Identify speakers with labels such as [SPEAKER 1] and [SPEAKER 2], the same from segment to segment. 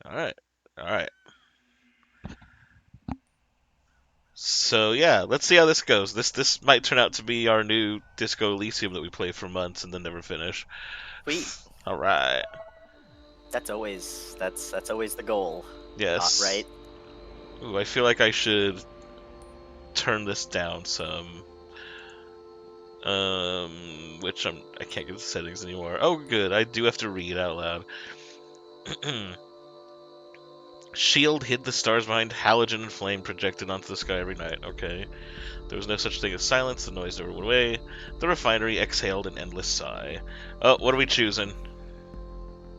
[SPEAKER 1] All right. All right. So yeah, let's see how this goes. This might turn out to be our new Disco Elysium that we play for months and then never finish.
[SPEAKER 2] Sweet.
[SPEAKER 1] All right.
[SPEAKER 2] That's always the goal,
[SPEAKER 1] Yes.
[SPEAKER 2] right?
[SPEAKER 1] Ooh, I feel like I should turn this down some. Which I can't get the settings anymore. Oh, good. I do have to read out loud. Shield hid the stars behind halogen and flame projected onto the sky every night. Okay. There was no such thing as silence. The noise never went away. The refinery exhaled an endless sigh. Oh, what are we choosing?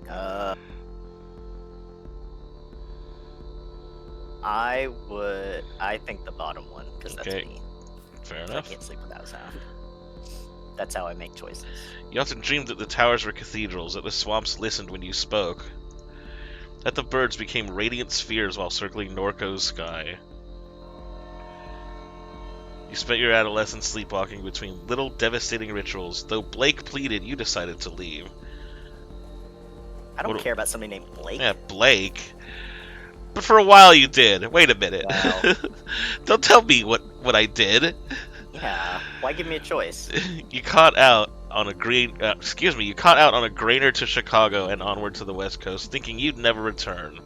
[SPEAKER 2] Uh, I think the bottom one because that's
[SPEAKER 1] Okay,
[SPEAKER 2] me.
[SPEAKER 1] fair
[SPEAKER 2] Because I
[SPEAKER 1] enough.
[SPEAKER 2] can't sleep without sound. That's how I make choices.
[SPEAKER 1] You often dreamed that the towers were cathedrals, that the swamps listened when you spoke, that the birds became radiant spheres while circling Norco's sky. You spent your adolescence sleepwalking between little devastating rituals. Though Blake pleaded, you decided to leave.
[SPEAKER 2] I don't
[SPEAKER 1] What?
[SPEAKER 2] care about somebody named
[SPEAKER 1] Yeah,
[SPEAKER 2] Blake.
[SPEAKER 1] Blake. But for a while you did. Wait a minute.
[SPEAKER 2] Well,
[SPEAKER 1] Don't tell me what I did.
[SPEAKER 2] yeah. Why give me a choice?
[SPEAKER 1] You caught out on a green. Excuse me. You caught out on a grainer to Chicago and onward to the West Coast, thinking you'd never return.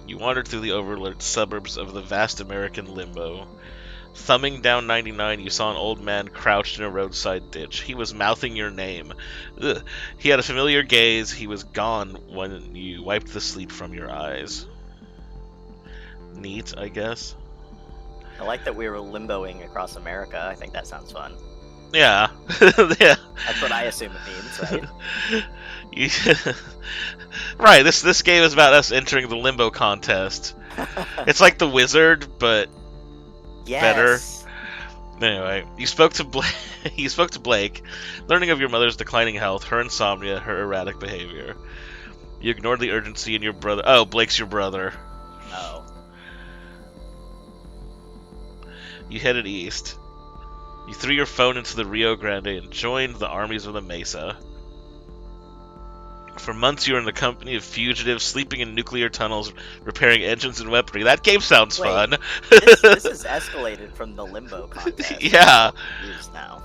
[SPEAKER 1] You wandered through the overlooked suburbs of the vast American limbo. Thumbing down 99, you saw an old man crouched in a roadside ditch. He was mouthing your name. Ugh. He had a familiar gaze. He was gone when you wiped the sleep from your eyes. Neat, I guess.
[SPEAKER 2] I like that we were limboing across America. I think that sounds fun.
[SPEAKER 1] Yeah. Yeah.
[SPEAKER 2] That's what I assume it means, right?
[SPEAKER 1] You- right, this game is about us entering the limbo contest. It's like the wizard, but better.
[SPEAKER 2] Yes.
[SPEAKER 1] Anyway, you spoke to Blake. You spoke to Blake, learning of your mother's declining health, her insomnia, her erratic behavior. You ignored the urgency in your brother. Oh, Blake's your brother.
[SPEAKER 2] Oh.
[SPEAKER 1] You headed east. You threw your phone into the Rio Grande and joined the armies of the Mesa. For months, you were in the company of fugitives, sleeping in nuclear tunnels, repairing engines and weaponry. That game sounds
[SPEAKER 2] Wait.
[SPEAKER 1] fun.
[SPEAKER 2] This is escalated from the limbo contest. I'm a
[SPEAKER 1] Yeah.
[SPEAKER 2] little confused now.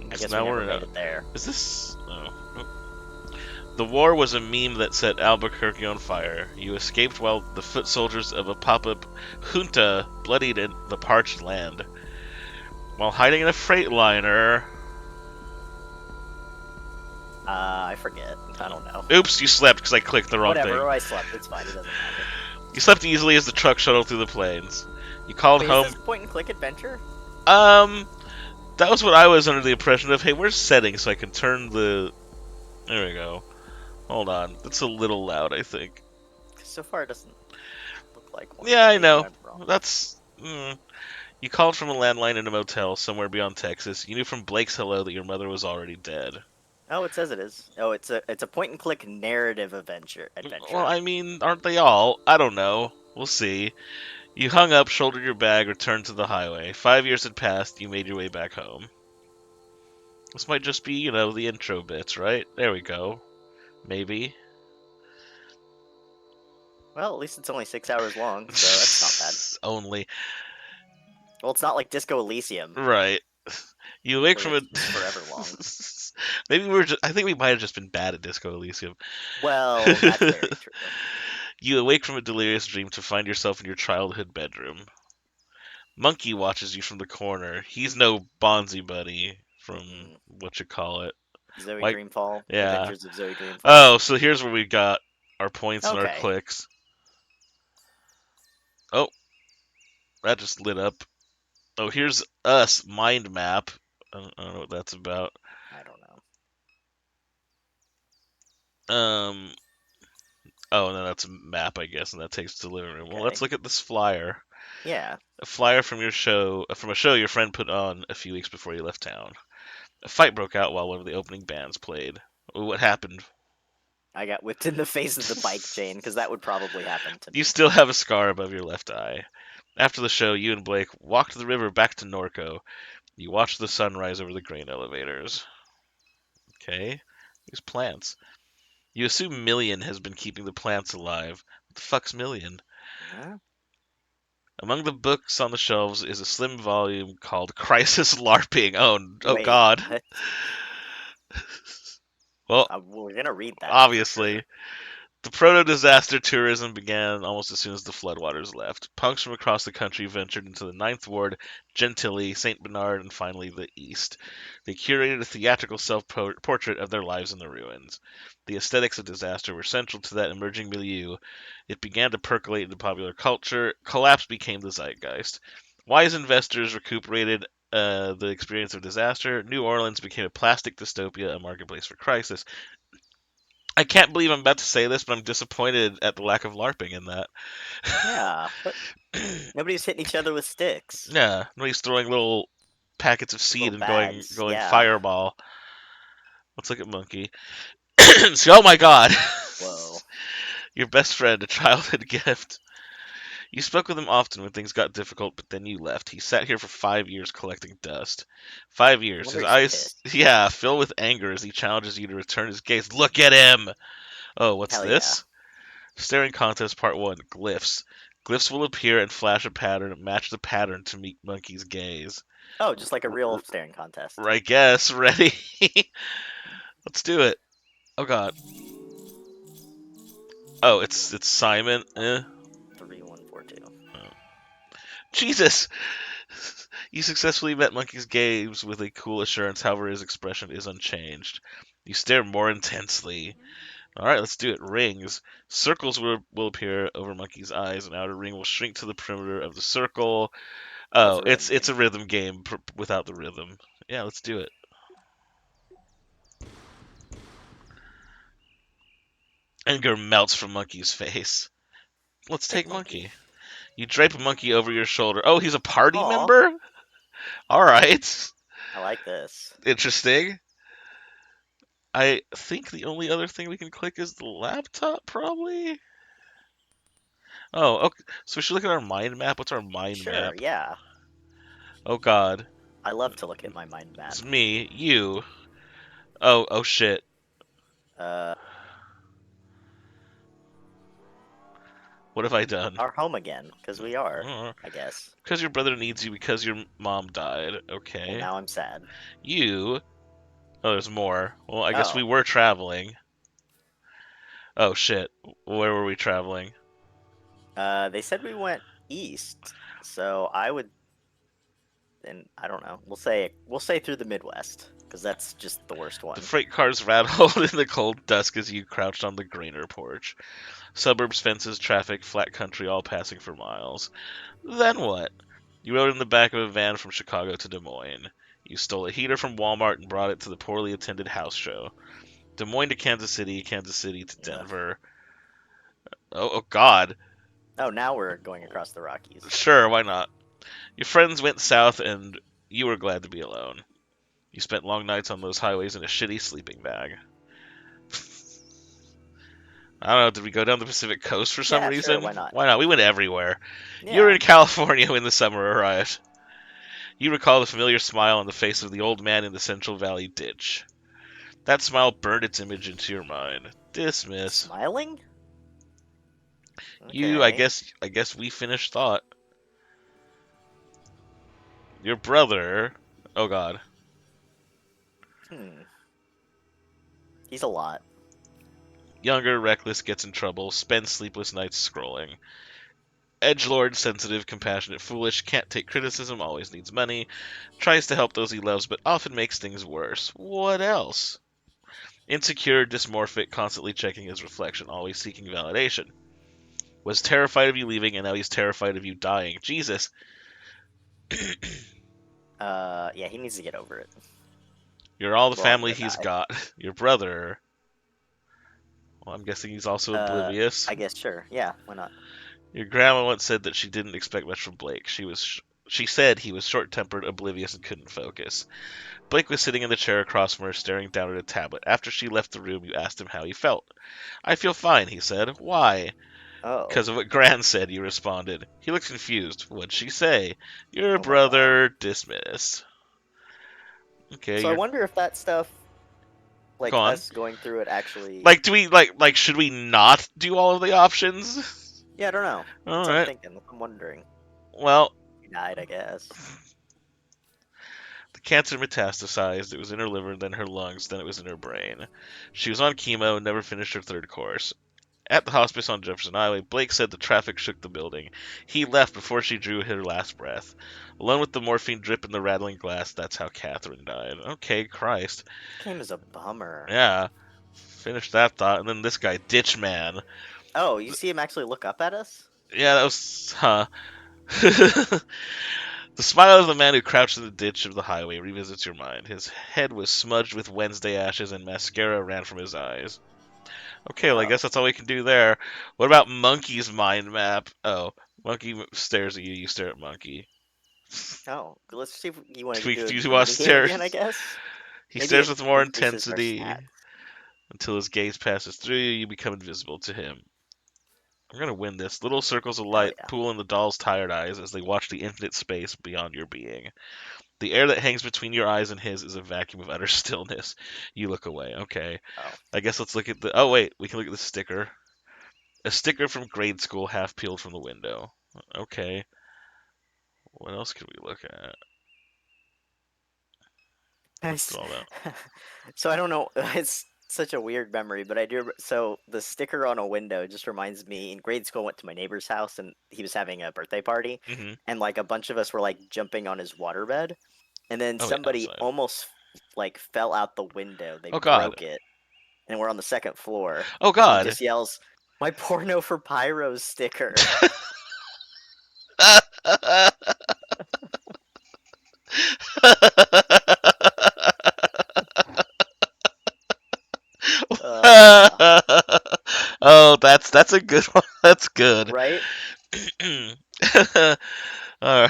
[SPEAKER 2] I
[SPEAKER 1] Because
[SPEAKER 2] guess we
[SPEAKER 1] now
[SPEAKER 2] never
[SPEAKER 1] we're in
[SPEAKER 2] made it there.
[SPEAKER 1] Is this? Oh. The war was a meme that set Albuquerque on fire. You escaped while the foot soldiers of a pop-up junta bloodied in the parched land. While hiding in a freight liner.
[SPEAKER 2] I forget. I don't know.
[SPEAKER 1] Oops, you slept because I clicked the wrong thing.
[SPEAKER 2] Whatever. I slept. It's fine. It doesn't matter.
[SPEAKER 1] You slept easily as the truck shuttled through the plains. You called
[SPEAKER 2] Wait, is
[SPEAKER 1] home.
[SPEAKER 2] this point and click adventure?
[SPEAKER 1] Um, that was what I was under the impression of. Hey, where's settings so I can turn the. There we go. Hold on. That's a little loud, I think.
[SPEAKER 2] 'Cause so far, it doesn't look like one,
[SPEAKER 1] Yeah,
[SPEAKER 2] but
[SPEAKER 1] I
[SPEAKER 2] maybe
[SPEAKER 1] know.
[SPEAKER 2] I'm wrong.
[SPEAKER 1] That's. You called from a landline in a motel somewhere beyond Texas. You knew from Blake's hello that your mother was already dead.
[SPEAKER 2] Oh, it says it is. Oh, it's a point and click narrative
[SPEAKER 1] Well,
[SPEAKER 2] adventure.
[SPEAKER 1] I mean, aren't they all? I don't know. We'll see. You hung up, shouldered your bag, returned to the highway. 5 years had passed. You made your way back home. This might just be, the intro bits, right? There we go. Maybe.
[SPEAKER 2] Well, at least it's only 6 hours long, so that's not bad.
[SPEAKER 1] Only.
[SPEAKER 2] Well, it's not like Disco Elysium,
[SPEAKER 1] Right. You awake
[SPEAKER 2] where
[SPEAKER 1] from a.
[SPEAKER 2] it's forever long.
[SPEAKER 1] Maybe we were just. I think we might have just been bad at Disco Elysium.
[SPEAKER 2] Well, that's very true.
[SPEAKER 1] You awake from a delirious dream to find yourself in your childhood bedroom. Monkey watches you from the corner. He's no Bonzi buddy from
[SPEAKER 2] Mm.
[SPEAKER 1] what you call it.
[SPEAKER 2] Zoe
[SPEAKER 1] Like,
[SPEAKER 2] Dreamfall, The
[SPEAKER 1] yeah.
[SPEAKER 2] Adventures of Zoe Dreamfall.
[SPEAKER 1] Oh, so here's where we got our points and our
[SPEAKER 2] Okay.
[SPEAKER 1] clicks. Oh, that just lit up. Oh, here's us, mind map. I don't know what that's about.
[SPEAKER 2] I don't know.
[SPEAKER 1] Um, oh, no, that's a map, I guess, and that takes us to the living room. Well, let's
[SPEAKER 2] Okay.
[SPEAKER 1] look at this flyer.
[SPEAKER 2] Yeah.
[SPEAKER 1] A flyer from your show, from a show your friend put on a few weeks before you left town. A fight broke out while one of the opening bands played. What happened?
[SPEAKER 2] I got whipped in the face with the bike chain, because that would probably happen to
[SPEAKER 1] You
[SPEAKER 2] me.
[SPEAKER 1] still have a scar above your left eye. After the show, you and Blake walked the river back to Norco. You watched the sun rise over the grain elevators. Okay. These plants. You assume Million has been keeping the plants alive. What the fuck's Million?
[SPEAKER 2] Huh?
[SPEAKER 1] Among the books on the shelves is a slim volume called Crisis LARPing. Oh
[SPEAKER 2] Wait,
[SPEAKER 1] God.
[SPEAKER 2] what?
[SPEAKER 1] Well,
[SPEAKER 2] We're gonna read that for
[SPEAKER 1] obviously.
[SPEAKER 2] sure.
[SPEAKER 1] The proto-disaster tourism began almost as soon as the floodwaters left. Punks from across the country ventured into the Ninth Ward, Gentilly, St. Bernard, and finally the East. They curated a theatrical self-portrait of their lives in the ruins. The aesthetics of disaster were central to that emerging milieu. It began to percolate into popular culture. Collapse became the zeitgeist. Wise investors recuperated the experience of disaster. New Orleans became a plastic dystopia, a marketplace for crisis. I can't believe I'm about to say this, but I'm disappointed at the lack of LARPing in that.
[SPEAKER 2] Yeah, but nobody's hitting each other with sticks.
[SPEAKER 1] Yeah, nobody's throwing little packets of seed
[SPEAKER 2] Little
[SPEAKER 1] and going
[SPEAKER 2] bags.
[SPEAKER 1] going
[SPEAKER 2] Yeah.
[SPEAKER 1] fireball. Let's look at Monkey. Oh my God,
[SPEAKER 2] Whoa.
[SPEAKER 1] your best friend, a childhood gift. You spoke with him often when things got difficult, but then you left. He sat here for 5 years collecting dust. 5 years.
[SPEAKER 2] Wonder
[SPEAKER 1] His
[SPEAKER 2] he's
[SPEAKER 1] eyes,
[SPEAKER 2] pissed.
[SPEAKER 1] yeah, fill with anger as he challenges you to return his gaze. Look at him! Oh, what's
[SPEAKER 2] Hell yeah.
[SPEAKER 1] this? Staring Contest Part 1, Glyphs. Glyphs will appear and flash a pattern and match the pattern to meet Monkey's gaze.
[SPEAKER 2] Oh, just like a real staring contest.
[SPEAKER 1] I guess. Ready? Let's do it. Oh god. Oh, it's Simon.
[SPEAKER 2] 3142.
[SPEAKER 1] Oh. Jesus! You successfully met Monkey's gaze with a cool assurance, however his expression is unchanged. You stare more intensely. Alright, let's do it. Rings. Circles will appear over Monkey's eyes. An outer ring will shrink to the perimeter of the circle.
[SPEAKER 2] Oh, it's
[SPEAKER 1] Oh,
[SPEAKER 2] a rhythm
[SPEAKER 1] it's
[SPEAKER 2] game.
[SPEAKER 1] a rhythm game without the rhythm. Yeah, let's do it. Anger melts from Monkey's face. Let's
[SPEAKER 2] Take
[SPEAKER 1] take
[SPEAKER 2] monkey.
[SPEAKER 1] Monkey. You drape a Monkey over your shoulder. Oh, he's a party
[SPEAKER 2] Aw,
[SPEAKER 1] member? Alright.
[SPEAKER 2] I like this.
[SPEAKER 1] Interesting. I think the only other thing we can click is the laptop, probably? Oh, okay. So we should look at our mind map. What's our mind
[SPEAKER 2] Sure,
[SPEAKER 1] map?
[SPEAKER 2] yeah.
[SPEAKER 1] Oh god.
[SPEAKER 2] I love to look at my mind map.
[SPEAKER 1] It's me, you. Oh shit.
[SPEAKER 2] Uh,
[SPEAKER 1] What have I done?
[SPEAKER 2] our home again, because we are, I guess.
[SPEAKER 1] Because your brother needs you because your mom died.
[SPEAKER 2] And
[SPEAKER 1] Okay.
[SPEAKER 2] now I'm sad.
[SPEAKER 1] You. Oh, there's more. Well, I guess we
[SPEAKER 2] Oh,
[SPEAKER 1] were traveling. Oh shit. Where were we traveling?
[SPEAKER 2] they said we went east, so I would, and I don't know. We'll say through the Midwest, because that's just the worst
[SPEAKER 1] The
[SPEAKER 2] one.
[SPEAKER 1] freight cars rattled in the cold dusk as you crouched on the grainer porch. Suburbs, fences, traffic, flat country, all passing for miles. Then what? You rode in the back of a van from Chicago to Des Moines. You stole a heater from Walmart and brought it to the poorly attended house show. Des Moines to Kansas City to
[SPEAKER 2] Ugh.
[SPEAKER 1] Denver. Oh God.
[SPEAKER 2] Oh, now we're going across the Rockies.
[SPEAKER 1] Sure, why not? Your friends went south and you were glad to be alone. You spent long nights on those highways in a shitty sleeping bag. I don't know, did we go down the Pacific coast for some
[SPEAKER 2] Yeah, sure,
[SPEAKER 1] reason?
[SPEAKER 2] why not?
[SPEAKER 1] Why not? We went everywhere. You were
[SPEAKER 2] Yeah.
[SPEAKER 1] in California when the summer arrived. You recall the familiar smile on the face of the old man in the Central Valley ditch. That smile burned its image into your mind. Dismiss.
[SPEAKER 2] Smiling?
[SPEAKER 1] You, I
[SPEAKER 2] Okay.
[SPEAKER 1] guess we finished thought. Your brother. Oh God.
[SPEAKER 2] Hmm. He's a lot.
[SPEAKER 1] Younger, reckless, gets in trouble, spends sleepless nights scrolling. Edgelord, sensitive, compassionate, foolish, can't take criticism, always needs money, tries to help those he loves, but often makes things worse. What else? Insecure, dysmorphic, constantly checking his reflection, always seeking validation. Was terrified of you leaving, and now he's terrified of you dying. Jesus.
[SPEAKER 2] Yeah, he needs to get over it.
[SPEAKER 1] You're all the
[SPEAKER 2] We're all
[SPEAKER 1] family
[SPEAKER 2] gonna
[SPEAKER 1] he's
[SPEAKER 2] die.
[SPEAKER 1] got. Your brother. Well, I'm guessing he's also oblivious.
[SPEAKER 2] I guess sure. Yeah, why not?
[SPEAKER 1] Your grandma once said that she didn't expect much from Blake. She said he was short-tempered, oblivious, and couldn't focus. Blake was sitting in the chair across from her, staring down at a tablet. After she left the room, you asked him how he felt. I feel fine, he said. Why?
[SPEAKER 2] Oh.
[SPEAKER 1] Because of what Gran said, you responded. He looked confused. What'd she say? Your
[SPEAKER 2] Oh my god.
[SPEAKER 1] brother dismissed. Okay,
[SPEAKER 2] So I
[SPEAKER 1] you're
[SPEAKER 2] wonder if that stuff Like
[SPEAKER 1] Go on.
[SPEAKER 2] us going through it actually.
[SPEAKER 1] Like, do we like should we not do all of the options?
[SPEAKER 2] Yeah, I don't know.
[SPEAKER 1] All
[SPEAKER 2] That's what I'm
[SPEAKER 1] right.
[SPEAKER 2] thinking. I'm wondering.
[SPEAKER 1] Well,
[SPEAKER 2] He died, I guess.
[SPEAKER 1] the cancer metastasized. It was in her liver, then her lungs, then it was in her brain. She was on chemo and never finished her third course. At the hospice on Jefferson Highway, Blake said the traffic shook the building. He left before she drew her last breath. Alone with the morphine drip in the rattling glass, that's how Catherine died. Okay, Christ.
[SPEAKER 2] Came as a bummer.
[SPEAKER 1] Yeah. Finish that thought, and then this guy, Ditch Man.
[SPEAKER 2] Oh, you see him actually look up at us?
[SPEAKER 1] Yeah, that was. Huh. The smile of the man who crouched in the ditch of the highway revisits your mind. His head was smudged with Wednesday ashes, and mascara ran from his eyes. Okay, well, I guess
[SPEAKER 2] Oh.
[SPEAKER 1] that's all we can do there. What about Monkey's mind map? Oh, Monkey stares at you, you stare at Monkey.
[SPEAKER 2] Oh. Let's see if you want
[SPEAKER 1] Do,
[SPEAKER 2] to
[SPEAKER 1] we,
[SPEAKER 2] do
[SPEAKER 1] do you
[SPEAKER 2] the
[SPEAKER 1] want to
[SPEAKER 2] mini game
[SPEAKER 1] stare?
[SPEAKER 2] again, I guess?
[SPEAKER 1] He
[SPEAKER 2] Maybe
[SPEAKER 1] stares
[SPEAKER 2] it
[SPEAKER 1] with more
[SPEAKER 2] increases our stats.
[SPEAKER 1] intensity until his gaze passes through you, you become invisible to him. I'm gonna win this. Little circles of
[SPEAKER 2] Hell
[SPEAKER 1] light
[SPEAKER 2] yeah.
[SPEAKER 1] pool in the doll's tired eyes as they watch the infinite space beyond your being. The air that hangs between your eyes and his is a vacuum of utter stillness. You look away. Okay.
[SPEAKER 2] Oh.
[SPEAKER 1] I guess let's look at the. Oh, wait. We can look at the sticker. A sticker from grade school half peeled from the window. Okay. What else can we look at? Looked at
[SPEAKER 2] Nice.
[SPEAKER 1] all that.
[SPEAKER 2] So I don't know. It's such a weird memory, but I do. So the sticker on a window just reminds me. In grade school, I went to my neighbor's house, and he was having a birthday party,
[SPEAKER 1] Mm-hmm.
[SPEAKER 2] and like a bunch of us were like jumping on his waterbed, and then
[SPEAKER 1] Oh, wait.
[SPEAKER 2] somebody
[SPEAKER 1] Outside.
[SPEAKER 2] almost like fell out the window. They
[SPEAKER 1] Oh, God.
[SPEAKER 2] broke it, and we're on the second floor,
[SPEAKER 1] Oh,
[SPEAKER 2] and he
[SPEAKER 1] God.
[SPEAKER 2] just yells, "My porno for pyros sticker!" Uh,
[SPEAKER 1] Oh, that's a good one. That's good.
[SPEAKER 2] right,
[SPEAKER 1] uh,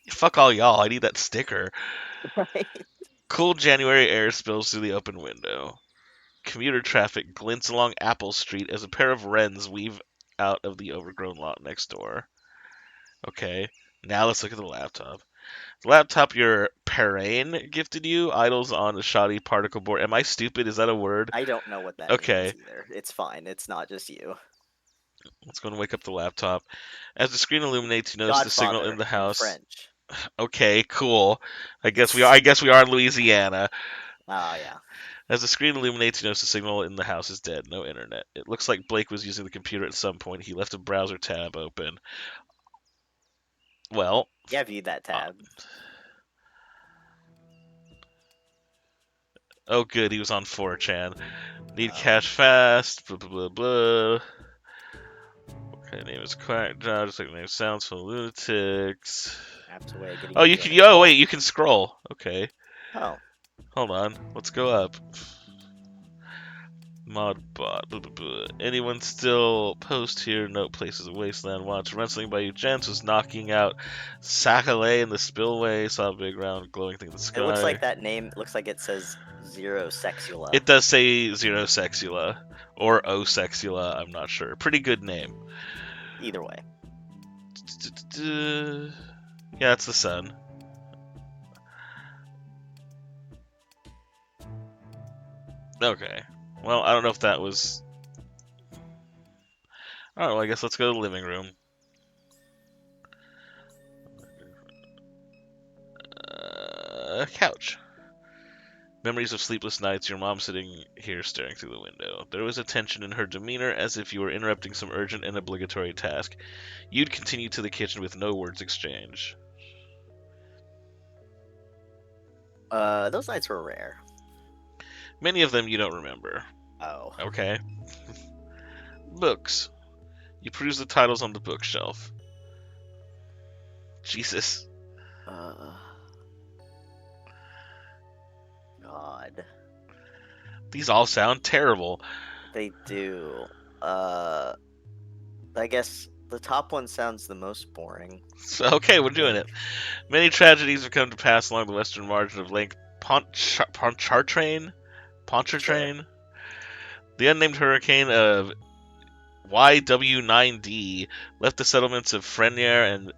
[SPEAKER 1] Fuck all y'all. I need that sticker.
[SPEAKER 2] right.
[SPEAKER 1] Cool January air spills through the open window. Commuter traffic glints along Apple Street as a pair of wrens weave out of the overgrown lot next door. Okay, now let's look at the laptop. The laptop your parrain gifted you idles on a shoddy particle board. Am I stupid? Is that a word?
[SPEAKER 2] I don't know what that means
[SPEAKER 1] Okay,
[SPEAKER 2] either. It's fine. It's not just you.
[SPEAKER 1] let's go and wake up the laptop. As the screen illuminates, you notice the signal in
[SPEAKER 2] Godfather
[SPEAKER 1] the
[SPEAKER 2] in
[SPEAKER 1] house.
[SPEAKER 2] French.
[SPEAKER 1] Okay, cool. I guess we are in Louisiana.
[SPEAKER 2] Oh yeah.
[SPEAKER 1] As the screen illuminates, you notice the signal in the house is dead. No internet. It looks like Blake was using the computer at some point. He left a browser tab open. Well,
[SPEAKER 2] Yeah, viewed that
[SPEAKER 1] uh,
[SPEAKER 2] tab.
[SPEAKER 1] oh good, he was on 4chan. Need
[SPEAKER 2] Oh.
[SPEAKER 1] cash fast. Blah blah blah blah. Okay, name is Quack Job. Just like the name sounds from lunatics.
[SPEAKER 2] Apps away getting
[SPEAKER 1] Oh,
[SPEAKER 2] you
[SPEAKER 1] you can.
[SPEAKER 2] joining.
[SPEAKER 1] Oh wait, you can scroll. Okay,
[SPEAKER 2] Oh.
[SPEAKER 1] hold on. Let's go up. Modbot. Blah, blah, blah. Anyone still post here? No place is a wasteland. Watch wrestling by you gents was knocking out Sakale in the spillway. Saw a big round glowing thing in the
[SPEAKER 2] It looks
[SPEAKER 1] sky.
[SPEAKER 2] like that name. It looks like it says Zero Sexula.
[SPEAKER 1] It does say Zero Sexula or O Sexula. I'm not sure. Pretty good name.
[SPEAKER 2] Either way.
[SPEAKER 1] Yeah, it's the sun. Okay. Well, I don't know if that was. Oh, well, I guess let's go to the living room. Couch. Memories of sleepless nights, your mom sitting here staring through the window. There was a tension in her demeanor as if you were interrupting some urgent and obligatory task. You'd continue to the kitchen with no words exchanged.
[SPEAKER 2] Those nights were rare.
[SPEAKER 1] Many of them you don't remember.
[SPEAKER 2] Oh.
[SPEAKER 1] Okay? Books. You peruse the titles on the bookshelf. Jesus.
[SPEAKER 2] Uh. God.
[SPEAKER 1] These all sound terrible.
[SPEAKER 2] They do. Uh. I guess the top one sounds the most boring.
[SPEAKER 1] So, okay, we're
[SPEAKER 2] I
[SPEAKER 1] doing
[SPEAKER 2] think.
[SPEAKER 1] it. Many tragedies have come to pass along the western margin of Lake Pontchartrain?
[SPEAKER 2] Sure.
[SPEAKER 1] Pontchartrain? The unnamed hurricane of YW9D left the settlements of Frenier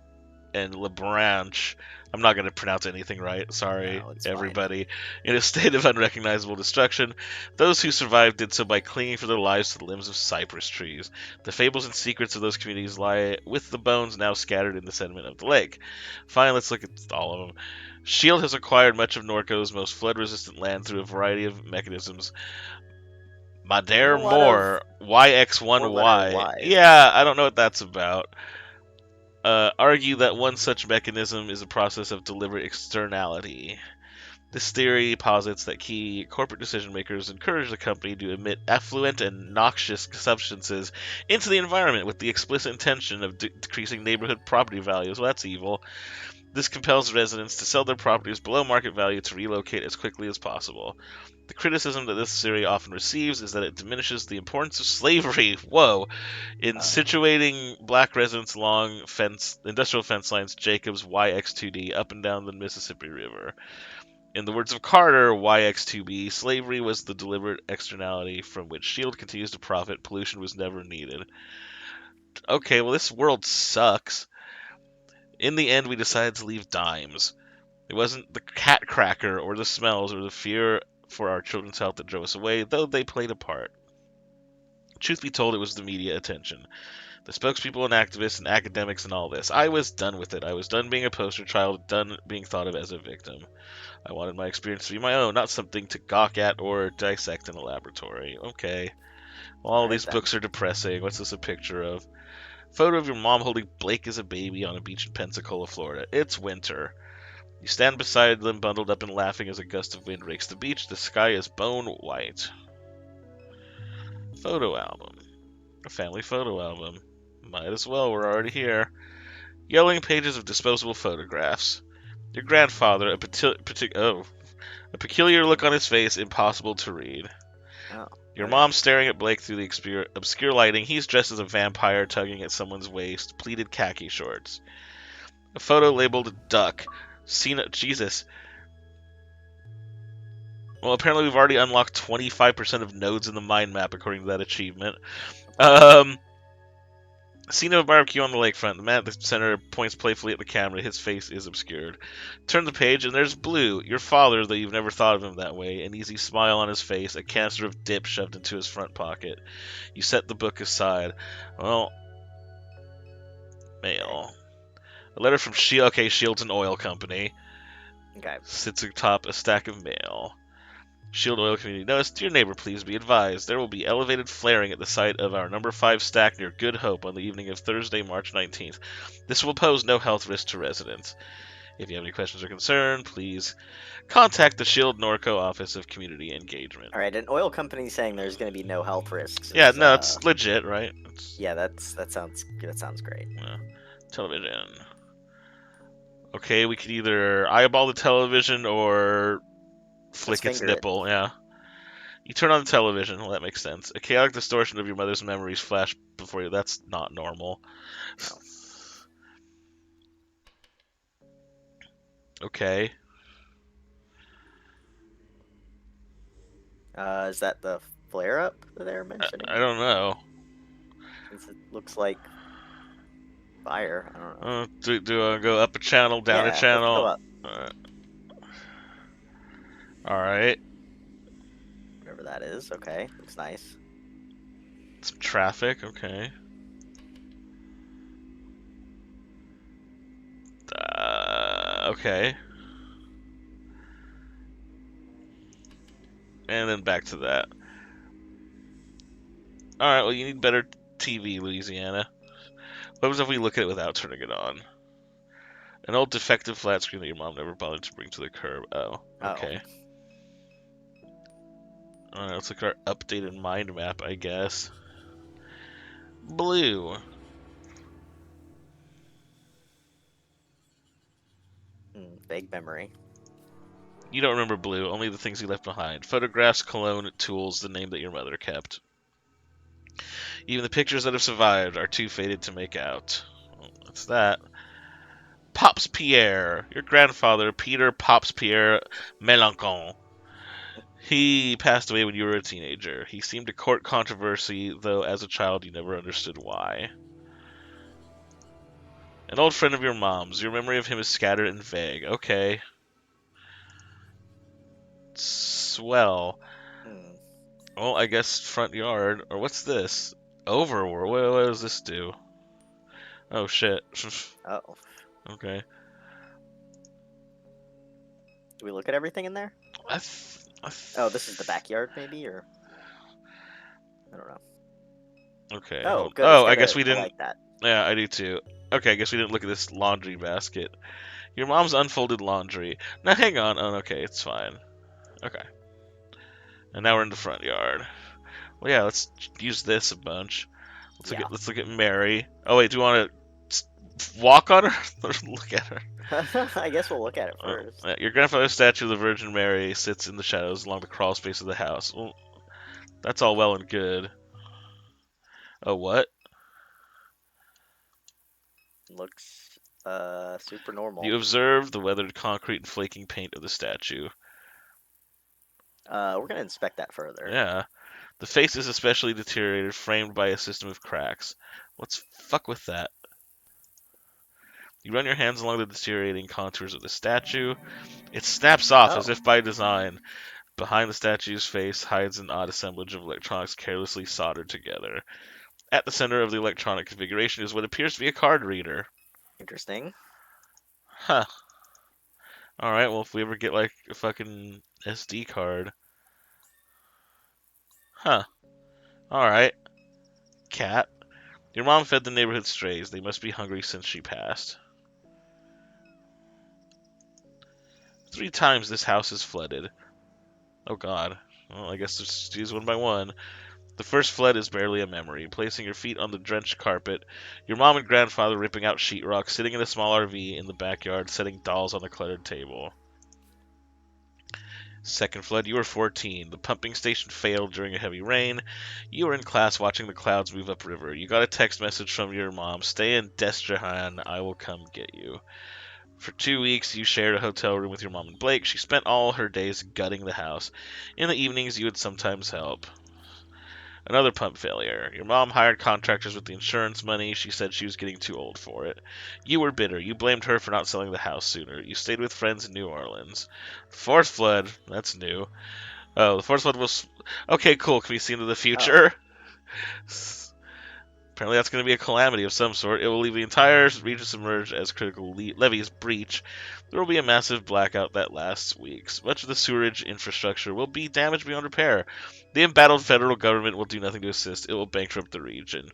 [SPEAKER 1] and Lebranche I'm not going to pronounce anything right. Sorry,
[SPEAKER 2] No, it's fine.
[SPEAKER 1] everybody. In a state of unrecognizable destruction, those who survived did so by clinging for their lives to the limbs of cypress trees. The fables and secrets of those communities lie with the bones now scattered in the sediment of the lake. Fine, let's look at all of them. Shield has acquired much of Norco's most flood-resistant land through a variety of mechanisms.
[SPEAKER 2] Not
[SPEAKER 1] Madair
[SPEAKER 2] a lot of
[SPEAKER 1] Moore,
[SPEAKER 2] four-letter
[SPEAKER 1] YX1Y.
[SPEAKER 2] Ys.
[SPEAKER 1] Yeah, I don't know what that's about. Argue that one such mechanism is a process of deliberate externality. This theory posits that key corporate decision makers encourage the company to emit effluent and noxious substances into the environment with the explicit intention of decreasing neighborhood property values. Well, that's evil. This compels residents to sell their properties below market value to relocate as quickly as possible. The criticism that this theory often receives is that it diminishes the importance of slavery. Whoa! In
[SPEAKER 2] Oh,
[SPEAKER 1] situating black residents along industrial fence lines, Jacobs YX2D up and down the Mississippi River. In the words of Carter, YX2B, slavery was the deliberate externality from which Shield continues to profit. Pollution was never needed. Okay, well, this world sucks. In the end, we decided to leave dimes. It wasn't the cat cracker or the smells or the fear for our children's health that drove us away, though they played a part. Truth be told, it was the media attention. The spokespeople and activists and academics and all this. I was done with it. I was done being a poster child, done being thought of as a victim. I wanted my experience to be my own, not something to gawk at or dissect in a laboratory. Okay. Well,
[SPEAKER 2] all
[SPEAKER 1] all
[SPEAKER 2] right
[SPEAKER 1] these
[SPEAKER 2] then.
[SPEAKER 1] books are depressing. What's this a picture of? Photo of your mom holding Blake as a baby on a beach in Pensacola, Florida. It's winter. You stand beside them, bundled up and laughing as a gust of wind rakes the beach. The sky is bone white. Photo album. A family photo album. Might as well, we're already here. Yellowing pages of disposable photographs. Your grandfather, a peculiar look on his face, impossible to read.
[SPEAKER 2] Oh,
[SPEAKER 1] Your
[SPEAKER 2] okay.
[SPEAKER 1] mom staring at Blake through the obscure lighting. He's dressed as a vampire tugging at someone's waist. Pleated khaki shorts. A photo labeled duck. Cena. Jesus. Well, apparently we've already unlocked 25% of nodes in the mind map according to that achievement. Um, Scene of a barbecue on the lakefront. The man at the center points playfully at the camera. His face is obscured. Turn the page, and there's Blue, your father, though you've never thought of him that way. An easy smile on his face, a canister of dip shoved into his front pocket. You set the book aside. Well,
[SPEAKER 2] Okay.
[SPEAKER 1] mail. A letter from Shield. Okay, Shield's an oil company.
[SPEAKER 2] Okay.
[SPEAKER 1] Sits atop a stack of mail. Shield Oil Community Notice, dear neighbor, please be advised. There will be elevated flaring at the site of our number 5 stack near Good Hope on the evening of Thursday, March 19th. This will pose no health risk to residents. If you have any questions or concern, please contact the Shield Norco Office of Community Engagement.
[SPEAKER 2] All right. An oil company saying there's going to be no health risks
[SPEAKER 1] Yeah,
[SPEAKER 2] is
[SPEAKER 1] no, it's legit, right? It's,
[SPEAKER 2] yeah, that sounds great.
[SPEAKER 1] television. Okay, we could either eyeball the television or
[SPEAKER 2] Let's
[SPEAKER 1] flick its
[SPEAKER 2] finger it.
[SPEAKER 1] nipple, yeah. You turn on the television. Well, that makes sense. A chaotic distortion of your mother's memories flash before you. That's not normal.
[SPEAKER 2] No.
[SPEAKER 1] Okay.
[SPEAKER 2] Is that the flare up that they're
[SPEAKER 1] I
[SPEAKER 2] mentioning?
[SPEAKER 1] don't know.
[SPEAKER 2] Since it looks like fire, I don't know.
[SPEAKER 1] Do I go up a channel, down a
[SPEAKER 2] Yeah, let's go
[SPEAKER 1] channel?
[SPEAKER 2] up.
[SPEAKER 1] Alright. Alright.
[SPEAKER 2] Whatever that is. Okay, looks nice.
[SPEAKER 1] Some traffic. Okay. Okay. And then back to that. Alright, well, you need better TV, Louisiana. What was if we look at it without turning it on? An old defective flat screen that your mom never bothered to bring to the curb. Oh,
[SPEAKER 2] Oh,
[SPEAKER 1] okay. Alright, let's look at our updated mind map, I guess. Blue.
[SPEAKER 2] vague memory.
[SPEAKER 1] You don't remember Blue, only the things he left behind. Photographs, cologne, tools, the name that your mother kept. Even the pictures that have survived are too faded to make out. Well, that's that. Pops Pierre. Your grandfather, Peter Pops Pierre Melanchon. He passed away when you were a teenager. He seemed to court controversy, though as a child you never understood why. An old friend of your mom's. Your memory of him is scattered and vague. Okay. Swell.
[SPEAKER 2] Hmm.
[SPEAKER 1] Well, I guess front yard. Or what's this? Overworld. What does this do? Oh, shit.
[SPEAKER 2] Oh.
[SPEAKER 1] Okay.
[SPEAKER 2] Do we look at everything in there?
[SPEAKER 1] I th- I
[SPEAKER 2] Oh, this is the
[SPEAKER 1] th-
[SPEAKER 2] backyard, maybe, or I don't know.
[SPEAKER 1] okay,
[SPEAKER 2] Oh,
[SPEAKER 1] hold.
[SPEAKER 2] good. It's
[SPEAKER 1] Oh, I
[SPEAKER 2] got
[SPEAKER 1] guess
[SPEAKER 2] a.
[SPEAKER 1] we
[SPEAKER 2] I
[SPEAKER 1] didn't.
[SPEAKER 2] like that.
[SPEAKER 1] Yeah, I do too. Okay, I guess we didn't look at this laundry basket. Your mom's unfolded laundry. Now hang on. Oh, okay, it's fine. Okay. And now we're in the front yard. Well, yeah, let's use this a bunch.
[SPEAKER 2] Yeah.
[SPEAKER 1] Let's look at Mary. Oh wait, do you want to walk on her or look at her?
[SPEAKER 2] I guess we'll look at it first.
[SPEAKER 1] Your grandfather's statue of the Virgin Mary sits in the shadows along the crawl space of the house. Well, that's all well and good. Oh, what?
[SPEAKER 2] Looks super
[SPEAKER 1] You
[SPEAKER 2] normal.
[SPEAKER 1] observe the weathered concrete and flaking paint of the statue.
[SPEAKER 2] We're gonna inspect that further.
[SPEAKER 1] Yeah. The face is especially deteriorated, framed by a system of cracks. What's fuck with that? You run your hands along the deteriorating contours of the statue. It snaps off as
[SPEAKER 2] Oh,
[SPEAKER 1] if by design. Behind the statue's face hides an odd assemblage of electronics carelessly soldered together. At the center of the electronic configuration is what appears to be a card reader.
[SPEAKER 2] interesting.
[SPEAKER 1] Huh. Alright, well, if we ever get, like, a fucking SD card. Huh. Alright. Cat. Your mom fed the neighborhood strays. They must be hungry since she passed. 3 times this house is flooded. Oh god. Well, I guess let's use one by one. The first flood is barely a memory. Placing your feet on the drenched carpet, your mom and grandfather ripping out sheetrock, sitting in a small RV in the backyard, setting dolls on a cluttered table. Second flood, you were 14. The pumping station failed during a heavy rain. You were in class watching the clouds move upriver. You got a text message from your mom, "Stay in Destrehan, I will come get you." For 2 weeks, you shared a hotel room with your mom and Blake. She spent all her days gutting the house. In the evenings, you would sometimes help. Another pump failure. Your mom hired contractors with the insurance money. She said she was getting too old for it. You were bitter. You blamed her for not selling the house sooner. You stayed with friends in New Orleans. Fourth flood. That's new. Oh, the fourth flood was. Okay, cool. Can we see into the
[SPEAKER 2] Oh,
[SPEAKER 1] future? Apparently, that's going to be a calamity of some sort. It will leave the entire region submerged as critical levees breach. There will be a massive blackout that lasts weeks. Much of the sewerage infrastructure will be damaged beyond repair. The embattled federal government will do nothing to assist. It will bankrupt the region.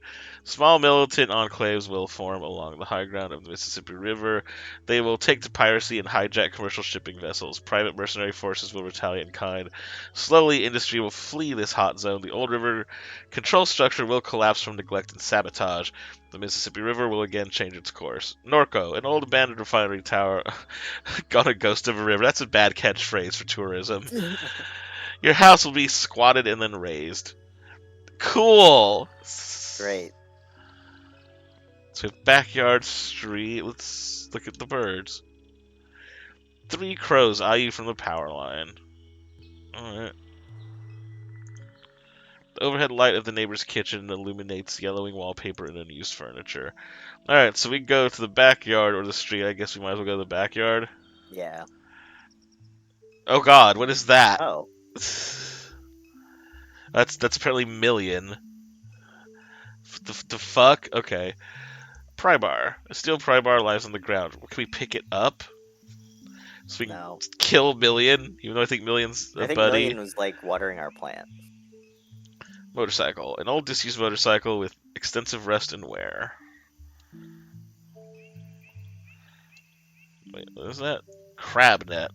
[SPEAKER 1] Small militant enclaves will form along the high ground of the Mississippi River. They will take to piracy and hijack commercial shipping vessels. Private mercenary forces will retaliate in kind. Slowly, industry will flee this hot zone. The old river control structure will collapse from neglect and sabotage. The Mississippi River will again change its course. Norco, an old abandoned refinery tower on a ghost of a river. That's a bad catchphrase for tourism. Your house will be squatted and then raised. Cool.
[SPEAKER 2] great.
[SPEAKER 1] So we have backyard, street. Let's look at the birds. 3 crows eye you from the power line. Alright. The overhead light of the neighbor's kitchen illuminates yellowing wallpaper and unused furniture. Alright, so we go to the backyard or the street. I guess we might as well go to the backyard.
[SPEAKER 2] Yeah.
[SPEAKER 1] Oh god, what is that?
[SPEAKER 2] Oh,
[SPEAKER 1] That's apparently million. The fuck? Okay. Pry bar. A steel pry bar lies on the ground. Can we pick it up? So we can
[SPEAKER 2] no.
[SPEAKER 1] kill Million, even though I think Million's a
[SPEAKER 2] I think
[SPEAKER 1] buddy.
[SPEAKER 2] Million was like watering our plant.
[SPEAKER 1] Motorcycle. An old disused motorcycle with extensive rust and wear. Wait, what is that? Crab net.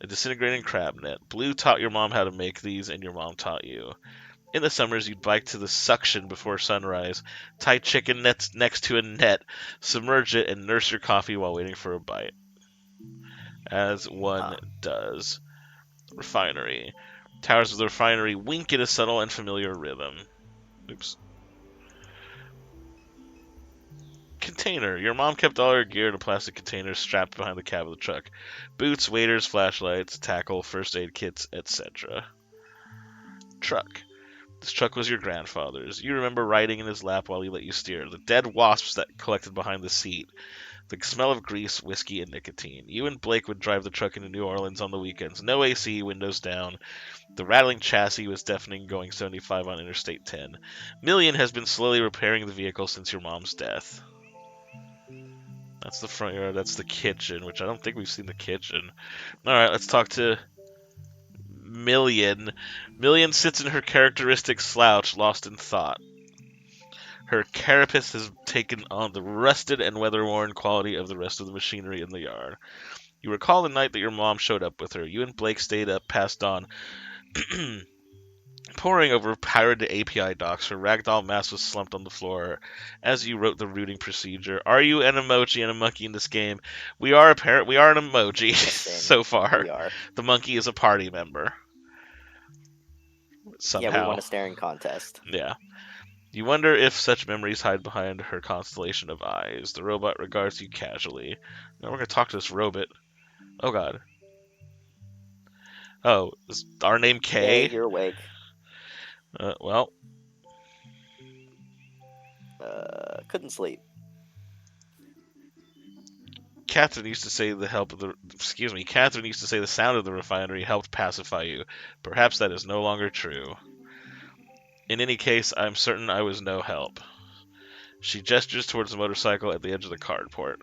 [SPEAKER 1] A disintegrating crab net. Blue taught your mom how to make these, and your mom taught you. In the summers, you'd bike to the suction before sunrise, tie chicken nets next to a net, submerge it, and nurse your coffee while waiting for a bite. As one
[SPEAKER 2] Huh.
[SPEAKER 1] does. Refinery. Towers of the refinery wink in a subtle and familiar rhythm. Oops. Container. Your mom kept all her gear in a plastic container strapped behind the cab of the truck. Boots, waders, flashlights, tackle, first aid kits, etc. Truck. This truck was your grandfather's. You remember riding in his lap while he let you steer. The dead wasps that collected behind the seat. The smell of grease, whiskey, and nicotine. You and Blake would drive the truck into New Orleans on the weekends. No AC, windows down. The rattling chassis was deafening going 75 on Interstate 10. Million has been slowly repairing the vehicle since your mom's death. That's the front yard. That's the kitchen, which I don't think we've seen the kitchen. All right, let's talk to Million. Million sits in her characteristic slouch, lost in thought. Her carapace has taken on the rusted and weather-worn quality of the rest of the machinery in the yard. You recall the night that your mom showed up with her. You and Blake stayed up past dawn, poring over pirated API docs. Her ragdoll mask was slumped on the floor as you wrote the routing procedure. Are you an emoji and a monkey in this game? We are we are an emoji
[SPEAKER 2] Listen,
[SPEAKER 1] so far.
[SPEAKER 2] we are.
[SPEAKER 1] The monkey is a party member.
[SPEAKER 2] Yeah, we
[SPEAKER 1] Somehow.
[SPEAKER 2] won a staring contest.
[SPEAKER 1] Yeah. You wonder if such memories hide behind her constellation of eyes. The robot regards you casually. Now we're gonna talk to this robot. Oh god. Oh, is our name
[SPEAKER 2] Hey,
[SPEAKER 1] Kay?
[SPEAKER 2] you're awake.
[SPEAKER 1] Well,
[SPEAKER 2] Couldn't sleep.
[SPEAKER 1] Catherine used to say the help of the Catherine used to say the sound of the refinery helped pacify you. Perhaps that is no longer true. In any case, I'm certain I was no help. She gestures towards the motorcycle at the edge of the carport.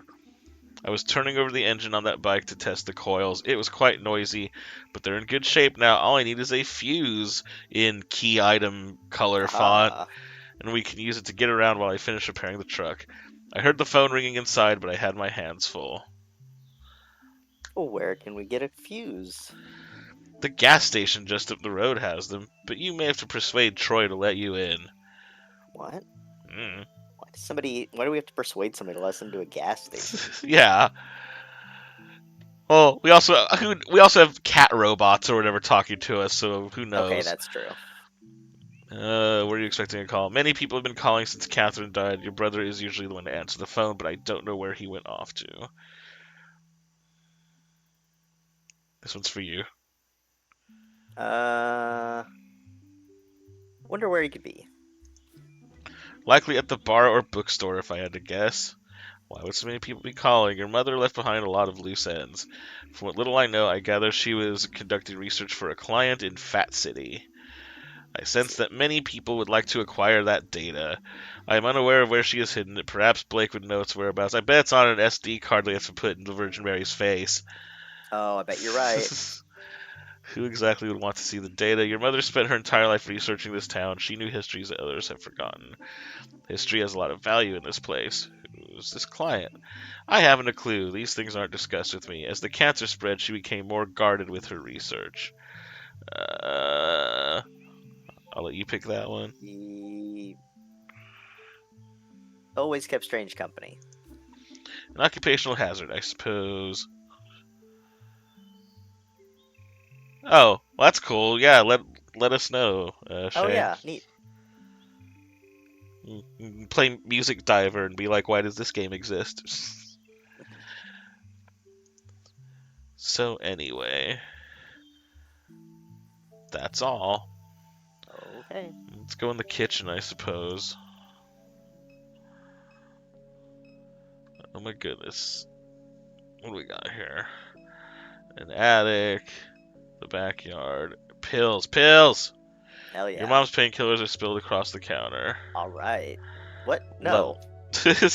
[SPEAKER 1] I was turning over the engine on that bike to test the coils. It was quite noisy, but they're in good shape now. All I need is a fuse in key item color font,
[SPEAKER 2] Aha.
[SPEAKER 1] and we can use it to get around while I finish repairing the truck. I heard the phone ringing inside, but I had my hands full.
[SPEAKER 2] Well, where can we get a fuse?
[SPEAKER 1] The gas station just up the road has them, but you may have to persuade Troy to let you in.
[SPEAKER 2] What?
[SPEAKER 1] Mm.
[SPEAKER 2] Why do we have to persuade somebody to let us into a gas station?
[SPEAKER 1] Yeah. Well, we also have cat robots or whatever talking to us, so who
[SPEAKER 2] Okay,
[SPEAKER 1] knows?
[SPEAKER 2] that's true.
[SPEAKER 1] Were you expecting a call? Many people have been calling since Catherine died. Your brother is usually the one to answer the phone, but I don't know where he went off to. This one's for you.
[SPEAKER 2] Uh, wonder where he could be.
[SPEAKER 1] Likely at the bar or bookstore, if I had to guess. Why would so many people be calling? Your mother left behind a lot of loose ends. From what little I know, I gather she was conducting research for a client in Fat City. I sense that many people would like to acquire that data. I am unaware of where she has hidden it. Perhaps Blake would know its whereabouts. I bet it's on an SD card they have to put into Virgin Mary's face.
[SPEAKER 2] Oh, I bet you're right.
[SPEAKER 1] Who exactly would want to see the data? Your mother spent her entire life researching this town. She knew histories that others have forgotten. History has a lot of value in this place. Who's this client? I haven't a clue. These things aren't discussed with me. As the cancer spread, she became more guarded with her research. I'll let you pick that one.
[SPEAKER 2] He always kept strange company.
[SPEAKER 1] An occupational hazard, I suppose. Oh, well, that's cool. Yeah, let us know,
[SPEAKER 2] Oh
[SPEAKER 1] Shay.
[SPEAKER 2] yeah, neat.
[SPEAKER 1] Play Music Diver and be like, why does this game exist? So anyway, that's all.
[SPEAKER 2] Okay.
[SPEAKER 1] Let's go in the kitchen, I suppose. Oh my goodness. What do we got here? An attic, the backyard, pills, pills!
[SPEAKER 2] Hell
[SPEAKER 1] Your
[SPEAKER 2] yeah.
[SPEAKER 1] mom's painkillers are spilled across the counter.
[SPEAKER 2] All right. What?
[SPEAKER 1] Love.
[SPEAKER 2] No. Can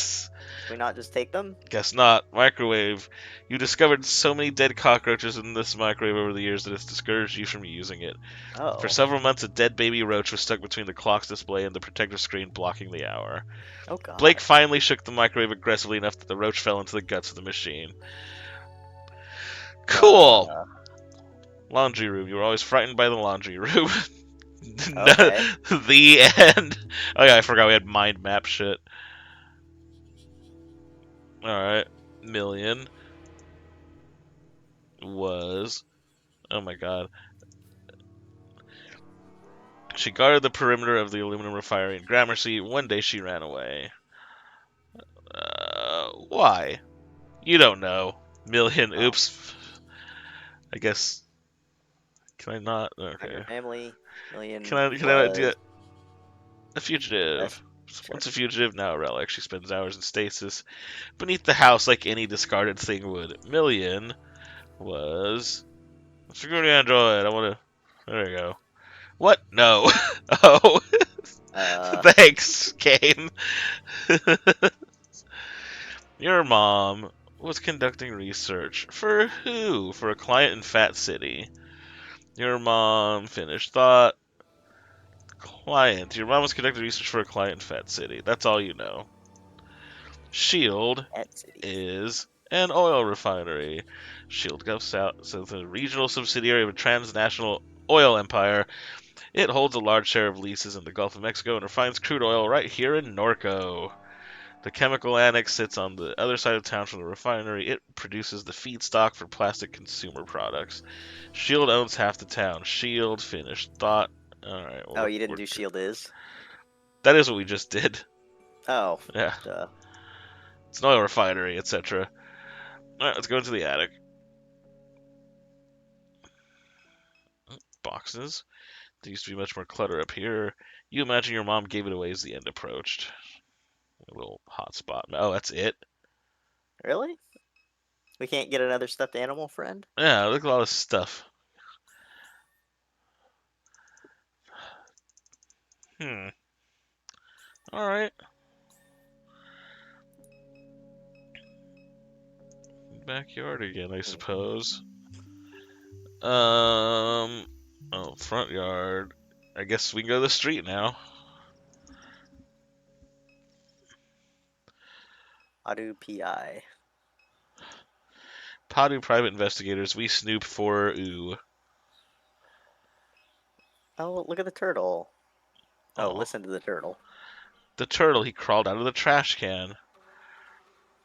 [SPEAKER 2] we not just take them?
[SPEAKER 1] Guess not. Microwave. You discovered so many dead cockroaches in this microwave over the years that it's discouraged you from using it. For
[SPEAKER 2] Oh.
[SPEAKER 1] several months, a dead baby roach was stuck between the clock's display and the protector screen blocking the hour.
[SPEAKER 2] Oh
[SPEAKER 1] Blake
[SPEAKER 2] God.
[SPEAKER 1] finally shook the microwave aggressively enough that the roach fell into the guts of the machine. Cool!
[SPEAKER 2] Uh.
[SPEAKER 1] Laundry room. You were always frightened by the laundry room.
[SPEAKER 2] Okay.
[SPEAKER 1] The end. Oh yeah, I forgot we had mind map shit. Alright. Million was... Oh my god. She guarded the perimeter of the aluminum refinery in Gramercy. One day she ran away. Why? You don't know. Million.
[SPEAKER 2] Oh.
[SPEAKER 1] Oops. I guess. Can I not?
[SPEAKER 2] I'm your
[SPEAKER 1] Okay.
[SPEAKER 2] family.
[SPEAKER 1] Can
[SPEAKER 2] Million
[SPEAKER 1] I? Can I not do
[SPEAKER 2] was
[SPEAKER 1] that? A fugitive.
[SPEAKER 2] That's sure.
[SPEAKER 1] Once a fugitive, now a relic. She spends hours in stasis beneath the house like any discarded thing would. Million was security android. I want to. There you go. What? No. Oh,
[SPEAKER 2] Uh,
[SPEAKER 1] thanks, game. Your mom was conducting research. For who? For a client in Fat City. Your mom finished thought. Client. Your mom was conducting research for a client in Fat City. That's all you know. Shield
[SPEAKER 2] Pet City.
[SPEAKER 1] is an oil refinery. Shield goes out, so the regional subsidiary of a transnational oil empire. It holds a large share of leases in the Gulf of Mexico and refines crude oil right here in Norco. The chemical annex sits on the other side of town from the refinery. It produces the feedstock for plastic consumer products. Shield owns half the town. Shield finished thought. All right, well
[SPEAKER 2] Oh, you didn't do Shield is?
[SPEAKER 1] that is what we just did.
[SPEAKER 2] Oh,
[SPEAKER 1] Yeah,
[SPEAKER 2] duh.
[SPEAKER 1] it's an oil refinery, etc. All right, let's go into the attic. Boxes. There used to be much more clutter up here. You imagine your mom gave it away as the end approached. A little hot spot. Oh, that's it?
[SPEAKER 2] Really? We can't get another stuffed animal friend?
[SPEAKER 1] Yeah, look at all this stuff. Hmm. Alright. Backyard again, I suppose. Oh, front yard. I guess we can go to the street now.
[SPEAKER 2] Adu PI.
[SPEAKER 1] Padu private investigators, we snoop for ooh.
[SPEAKER 2] Oh, look at the turtle. Oh,
[SPEAKER 1] Oh.
[SPEAKER 2] listen to the turtle.
[SPEAKER 1] The turtle, he crawled out of the trash can.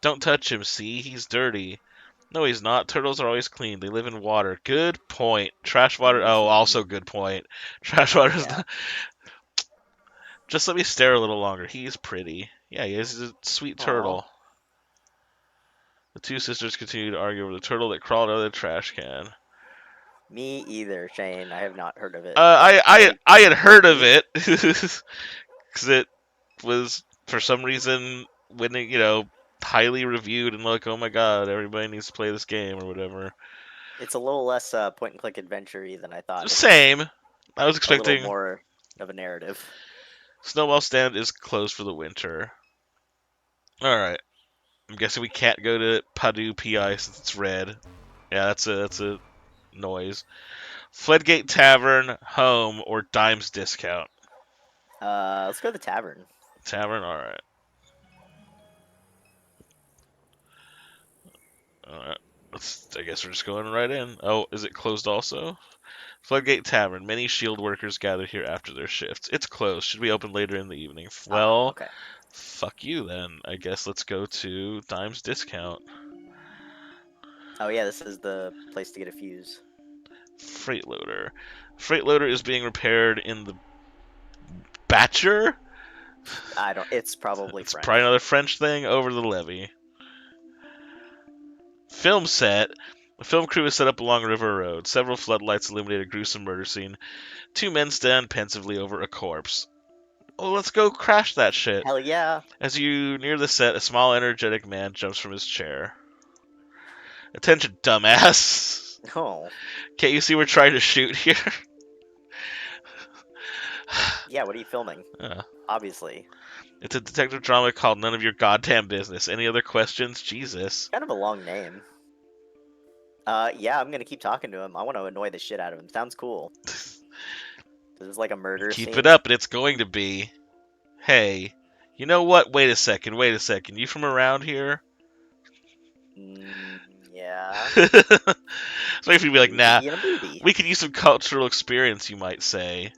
[SPEAKER 1] Don't touch him, see? He's dirty. No, he's not. Turtles are always clean. They live in water. Good point. Trash water. Oh, also good point. Trash
[SPEAKER 2] Hell
[SPEAKER 1] water's
[SPEAKER 2] yeah.
[SPEAKER 1] not. Just let me stare a little longer. He's pretty. Yeah, he is. He's a sweet
[SPEAKER 2] Aw.
[SPEAKER 1] turtle. The two sisters continue to argue over the turtle that crawled out of the trash can.
[SPEAKER 2] Me either, Shane. I have not heard of it, but
[SPEAKER 1] I had heard of
[SPEAKER 2] clicky.
[SPEAKER 1] it because it was for some reason winning, highly reviewed and like, oh my god, everybody needs to play this game or whatever.
[SPEAKER 2] It's a little less point and click adventure-y than I thought. It's
[SPEAKER 1] Same. I was
[SPEAKER 2] a little
[SPEAKER 1] expecting
[SPEAKER 2] more of a narrative.
[SPEAKER 1] Snowball Stand is closed for the winter. All right. I'm guessing we can't go to Padu PI since it's red. Yeah, that's a noise. Floodgate Tavern, home, or Dimes discount.
[SPEAKER 2] Let's go to the tavern.
[SPEAKER 1] Tavern, all right. All right. I guess we're just going right in. Oh, is it closed also? Floodgate Tavern. Many shield workers gather here after their shifts. It's closed. Should we open later in the evening?
[SPEAKER 2] Ah,
[SPEAKER 1] Well,
[SPEAKER 2] okay.
[SPEAKER 1] fuck you then. I guess let's go to Dimes discount.
[SPEAKER 2] Oh yeah, this is the place to get a fuse.
[SPEAKER 1] Freight loader. Freight loader is being repaired in the Batcher?
[SPEAKER 2] I don't. It's probably
[SPEAKER 1] It's probably
[SPEAKER 2] French.
[SPEAKER 1] another French thing over the levee. Film set. A film crew is set up along River Road. Several floodlights illuminate a gruesome murder scene. Two men stand pensively over a corpse. Oh, let's go crash that shit.
[SPEAKER 2] Hell yeah.
[SPEAKER 1] As you near the set, a small, energetic man jumps from his chair. Attention, dumbass.
[SPEAKER 2] No.
[SPEAKER 1] Can't you see we're trying to shoot here?
[SPEAKER 2] Yeah. What are you filming?
[SPEAKER 1] Uh,
[SPEAKER 2] Obviously.
[SPEAKER 1] it's a detective drama called None of Your Goddamn Business. Any other questions? Jesus.
[SPEAKER 2] Kind of a long name. Yeah, I'm gonna keep talking to him. I want to annoy the shit out of him. Sounds cool. This is like a murder
[SPEAKER 1] Keep
[SPEAKER 2] scene.
[SPEAKER 1] it up, and it's going to be. Hey, you know what? Wait a second. Wait a second. You from around here?
[SPEAKER 2] Yeah.
[SPEAKER 1] So if you'd be like,
[SPEAKER 2] You could
[SPEAKER 1] nah,
[SPEAKER 2] be in a movie.
[SPEAKER 1] we could use some cultural experience, you might say.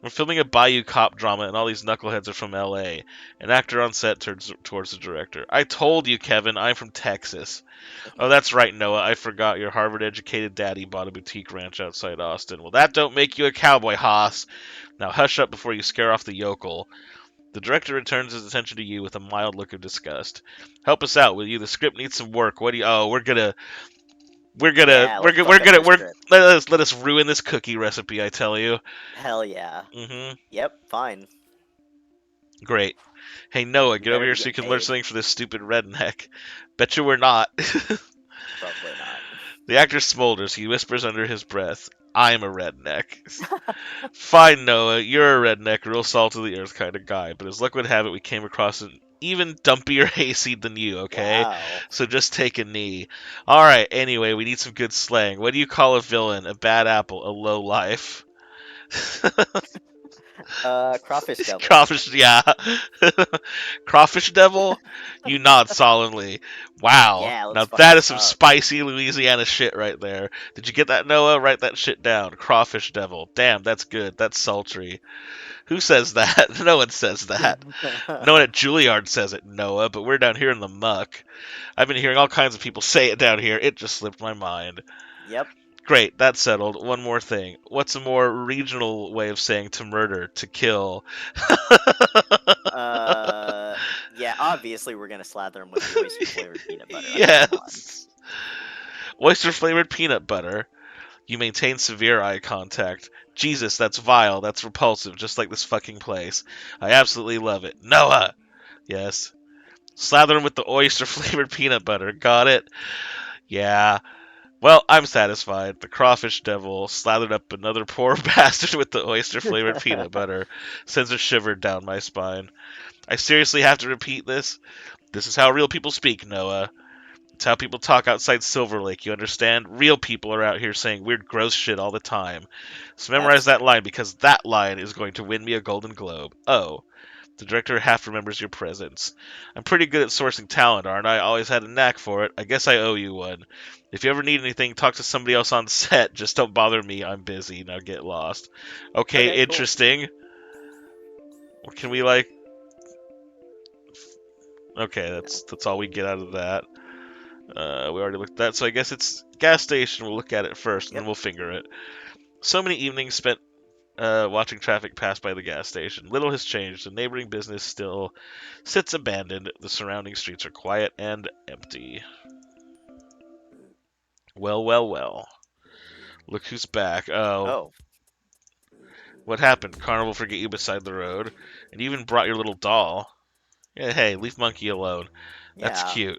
[SPEAKER 1] We're filming a Bayou cop drama, and all these knuckleheads are from L.A. An actor on set turns towards the director. I told you, Kevin, I'm from Texas. Oh, that's right, Noah. I forgot your Harvard-educated daddy bought a boutique ranch outside Austin. Well, that don't make you a cowboy, Haas. Now hush up before you scare off the yokel. The director returns his attention to you with a mild look of disgust. Help us out, will you? The script needs some work. What do you? Oh,
[SPEAKER 2] Yeah, let's fuck up this script.
[SPEAKER 1] let us ruin this cookie recipe. I tell you.
[SPEAKER 2] Hell yeah.
[SPEAKER 1] Mm-hmm.
[SPEAKER 2] Yep, fine.
[SPEAKER 1] Great. Hey, Noah,
[SPEAKER 2] You
[SPEAKER 1] get over
[SPEAKER 2] better
[SPEAKER 1] here
[SPEAKER 2] be
[SPEAKER 1] so you
[SPEAKER 2] getting
[SPEAKER 1] can learn
[SPEAKER 2] paid.
[SPEAKER 1] something for this stupid redneck. Betcha we're not.
[SPEAKER 2] Probably not.
[SPEAKER 1] The actor smolders. He whispers under his breath, I'm a redneck. Fine, Noah, you're a redneck, real salt of the earth kind of guy, but as luck would have it, we came across an even dumpier hayseed than you, okay?
[SPEAKER 2] Wow.
[SPEAKER 1] So just take a knee. Alright, anyway, we need some good slang. What do you call a villain, a bad apple, a low life?
[SPEAKER 2] Crawfish devil.
[SPEAKER 1] Crawfish, yeah. Crawfish devil? You nod solemnly. Wow.
[SPEAKER 2] Yeah, let's
[SPEAKER 1] Now
[SPEAKER 2] fuck
[SPEAKER 1] that is
[SPEAKER 2] this
[SPEAKER 1] some
[SPEAKER 2] up.
[SPEAKER 1] spicy Louisiana shit right there. Did you get that, Noah? Write that shit down. Crawfish devil. Damn, that's good. That's sultry. Who says that? No one says that. No one at Juilliard says it, Noah, but we're down here in the muck. I've been hearing all kinds of people say it down here. It just slipped my mind.
[SPEAKER 2] Yep.
[SPEAKER 1] Great, that's settled. One more thing. What's a more regional way of saying to murder, to kill?
[SPEAKER 2] Yeah, obviously we're gonna slather him with the oyster flavored peanut butter. I mean, come on.
[SPEAKER 1] Yes. Oyster flavored peanut butter. You maintain severe eye contact. Jesus, that's vile. That's repulsive, just like this fucking place. I absolutely love it. Noah! Yes. Slather him with the oyster flavored peanut butter. Got it? Yeah. Well, I'm satisfied. The crawfish devil slathered up another poor bastard with the oyster flavored peanut butter sends a shiver down my spine. I seriously have to repeat this? This is how real people speak, Noah. It's how people talk outside Silver Lake, you understand? Real people are out here saying weird, gross shit all the time. So
[SPEAKER 2] That's
[SPEAKER 1] memorize that
[SPEAKER 2] true.
[SPEAKER 1] line because that line is going to win me a Golden Globe. Oh, the director half remembers your presence. I'm pretty good at sourcing talent, aren't I? Always had a knack for it. I guess I owe you one. If you ever need anything, talk to somebody else on set. Just don't bother me. I'm busy. Now get lost. Okay,
[SPEAKER 2] Okay, cool.
[SPEAKER 1] interesting. Can we like? Okay, that's all we get out of that. We already looked at that, so I guess it's gas station. We'll look at it first, and then
[SPEAKER 2] Yep.
[SPEAKER 1] we'll finger it. So many evenings spent watching traffic pass by the gas station. Little has changed. The neighboring business still sits abandoned. The surrounding streets are quiet and empty. Well, well, well. Look who's back. Oh,
[SPEAKER 2] Oh,
[SPEAKER 1] what happened? Carnival forget you beside the road, and you even brought your little doll. Yeah, hey, leave Monkey alone. That's
[SPEAKER 2] yeah.
[SPEAKER 1] cute.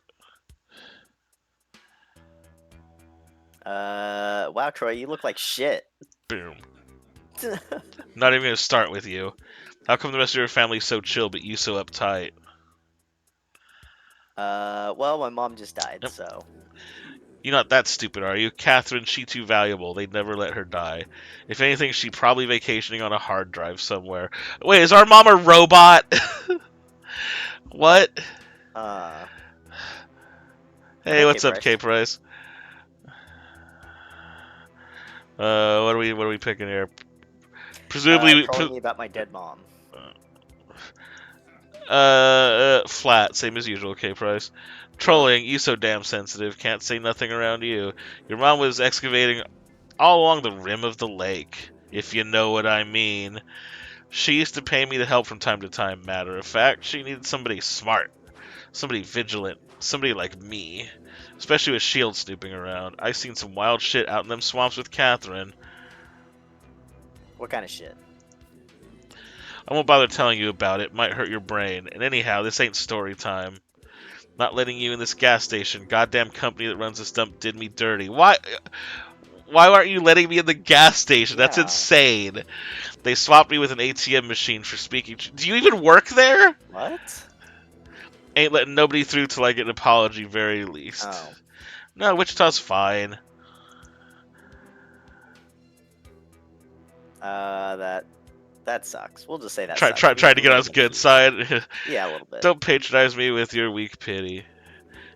[SPEAKER 2] Wow, Troy, you look like shit.
[SPEAKER 1] Boom. Not even gonna start with you. How come the rest of your family's so chill, but you so uptight?
[SPEAKER 2] Well, my mom just died,
[SPEAKER 1] Yep.
[SPEAKER 2] so.
[SPEAKER 1] You're not that stupid, are you? Catherine, she too valuable. They'd never let her die. If anything, she probably vacationing on a hard drive somewhere. Wait, is our mom a robot? What?
[SPEAKER 2] Uh,
[SPEAKER 1] Hey,
[SPEAKER 2] okay,
[SPEAKER 1] what's up,
[SPEAKER 2] Price.
[SPEAKER 1] K Price? What are we picking here? Presumably,
[SPEAKER 2] Trolling me about my dead mom.
[SPEAKER 1] flat, same as usual, K Price.
[SPEAKER 2] Ugh.
[SPEAKER 1] Trolling, you so damn sensitive, can't say nothing around you. Your mom was excavating all along the rim of the lake, if you know what I mean. She used to pay me to help from time to time, matter of fact. She needed somebody smart, somebody vigilant, somebody like me. Especially with Shield snooping around. I seen some wild shit out in them swamps with Catherine.
[SPEAKER 2] What kind of shit?
[SPEAKER 1] I won't bother telling you about it, might hurt your brain. And anyhow, this ain't story time. Not letting you in this gas station. Goddamn company that runs this dump did me dirty. Why aren't you letting me in the gas station? That's
[SPEAKER 2] Yeah.
[SPEAKER 1] insane. They swapped me with an ATM machine for speaking. Do you even work there?
[SPEAKER 2] What?
[SPEAKER 1] Ain't letting nobody through till I get an apology, very least.
[SPEAKER 2] Oh.
[SPEAKER 1] No, Wichita's fine.
[SPEAKER 2] That sucks. We'll just say that
[SPEAKER 1] Try,
[SPEAKER 2] sucks.
[SPEAKER 1] try,
[SPEAKER 2] We
[SPEAKER 1] try to
[SPEAKER 2] we
[SPEAKER 1] get on
[SPEAKER 2] live
[SPEAKER 1] his
[SPEAKER 2] in a
[SPEAKER 1] good
[SPEAKER 2] shitty town.
[SPEAKER 1] side.
[SPEAKER 2] Yeah, a little bit.
[SPEAKER 1] Don't patronize me with your weak pity.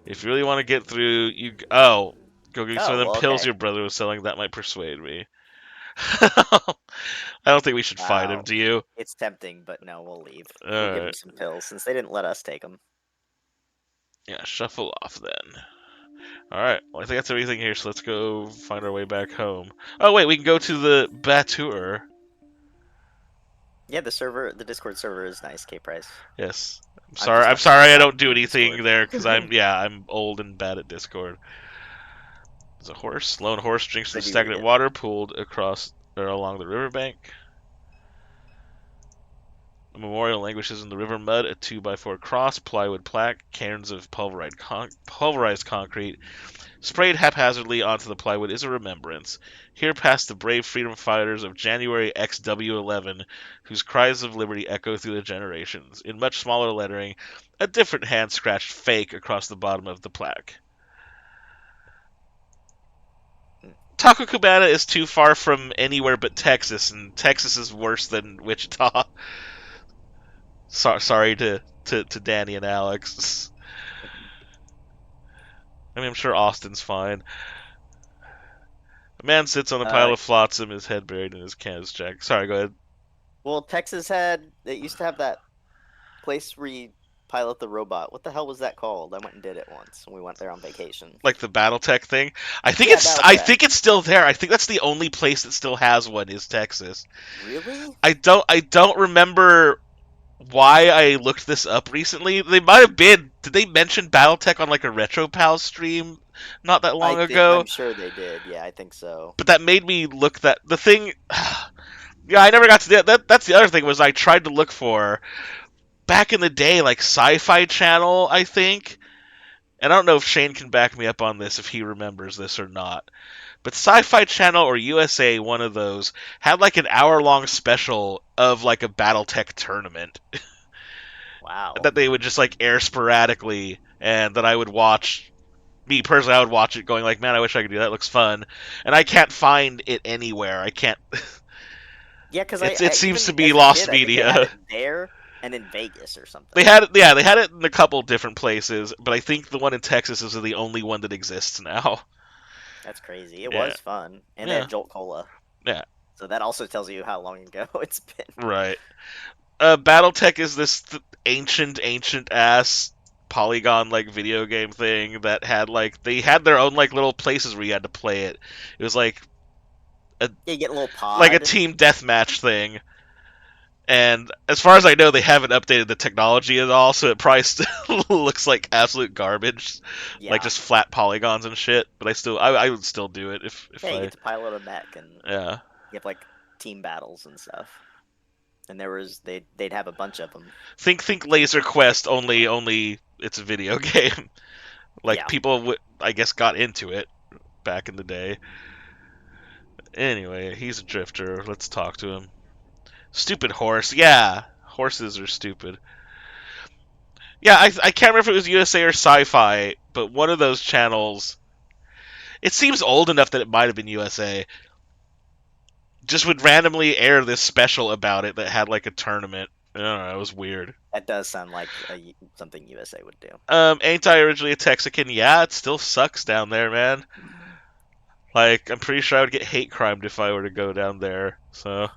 [SPEAKER 1] If you really want to get through, go get some of
[SPEAKER 2] Oh,
[SPEAKER 1] them
[SPEAKER 2] well,
[SPEAKER 1] pills
[SPEAKER 2] okay.
[SPEAKER 1] your brother was selling. That might persuade me. I don't think we should fight him.
[SPEAKER 2] Wow.
[SPEAKER 1] Do you?
[SPEAKER 2] It's tempting, but no, we'll leave.
[SPEAKER 1] All
[SPEAKER 2] We'll give him
[SPEAKER 1] right.
[SPEAKER 2] some pills since they didn't let us take them.
[SPEAKER 1] Yeah, shuffle off then. All right. Well, I think that's everything here. So let's go find our way back home. Oh wait, we can go to the Batur.
[SPEAKER 2] Yeah, the Discord server is nice, K Price.
[SPEAKER 1] Yes. I'm
[SPEAKER 2] I'm
[SPEAKER 1] sorry.
[SPEAKER 2] just
[SPEAKER 1] I'm
[SPEAKER 2] not gonna
[SPEAKER 1] sorry. I
[SPEAKER 2] sign
[SPEAKER 1] don't
[SPEAKER 2] up
[SPEAKER 1] do
[SPEAKER 2] for
[SPEAKER 1] anything
[SPEAKER 2] Discord.
[SPEAKER 1] there because I'm old and bad at Discord. There's a horse. Lone horse drinks
[SPEAKER 2] I
[SPEAKER 1] the
[SPEAKER 2] do read
[SPEAKER 1] stagnant
[SPEAKER 2] it.
[SPEAKER 1] water pooled across or along the riverbank. A memorial languishes in the river mud, a 2x4 cross, plywood plaque, cairns of pulverized concrete, sprayed haphazardly onto the plywood is a remembrance. Here pass the brave freedom fighters of January XW11, whose cries of liberty echo through the generations. In much smaller lettering, a different hand scratched fake across the bottom of the plaque. Taco Cabana is too far from anywhere but Texas, and Texas is worse than Wichita. Sorry to Danny and Alex. I mean, I'm sure Austin's fine. A man sits on a pile
[SPEAKER 2] Uh,
[SPEAKER 1] of flotsam, his head buried in his canvas jacket. Sorry, go ahead.
[SPEAKER 2] well, Texas had it used to have that place where you pilot the robot. What the hell was that called? I went and did it once when we went there on vacation.
[SPEAKER 1] Like the BattleTech thing.
[SPEAKER 2] Yeah,
[SPEAKER 1] I
[SPEAKER 2] BattleTech.
[SPEAKER 1] think it's still there. I think that's the only place that still has one is Texas.
[SPEAKER 2] Really?
[SPEAKER 1] I don't remember why I looked this up recently. They might have been. Did they mention BattleTech on like a RetroPal stream not that long
[SPEAKER 2] I'm
[SPEAKER 1] ago?
[SPEAKER 2] sure they did. Yeah, I think so.
[SPEAKER 1] But that made me look that the thing. Yeah, I never got to that. That's the other thing was I tried to look for back in the day like Sci-Fi Channel. I think. And I don't know if Shane can back me up on this if he remembers this or not. But Sci-Fi Channel or USA, one of those, had like an hour-long special of like a BattleTech tournament
[SPEAKER 2] Wow.
[SPEAKER 1] that they would just like air sporadically, and that I would watch. Me personally, I would watch it, going like, "Man, I wish I could do that. It looks fun." And I can't find it anywhere. I can't.
[SPEAKER 2] Yeah, because
[SPEAKER 1] It
[SPEAKER 2] I
[SPEAKER 1] seems to
[SPEAKER 2] even
[SPEAKER 1] be
[SPEAKER 2] as a
[SPEAKER 1] lost
[SPEAKER 2] kid, I think they had
[SPEAKER 1] media.
[SPEAKER 2] it there and in Vegas or
[SPEAKER 1] They
[SPEAKER 2] something.
[SPEAKER 1] had it, yeah, they had it in a couple different places, but I think the one in Texas is the only one that exists now.
[SPEAKER 2] That's crazy. It
[SPEAKER 1] Yeah,
[SPEAKER 2] was fun, and they
[SPEAKER 1] yeah,
[SPEAKER 2] had Jolt Cola,
[SPEAKER 1] yeah.
[SPEAKER 2] so that also tells you how long ago it's been.
[SPEAKER 1] Right. BattleTech is this ancient ass polygon like video game thing that had like they had their own like little places where you had to play it. It was a
[SPEAKER 2] Yeah, you get a little
[SPEAKER 1] like a
[SPEAKER 2] pod.
[SPEAKER 1] team deathmatch thing. And as far as I know, they haven't updated the technology at all, so it probably still looks like absolute garbage, like
[SPEAKER 2] Yeah,
[SPEAKER 1] just flat polygons and shit. But I would still do it
[SPEAKER 2] yeah,
[SPEAKER 1] if
[SPEAKER 2] you
[SPEAKER 1] I
[SPEAKER 2] get to pilot a mech, and
[SPEAKER 1] yeah.
[SPEAKER 2] you have like team battles and stuff. And they'd have a bunch of them.
[SPEAKER 1] Think Laser Quest only it's a video game. Like
[SPEAKER 2] Yeah.
[SPEAKER 1] people I guess got into it back in the day. Anyway, he's a drifter. Let's talk to him. Stupid horse. Yeah, horses are stupid. Yeah, I can't remember if it was USA or Sci-Fi, but one of those channels. It seems old enough that it might have been USA. Just would randomly air this special about it that had like a tournament. I don't know. It was weird.
[SPEAKER 2] That does sound like something USA would do.
[SPEAKER 1] Ain't I originally a Texican? Yeah, it still sucks down there, man. Like, I'm pretty sure I would get hate crimed if I were to go down there. So,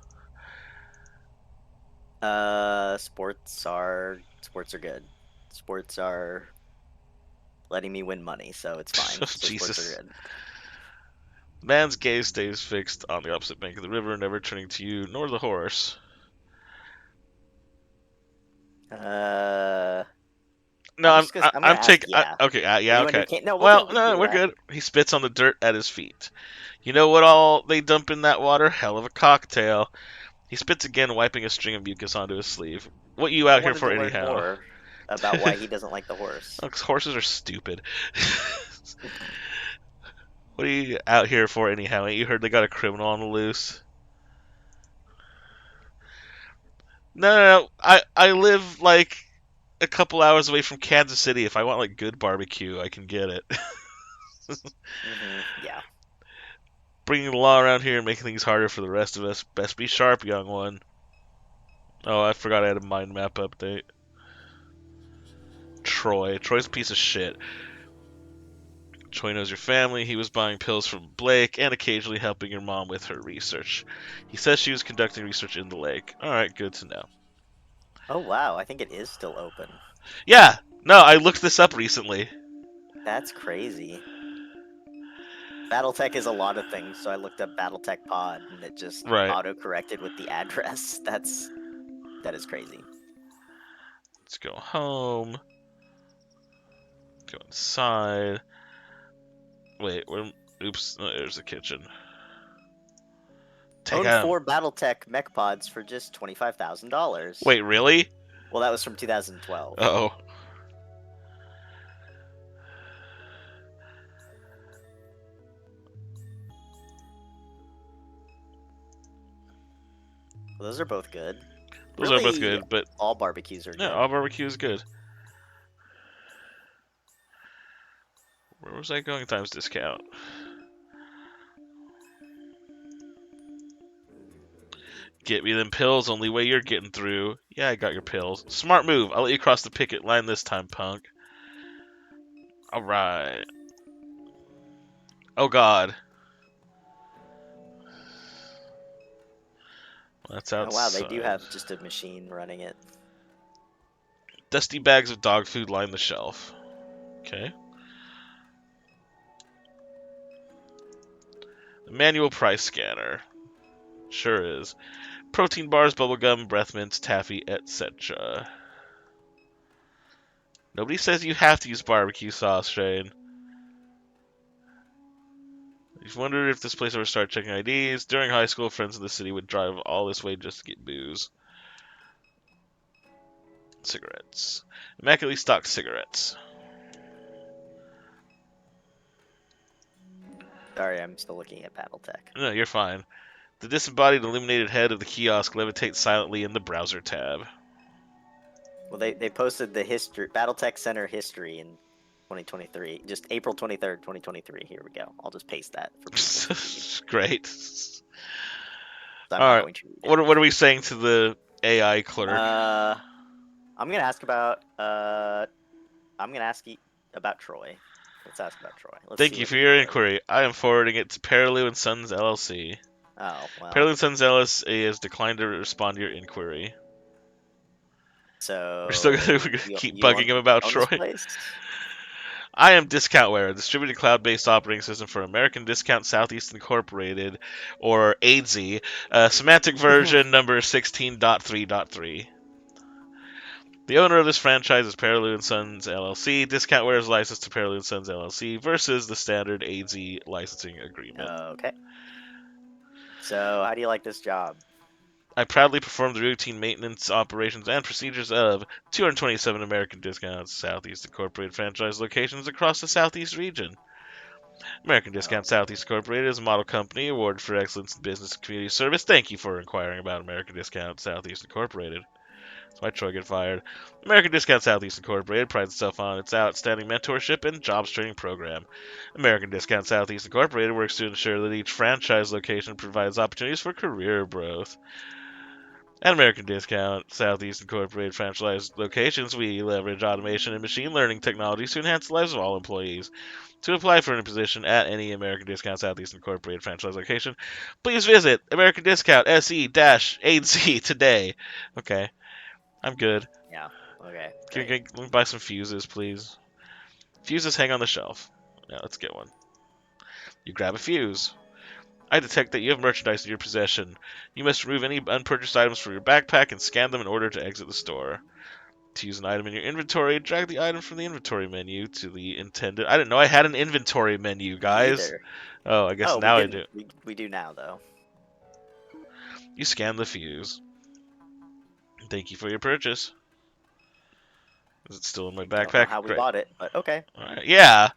[SPEAKER 2] Sports are good. Sports are letting me win money, so it's fine. So sports are
[SPEAKER 1] Jesus.
[SPEAKER 2] good.
[SPEAKER 1] Man's gaze stays fixed on the opposite bank of the river, never turning to you nor the horse.
[SPEAKER 2] Uh,
[SPEAKER 1] No,
[SPEAKER 2] I'm gonna
[SPEAKER 1] I'm
[SPEAKER 2] ask
[SPEAKER 1] taking.
[SPEAKER 2] yeah.
[SPEAKER 1] Okay,
[SPEAKER 2] Or
[SPEAKER 1] yeah,
[SPEAKER 2] you want to
[SPEAKER 1] okay.
[SPEAKER 2] do can no,
[SPEAKER 1] Well,
[SPEAKER 2] we can
[SPEAKER 1] no,
[SPEAKER 2] do
[SPEAKER 1] we're
[SPEAKER 2] that.
[SPEAKER 1] good. He spits on the dirt at his feet. You know what all they dump in that water? Hell of a cocktail. He spits again, wiping a string of mucus onto his sleeve. What you
[SPEAKER 2] I
[SPEAKER 1] out here
[SPEAKER 2] wanted
[SPEAKER 1] for
[SPEAKER 2] to learn
[SPEAKER 1] anyhow?
[SPEAKER 2] more about why he doesn't like the horse.
[SPEAKER 1] Looks, horses are stupid. What are you out here for anyhow? Ain't you heard they got a criminal on the loose? No. I live like a couple hours away from Kansas City. If I want like good barbecue, I can get it.
[SPEAKER 2] Yeah.
[SPEAKER 1] Bringing the law around here and making things harder for the rest of us. Best be sharp, young one. Oh, I forgot I had a mind map update. Troy. Troy's a piece of shit. Troy knows your family. He was buying pills from Blake and occasionally helping your mom with her research. He says she was conducting research in the lake. Alright, good to know.
[SPEAKER 2] Oh wow, I think it is still open.
[SPEAKER 1] Yeah, no, I looked this up recently.
[SPEAKER 2] That's crazy. BattleTech is a lot of things, so I looked up BattleTech Pod and it just
[SPEAKER 1] Right.
[SPEAKER 2] auto corrected with the address. That is crazy.
[SPEAKER 1] Let's go home. Go inside. Wait, where? Oops, oh, there's the kitchen. Take
[SPEAKER 2] Own
[SPEAKER 1] out.
[SPEAKER 2] 4 BattleTech mech pods for just $25,000.
[SPEAKER 1] Wait, really?
[SPEAKER 2] Well, that was from 2012.
[SPEAKER 1] Oh.
[SPEAKER 2] Well, those are both good.
[SPEAKER 1] Those are both
[SPEAKER 2] Really,
[SPEAKER 1] good, but
[SPEAKER 2] all barbecues are
[SPEAKER 1] yeah,
[SPEAKER 2] good.
[SPEAKER 1] all barbecue is good. Where was I going? Times discount. Get me them pills, only way you're getting through. Yeah, I got your pills. Smart move. I'll let you cross the picket line this time, punk. Alright. Oh god. That's
[SPEAKER 2] Oh wow, they do
[SPEAKER 1] outside.
[SPEAKER 2] have just a machine running it.
[SPEAKER 1] Dusty bags of dog food line the shelf. Okay. Manual price scanner. Sure is. Protein bars, bubblegum, breath mints, taffy, etc. Nobody says you have to use barbecue sauce, Shane. You've wondered if this place ever started checking IDs. During high school, friends in the city would drive all this way just to get booze. Cigarettes. Immaculately stocked cigarettes.
[SPEAKER 2] Sorry, I'm still looking at BattleTech.
[SPEAKER 1] No, you're fine. The disembodied illuminated head of the kiosk levitates silently in the browser tab.
[SPEAKER 2] Well, they posted the history BattleTech Center history in 2023, just April 23rd, 2023. Here we go. I'll just paste that for people to read.
[SPEAKER 1] Great.
[SPEAKER 2] I'm not
[SPEAKER 1] Alright.
[SPEAKER 2] going to read it.
[SPEAKER 1] What are we saying to the AI clerk?
[SPEAKER 2] I'm gonna ask about I'm gonna ask you about Troy. Let's ask about Troy. Let's
[SPEAKER 1] Thank
[SPEAKER 2] see
[SPEAKER 1] you
[SPEAKER 2] what
[SPEAKER 1] for
[SPEAKER 2] he
[SPEAKER 1] your
[SPEAKER 2] can say.
[SPEAKER 1] inquiry. I am forwarding it to Perilou and Sons LLC.
[SPEAKER 2] Oh well.
[SPEAKER 1] Perilou and Sons LLC has declined to respond to your inquiry. We're still
[SPEAKER 2] So
[SPEAKER 1] gonna
[SPEAKER 2] you
[SPEAKER 1] keep
[SPEAKER 2] you
[SPEAKER 1] bugging
[SPEAKER 2] own
[SPEAKER 1] him about
[SPEAKER 2] own this
[SPEAKER 1] Troy.
[SPEAKER 2] place?
[SPEAKER 1] I am Discountware, a distributed cloud-based operating system for American Discount Southeast Incorporated, or AIDSy, semantic version number 16.3.3. The owner of this franchise is Perilou and Sons LLC. Discountware is licensed to Perilou and Sons LLC versus the standard AIDSy licensing agreement.
[SPEAKER 2] Okay. So how do you like this job?
[SPEAKER 1] I proudly perform the routine maintenance operations and procedures of 227 American Discount Southeast Incorporated franchise locations across the Southeast region. American
[SPEAKER 2] Oh,
[SPEAKER 1] Discount Southeast Incorporated is a model company awarded for excellence in business and community service. Thank you for inquiring about American Discount Southeast Incorporated. That's why Troy get fired. American Discount Southeast Incorporated prides itself on its outstanding mentorship and jobs training program. American Discount Southeast Incorporated works to ensure that each franchise location provides opportunities for career growth. At American Discount Southeast Incorporated franchise locations, we leverage automation and machine learning technologies to enhance the lives of all employees. To apply for a position at any American Discount Southeast Incorporated franchise location, please visit American Discount SE-8Z today. Okay, I'm good.
[SPEAKER 2] yeah. Okay,
[SPEAKER 1] Can
[SPEAKER 2] great.
[SPEAKER 1] we, let me buy some fuses, please? Fuses hang on the shelf. Yeah, let's get one. You grab a fuse. I detect that you have merchandise in your possession. You must remove any unpurchased items from your backpack and scan them in order to exit the store. To use an item in your inventory, drag the item from the inventory menu to the intended. I didn't know I had an inventory menu,
[SPEAKER 2] Me
[SPEAKER 1] guys.
[SPEAKER 2] either.
[SPEAKER 1] Oh, I guess
[SPEAKER 2] Oh, we
[SPEAKER 1] now I
[SPEAKER 2] didn't.
[SPEAKER 1] do.
[SPEAKER 2] We do now though.
[SPEAKER 1] You scan the fuse. Thank you for your purchase. Is it still in my
[SPEAKER 2] I don't know
[SPEAKER 1] backpack?
[SPEAKER 2] how we
[SPEAKER 1] Great.
[SPEAKER 2] bought it, but okay.
[SPEAKER 1] Alright, yeah.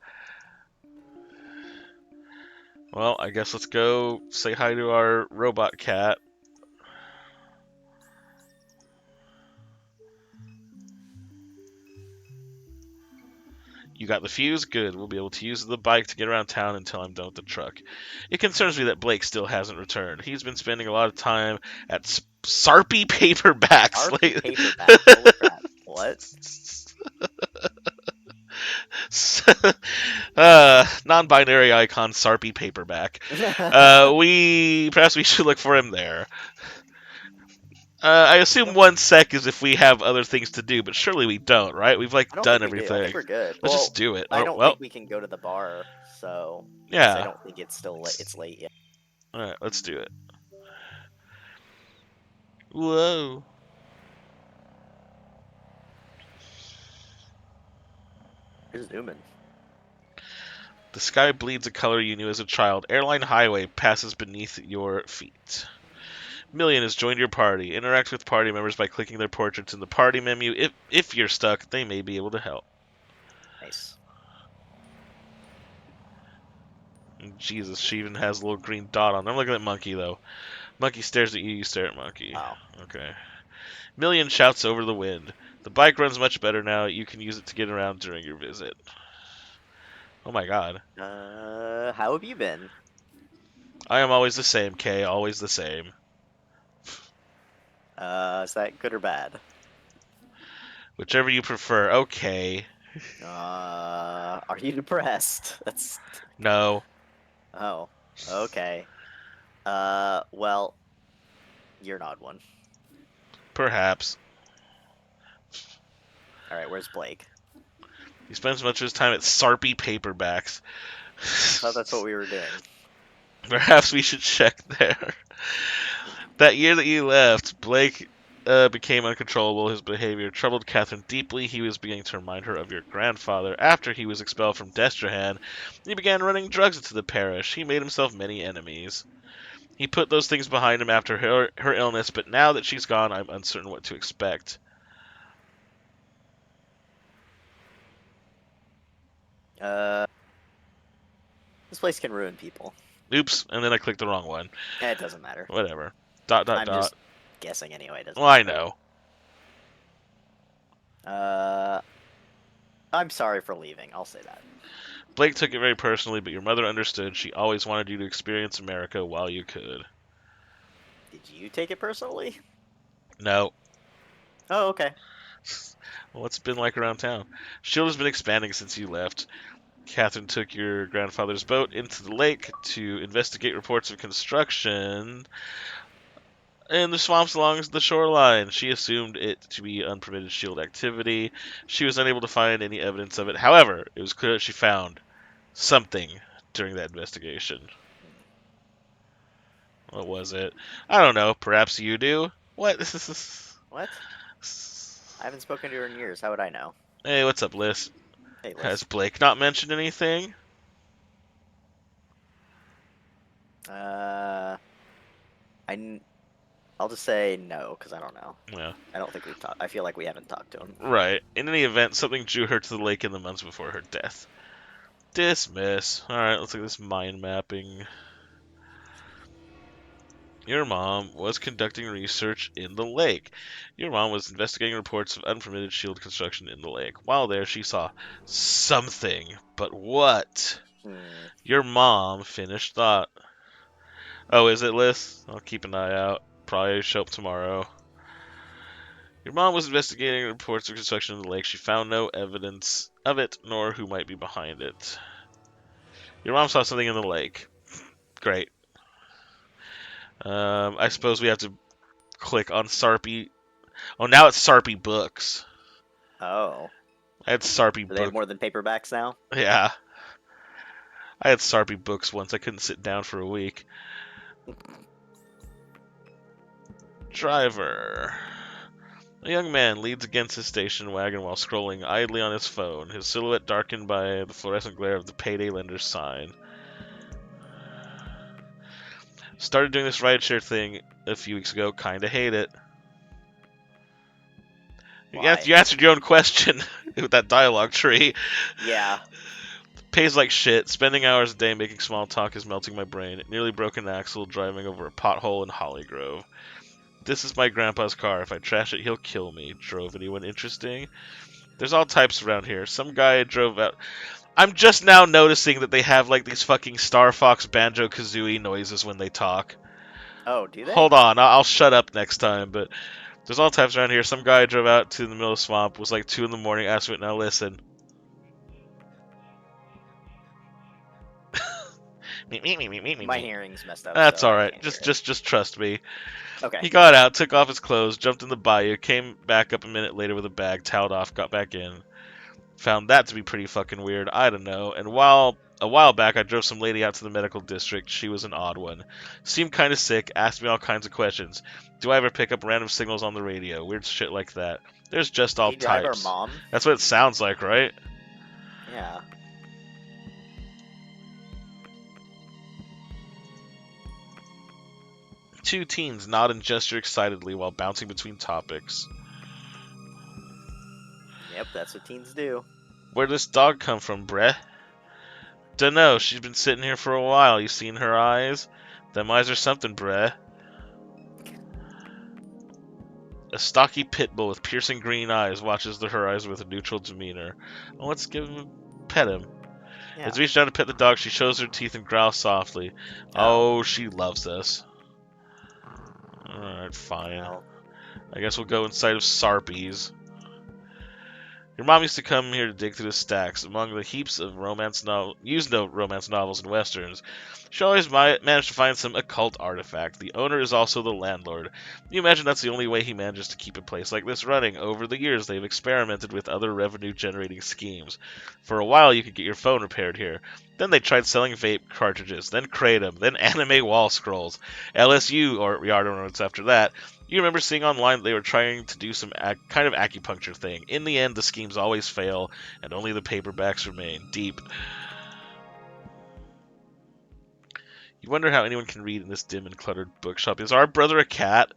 [SPEAKER 1] Well, I guess let's go say hi to our robot cat. You got the fuse? Good. We'll be able to use the bike to get around town until I'm done with the truck. It concerns me that Blake still hasn't returned. He's been spending a lot of time at Sarpy Paperbacks
[SPEAKER 2] RP
[SPEAKER 1] lately.
[SPEAKER 2] paperback. Holy crap! What?
[SPEAKER 1] Non-binary icon Sarpy Paperback. We perhaps we should look for him there. I assume 1 sec is if we have other things to do, but surely we don't, right? We've
[SPEAKER 2] I
[SPEAKER 1] like
[SPEAKER 2] don't
[SPEAKER 1] done
[SPEAKER 2] think we do. I think
[SPEAKER 1] everything.
[SPEAKER 2] we're good.
[SPEAKER 1] Let's just
[SPEAKER 2] Well,
[SPEAKER 1] do it.
[SPEAKER 2] I
[SPEAKER 1] Oh
[SPEAKER 2] don't
[SPEAKER 1] well,
[SPEAKER 2] think we can go to the bar, so because I
[SPEAKER 1] yeah.
[SPEAKER 2] don't think it's still it's late yet.
[SPEAKER 1] All right, let's do it. Whoa.
[SPEAKER 2] Here's Newman.
[SPEAKER 1] The sky bleeds a color you knew as a child. Airline highway passes beneath your feet. Million has joined your party. Interact with party members by clicking their portraits in the party menu. If you're stuck, they may be able to help.
[SPEAKER 2] Nice.
[SPEAKER 1] Jesus, she even has a little green dot on. I'm looking at Monkey, though. Monkey stares at you, you stare at Monkey.
[SPEAKER 2] Oh.
[SPEAKER 1] Okay. Million shouts over the wind. The bike runs much better now. You can use it to get around during your visit. Oh my god.
[SPEAKER 2] How have you been?
[SPEAKER 1] I am always the same, Kay. Always the same.
[SPEAKER 2] Is that good or bad?
[SPEAKER 1] Whichever you prefer. Okay.
[SPEAKER 2] Are you depressed? That's.
[SPEAKER 1] No.
[SPEAKER 2] Oh. Okay. Well, you're an odd one.
[SPEAKER 1] Perhaps.
[SPEAKER 2] All right, where's Blake?
[SPEAKER 1] He spends much of his time at Sarpy Paperbacks.
[SPEAKER 2] I thought that's what we were doing.
[SPEAKER 1] Perhaps we should check there. That year that you left, Blake became uncontrollable. His behavior troubled Catherine deeply. He was beginning to remind her of your grandfather. After he was expelled from Destrehan, he began running drugs into the parish. He made himself many enemies. He put those things behind him after her illness, but now that she's gone, I'm uncertain what to expect.
[SPEAKER 2] Uh, this place can ruin people.
[SPEAKER 1] Oops, and then I clicked the wrong one.
[SPEAKER 2] It doesn't matter.
[SPEAKER 1] Whatever. Dot, dot,
[SPEAKER 2] I'm
[SPEAKER 1] dot.
[SPEAKER 2] just guessing anyway. It doesn't
[SPEAKER 1] Well, I
[SPEAKER 2] matter.
[SPEAKER 1] know.
[SPEAKER 2] I'm sorry for leaving. I'll say that.
[SPEAKER 1] Blake took it very personally, but your mother understood. She always wanted you to experience America while you could.
[SPEAKER 2] Did you take it personally?
[SPEAKER 1] No.
[SPEAKER 2] Oh, okay.
[SPEAKER 1] Well, what's it been like around town? Shield has been expanding since you left. Catherine took your grandfather's boat into the lake to investigate reports of construction in the swamps along the shoreline. She assumed it to be unpermitted Shield activity. She was unable to find any evidence of it. However, it was clear that she found something during that investigation. What was it? I don't know. Perhaps you do? What?
[SPEAKER 2] What? I haven't spoken to her in years. How would I know?
[SPEAKER 1] Hey, what's up, Liz?
[SPEAKER 2] Hey,
[SPEAKER 1] Has
[SPEAKER 2] Liz.
[SPEAKER 1] Blake not mentioned anything?
[SPEAKER 2] Uh, I'll just say no because I don't know.
[SPEAKER 1] Yeah.
[SPEAKER 2] I don't think we've talked. I feel like we haven't talked to him.
[SPEAKER 1] Right. In any event, something drew her to the lake in the months before her death. Dismiss. Alright, let's look at this mind mapping. Your mom was conducting research in the lake. Your mom was investigating reports of unpermitted shield construction in the lake. While there, she saw something. But what?
[SPEAKER 2] Hmm.
[SPEAKER 1] Your mom finished thought. Oh, is it, Liz? I'll keep an eye out. Probably show up tomorrow. Your mom was investigating reports of construction in the lake. She found no evidence of it, nor who might be behind it. Your mom saw something in the lake. Great. I suppose we have to click on Sarpy. Oh, now it's Sarpy Books.
[SPEAKER 2] Oh.
[SPEAKER 1] I had Sarpy
[SPEAKER 2] Do they have
[SPEAKER 1] Book.
[SPEAKER 2] more than paperbacks now?
[SPEAKER 1] Yeah. I had Sarpy Books once. I couldn't sit down for a week. Driver. A young man leans against his station wagon while scrolling idly on his phone, his silhouette darkened by the fluorescent glare of the payday lender's sign. Started doing this rideshare thing a few weeks ago. Kinda hate it.
[SPEAKER 2] Why?
[SPEAKER 1] You answered your own question with that dialogue tree.
[SPEAKER 2] Yeah.
[SPEAKER 1] Pays like shit. Spending hours a day making small talk is melting my brain. Nearly broken axle driving over a pothole in Hollygrove. This is my grandpa's car. If I trash it, he'll kill me. Drove anyone interesting? There's all types around here. Some guy drove out. I'm just now noticing that they have like these fucking Star Fox Banjo Kazooie noises when they talk.
[SPEAKER 2] Oh, do they?
[SPEAKER 1] Hold on, I'll shut up next time, but there's all types around here. Some guy drove out to the middle of the swamp, was like 2 in the morning, asked me, now listen.
[SPEAKER 2] My hearing's messed up,
[SPEAKER 1] That's
[SPEAKER 2] so I
[SPEAKER 1] alright.
[SPEAKER 2] can't hear it.
[SPEAKER 1] Just trust me.
[SPEAKER 2] Okay.
[SPEAKER 1] He got out, took off his clothes, jumped in the bayou, came back up a minute later with a bag, toweled off, got back in. Found that to be pretty fucking weird. I don't know. And a while back, I drove some lady out to the medical district. She was an odd one. Seemed kind of sick, asked me all kinds of questions. Do I ever pick up random signals on the radio? Weird shit like that. There's just all
[SPEAKER 2] Can you drive our
[SPEAKER 1] types.
[SPEAKER 2] mom?
[SPEAKER 1] That's what it sounds like, right?
[SPEAKER 2] Yeah.
[SPEAKER 1] Two teens nod and gesture excitedly while bouncing between topics.
[SPEAKER 2] Yep, that's what teens do.
[SPEAKER 1] Where'd this dog come from, Brett? Dunno, she's been sitting here for a while. You seen her eyes? Them eyes are something, Brett. A stocky pit bull with piercing green eyes watches her eyes with a neutral demeanor. Well, let's pet him.
[SPEAKER 2] Yeah.
[SPEAKER 1] As we reach down to pet the dog, she shows her teeth and growls softly. Oh, she loves us. Alright, fine.
[SPEAKER 2] Well,
[SPEAKER 1] I guess we'll go inside of Sarpy's. Your mom used to come here to dig through the stacks. Among the heaps of used romance novels and westerns, she always managed to find some occult artifact. The owner is also the landlord. You imagine that's the only way he manages to keep a place like this running. Over the years, they've experimented with other revenue-generating schemes. For a while, you could get your phone repaired here. Then they tried selling vape cartridges, then Kratom, then anime wall scrolls. LSU, or yard ornaments after that. You remember seeing online that they were trying to do some kind of acupuncture thing. In the end, the schemes always fail, and only the paperbacks remain. Deep. You wonder how anyone can read in this dim and cluttered bookshop. Is our brother a cat?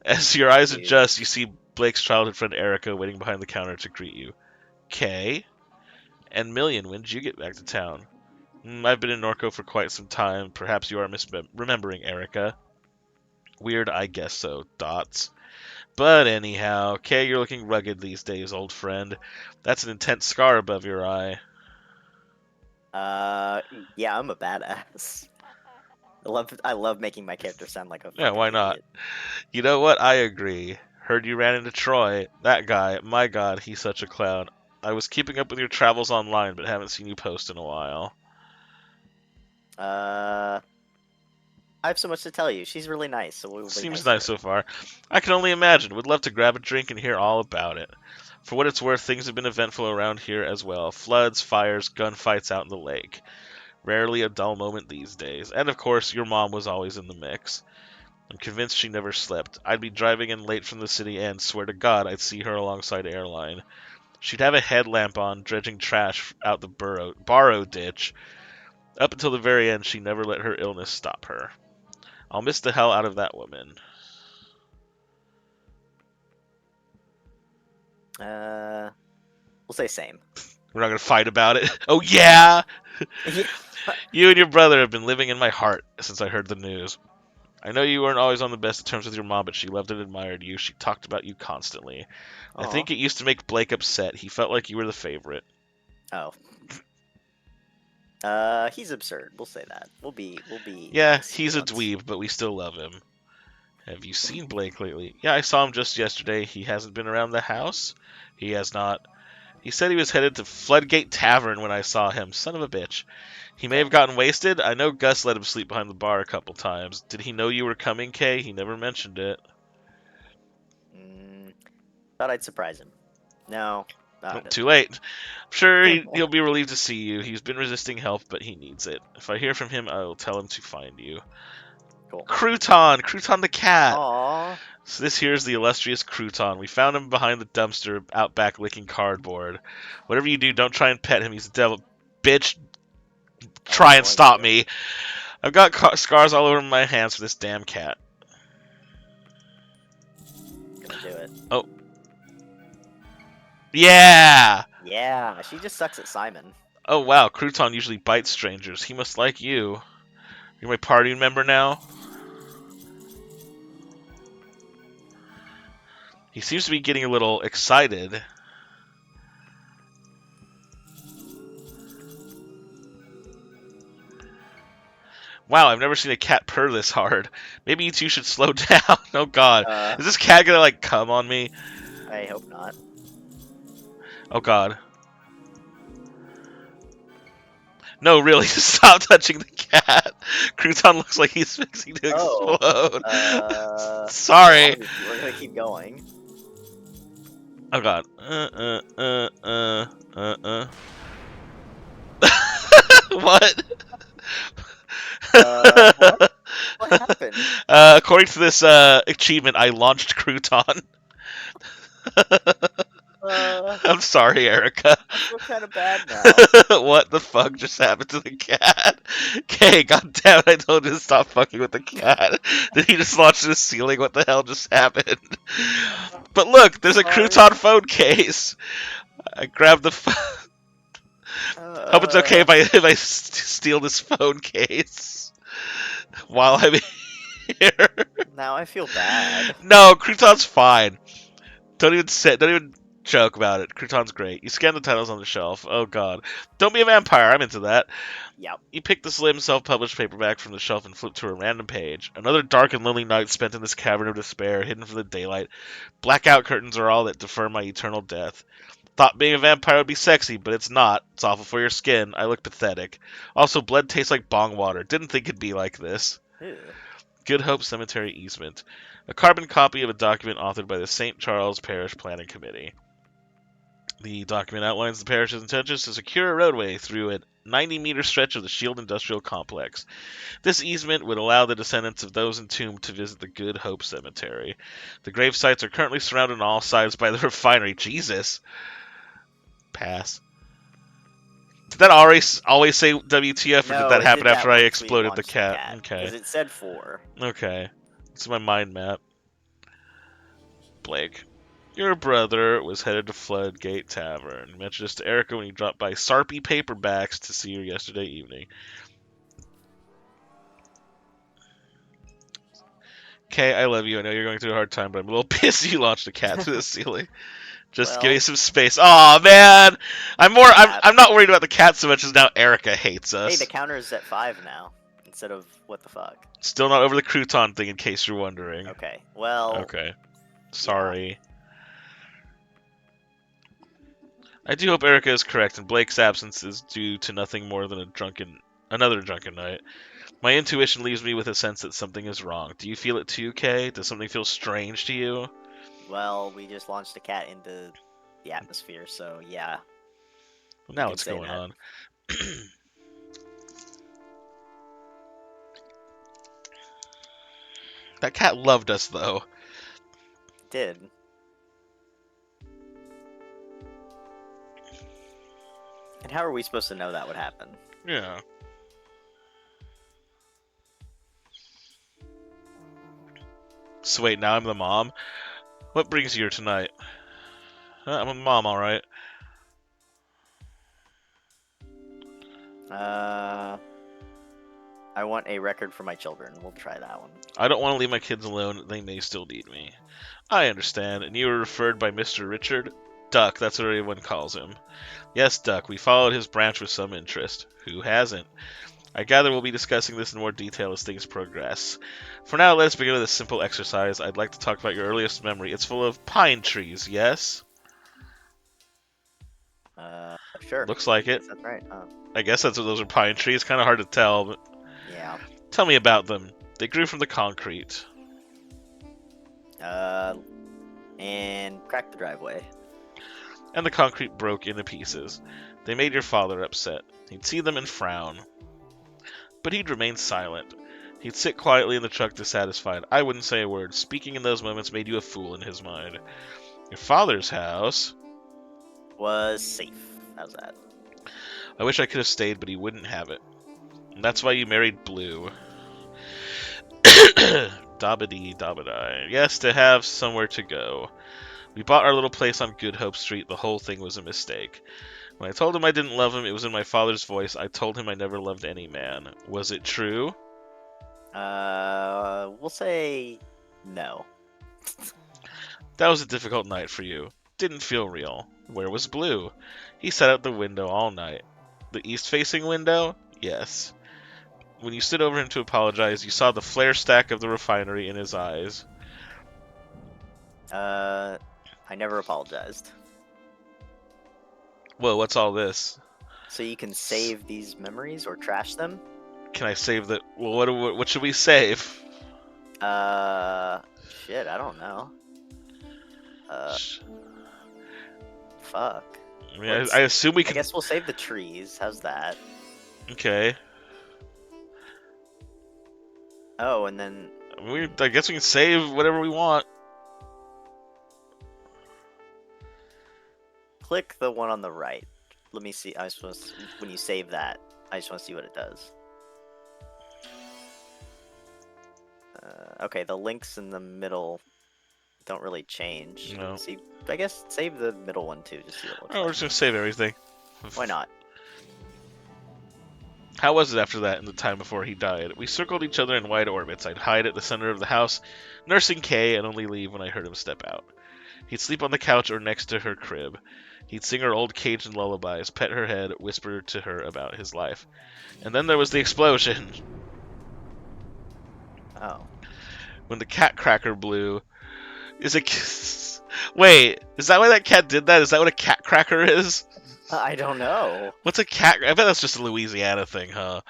[SPEAKER 1] As your eyes
[SPEAKER 2] dude.
[SPEAKER 1] adjust, you see Blake's childhood friend Erica waiting behind the counter to greet you. Kay? And Million, when did you get back to town? I've been in Norco for quite some time. Perhaps you are remembering Erica. Weird, I guess so. Dots. But anyhow, Kay, you're looking rugged these days, old friend. That's an intense scar above your eye.
[SPEAKER 2] Yeah, I'm a badass. I love making my character sound like a
[SPEAKER 1] Yeah,
[SPEAKER 2] fucking
[SPEAKER 1] why not?
[SPEAKER 2] idiot.
[SPEAKER 1] You know what? I agree. Heard you ran into Troy. That guy, my god, he's such a clown. I was keeping up with your travels online, but haven't seen you post in a while.
[SPEAKER 2] I have so much to tell you. She's really nice, so we'll be
[SPEAKER 1] Seems
[SPEAKER 2] nice to
[SPEAKER 1] nice
[SPEAKER 2] her.
[SPEAKER 1] so far. I can only imagine. Would love to grab a drink and hear all about it. For what it's worth, things have been eventful around here as well. Floods, fires, gunfights out in the lake. Rarely a dull moment these days. And of course, your mom was always in the mix. I'm convinced she never slept. I'd be driving in late from the city and, swear to God, I'd see her alongside Airline. She'd have a headlamp on, dredging trash out the borrow ditch. Up until the very end, she never let her illness stop her. I'll miss the hell out of that woman.
[SPEAKER 2] We'll say same.
[SPEAKER 1] We're not gonna fight about it. Oh yeah!
[SPEAKER 2] Yeah.
[SPEAKER 1] You and your brother have been living in my heart since I heard the news. I know you weren't always on the best of terms with your mom, but she loved and admired you. She talked about you constantly. I
[SPEAKER 2] Aw.
[SPEAKER 1] think it used to make Blake upset. He felt like you were the favorite.
[SPEAKER 2] Oh. He's absurd. We'll say that. We'll be
[SPEAKER 1] Yeah,
[SPEAKER 2] nice
[SPEAKER 1] he's
[SPEAKER 2] for
[SPEAKER 1] a
[SPEAKER 2] once.
[SPEAKER 1] dweeb, but we still love him. Have you seen Blake lately? Yeah, I saw him just yesterday. He hasn't been around the house? He has not. He said he was headed to Floodgate Tavern when I saw him. Son of a bitch. He may
[SPEAKER 2] Okay.
[SPEAKER 1] have gotten wasted. I know Gus let him sleep behind the bar a couple times. Did he know you were coming, Kay? He never mentioned it.
[SPEAKER 2] Mm, thought I'd surprise him. No.
[SPEAKER 1] Oh,
[SPEAKER 2] Doesn't.
[SPEAKER 1] too late. I'm sure he'll be relieved to see you. He's been resisting help, but he needs it. If I hear from him, I will tell him to find you.
[SPEAKER 2] Cool.
[SPEAKER 1] Crouton! Crouton the cat!
[SPEAKER 2] Aw.
[SPEAKER 1] So this here is the illustrious Crouton. We found him behind the dumpster out back licking cardboard. Whatever you do, don't try and pet him. He's a devil. Bitch,
[SPEAKER 2] Oh, I'm
[SPEAKER 1] try and
[SPEAKER 2] going
[SPEAKER 1] stop
[SPEAKER 2] to.
[SPEAKER 1] me. I've got scars all over my hands for this damn cat.
[SPEAKER 2] Gonna do it.
[SPEAKER 1] Oh. Yeah!
[SPEAKER 2] Yeah, she just sucks at Simon.
[SPEAKER 1] Oh wow, Crouton usually bites strangers. He must like you. You're my party member now? He seems to be getting a little excited. Wow, I've never seen a cat purr this hard. Maybe you two should slow down. Oh god. Is this cat gonna, like, come on me?
[SPEAKER 2] I hope not.
[SPEAKER 1] Oh god. No, really, stop touching the cat. Crouton looks like he's fixing to
[SPEAKER 2] Oh.
[SPEAKER 1] explode. Sorry.
[SPEAKER 2] We're gonna keep going.
[SPEAKER 1] Oh god. What?
[SPEAKER 2] What? What happened?
[SPEAKER 1] According to this achievement, I launched Crouton. I'm sorry, Erica.
[SPEAKER 2] I feel kind of bad now.
[SPEAKER 1] What the fuck just happened to the cat? Okay, goddamn! I told you to stop fucking with the cat. Did he just launch to the ceiling? What the hell just happened? But look, there's a
[SPEAKER 2] Sorry.
[SPEAKER 1] crouton phone case. I grabbed the. Hope it's okay
[SPEAKER 2] Uh,
[SPEAKER 1] if I steal this phone case while I'm here.
[SPEAKER 2] Now I feel bad.
[SPEAKER 1] No, crouton's fine. Don't even joke about it. Crouton's great. You scan the titles on the shelf. Oh god. Don't be a vampire, I'm into that.
[SPEAKER 2] Yep.
[SPEAKER 1] You pick the slim self-published paperback from the shelf and flip to a random page. Another dark and lonely night spent in this cavern of despair, hidden from the daylight. Blackout curtains are all that defer my eternal death. Thought being a vampire would be sexy, but it's not. It's awful for your skin. I look pathetic. Also, blood tastes like bong water. Didn't think it'd be like this.
[SPEAKER 2] Ew.
[SPEAKER 1] Good Hope Cemetery easement. A carbon copy of a document authored by the St. Charles Parish Planning Committee. The document outlines the parish's intentions to secure a roadway through a 90-meter stretch of the Shield Industrial Complex. This easement would allow the descendants of those entombed to visit the Good Hope Cemetery. The grave sites are currently surrounded on all sides by the refinery. Jesus. Pass. Did that always say WTF, or did
[SPEAKER 2] No,
[SPEAKER 1] that
[SPEAKER 2] it did
[SPEAKER 1] happen
[SPEAKER 2] that
[SPEAKER 1] after I
[SPEAKER 2] once we
[SPEAKER 1] exploded the
[SPEAKER 2] launched the
[SPEAKER 1] cat?
[SPEAKER 2] cat
[SPEAKER 1] Okay.
[SPEAKER 2] because it said 4.
[SPEAKER 1] Okay. This is my mind map. Blake. Your brother was headed to Floodgate Tavern. Mentioned this to Erica when he dropped by Sarpy Paperbacks to see her yesterday evening. Okay, I love you. I know you're going through a hard time, but I'm a little pissed you launched a cat through the ceiling. Just give me
[SPEAKER 2] Well,
[SPEAKER 1] some space. Aw, man!
[SPEAKER 2] crap.
[SPEAKER 1] I'm not worried about the cat so much as now Erica hates
[SPEAKER 2] Hey, the
[SPEAKER 1] us.
[SPEAKER 2] counter is at 5 now instead of what the fuck.
[SPEAKER 1] Still not over the crouton thing, in case you're wondering.
[SPEAKER 2] Okay. Well,
[SPEAKER 1] Okay.
[SPEAKER 2] yeah.
[SPEAKER 1] Sorry. I do hope Erica is correct, and Blake's absence is due to nothing more than another drunken night. My intuition leaves me with a sense that something is wrong. Do you feel it too, Kay? Does something feel strange to you?
[SPEAKER 2] Well, we just launched a cat into the atmosphere, so yeah, you
[SPEAKER 1] Now
[SPEAKER 2] can
[SPEAKER 1] what's
[SPEAKER 2] say
[SPEAKER 1] going
[SPEAKER 2] that.
[SPEAKER 1] on? That cat loved us, though.
[SPEAKER 2] It did. And how are we supposed to know that would happen?
[SPEAKER 1] Yeah. So wait, now I'm the mom? What brings you here tonight? I'm a mom, alright.
[SPEAKER 2] Uh, I want a record for my children. We'll try that one.
[SPEAKER 1] I don't want to leave my kids alone. They may still need me. I understand. And you were referred by Mr. Richard? Duck, that's what everyone calls him. Yes, Duck, we followed his branch with some interest. Who hasn't? I gather we'll be discussing this in more detail as things progress. For now, let us begin with a simple exercise. I'd like to talk about your earliest memory. It's full of pine trees, yes?
[SPEAKER 2] Sure.
[SPEAKER 1] Looks like it.
[SPEAKER 2] That's right.
[SPEAKER 1] I guess that's what those are, pine trees. Kind of hard to tell, but
[SPEAKER 2] Yeah.
[SPEAKER 1] tell me about them. They grew from the concrete.
[SPEAKER 2] And crack the driveway.
[SPEAKER 1] And the concrete broke into pieces. They made your father upset. He'd see them and frown. But he'd remain silent. He'd sit quietly in the truck dissatisfied. I wouldn't say a word. Speaking in those moments made you a fool in his mind. Your father's house?
[SPEAKER 2] Was safe. How's that?
[SPEAKER 1] I wish I could have stayed, but he wouldn't have it. And that's why you married Blue. Dabbity dabbity. Yes, to have somewhere to go. We bought our little place on Good Hope Street. The whole thing was a mistake. When I told him I didn't love him, it was in my father's voice. I told him I never loved any man. Was it true?
[SPEAKER 2] We'll say no.
[SPEAKER 1] That was a difficult night for you. Didn't feel real. Where was Blue? He sat out the window all night. The east-facing window? Yes. When you stood over him to apologize, you saw the flare stack of the refinery in his eyes.
[SPEAKER 2] I never apologized.
[SPEAKER 1] Whoa, what's all this?
[SPEAKER 2] So you can save these memories or trash them?
[SPEAKER 1] Can I save the... Well, what should we save?
[SPEAKER 2] Shit, I don't know. Fuck.
[SPEAKER 1] I mean, I assume we
[SPEAKER 2] I
[SPEAKER 1] can...
[SPEAKER 2] guess we'll save the trees. How's that?
[SPEAKER 1] Okay.
[SPEAKER 2] Oh, and then...
[SPEAKER 1] I guess we can save whatever we want.
[SPEAKER 2] click the one on the right. Let me see. When you save that, I just want to see what it does. Okay, the links in the middle don't really change.
[SPEAKER 1] No.
[SPEAKER 2] See, I guess save the middle one too, just see what it looks
[SPEAKER 1] Oh, we're
[SPEAKER 2] like.
[SPEAKER 1] just gonna save everything.
[SPEAKER 2] Why not?
[SPEAKER 1] How was it after that in the time before he died? We circled each other in wide orbits. I'd hide at the center of the house, nursing Kay, and only leave when I heard him step out. He'd sleep on the couch or next to her crib. He'd sing her old Cajun lullabies, pet her head, whisper to her about his life. And then there was the explosion.
[SPEAKER 2] Oh.
[SPEAKER 1] When the cat cracker blew. Wait, is that why that cat did that? Is that what a cat cracker is?
[SPEAKER 2] I don't know.
[SPEAKER 1] What's a cat? I bet that's just a Louisiana thing, huh?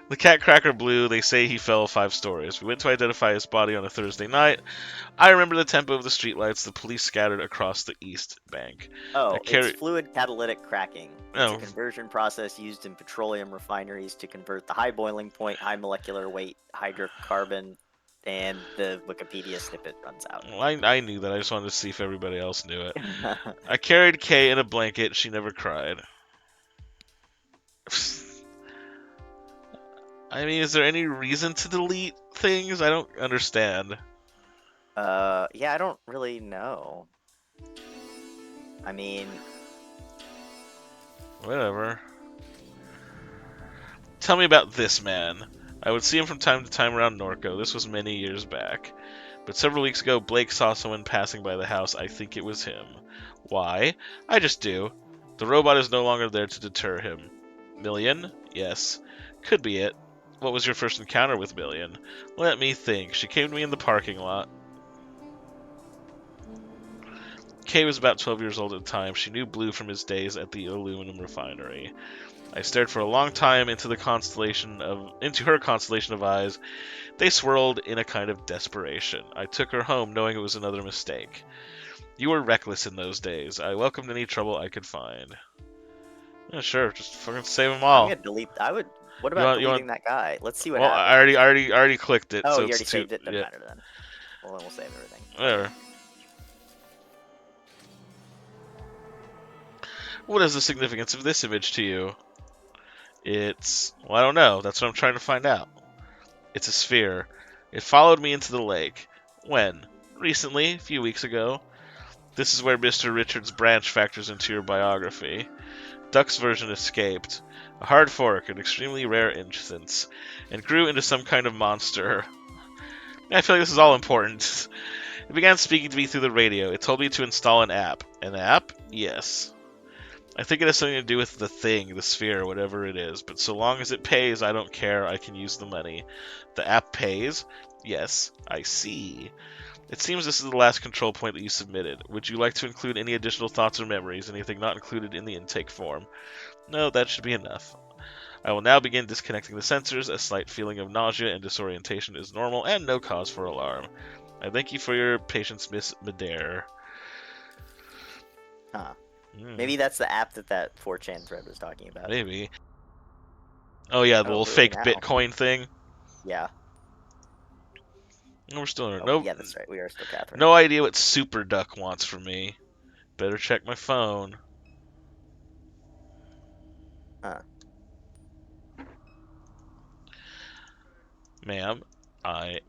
[SPEAKER 1] The cat cracker blew. They say he fell 5 stories. We went to identify his body on a Thursday night. I remember the tempo of the streetlights. The police scattered across the east bank. I
[SPEAKER 2] Oh, it's
[SPEAKER 1] carried.
[SPEAKER 2] fluid catalytic cracking. It's a
[SPEAKER 1] Oh,
[SPEAKER 2] conversion process used in petroleum refineries to convert the high boiling point, high molecular weight hydrocarbon, and the Wikipedia snippet runs out.
[SPEAKER 1] well, I knew that. I just wanted to see if everybody else knew it. I carried Kay in a blanket. She never cried. I mean, is there any reason to delete things? I don't understand.
[SPEAKER 2] Yeah, I don't really know. I mean,
[SPEAKER 1] Whatever. Tell me about this man. I would see him from time to time around Norco. This was many years back. But several weeks ago, Blake saw someone passing by the house. I think it was him. Why? I just do. The robot is no longer there to deter him. Million? Yes. Could be it. What was your first encounter with Million? Let me think. She came to me in the parking lot. Kay was about 12 years old at the time. She knew Blue from his days at the aluminum refinery. I stared for a long time into her constellation of eyes. They swirled in a kind of desperation. I took her home, knowing it was another mistake. You were reckless in those days. I welcomed any trouble I could find. Yeah, sure, just fucking save them
[SPEAKER 2] I'm
[SPEAKER 1] all.
[SPEAKER 2] gonna delete. I would. What
[SPEAKER 1] You
[SPEAKER 2] about
[SPEAKER 1] want? You
[SPEAKER 2] deleting
[SPEAKER 1] want?
[SPEAKER 2] that guy? Let's see what
[SPEAKER 1] Well,
[SPEAKER 2] happens.
[SPEAKER 1] I already clicked it,
[SPEAKER 2] Oh,
[SPEAKER 1] so
[SPEAKER 2] you
[SPEAKER 1] it's
[SPEAKER 2] already
[SPEAKER 1] too.
[SPEAKER 2] saved it. Doesn't
[SPEAKER 1] Yeah,
[SPEAKER 2] matter then. Well, then we'll save everything.
[SPEAKER 1] whatever. What is the significance of this image to you? Well, I don't know. That's what I'm trying to find out. It's a sphere. It followed me into the lake. When? Recently, a few weeks ago. This is where Mr. Richard's branch factors into your biography. Duck's version escaped. A hard fork, an extremely rare instance, and grew into some kind of monster. I feel like this is all important. It began speaking to me through the radio. It told me to install an app. An app? Yes. I think it has something to do with the thing, the sphere, whatever it is, but so long as it pays, I don't care. I can use the money. The app pays? Yes, I see. It seems this is the last control point that you submitted. Would you like to include any additional thoughts or memories, anything not included in the intake form? No, that should be enough. I will now begin disconnecting the sensors. A slight feeling of nausea and disorientation is normal and no cause for alarm. I thank you for your patience, Miss Madare.
[SPEAKER 2] Huh. Maybe that's the app that 4chan thread was talking about.
[SPEAKER 1] Maybe. Oh yeah, the
[SPEAKER 2] Oh,
[SPEAKER 1] little
[SPEAKER 2] who are we
[SPEAKER 1] fake
[SPEAKER 2] now?
[SPEAKER 1] Bitcoin thing.
[SPEAKER 2] Yeah.
[SPEAKER 1] No, we're still in
[SPEAKER 2] Oh,
[SPEAKER 1] no,
[SPEAKER 2] yeah, that's right. We are still Catherine.
[SPEAKER 1] no idea what Super Duck wants from me. Better check my phone.
[SPEAKER 2] Huh.
[SPEAKER 1] Ma'am,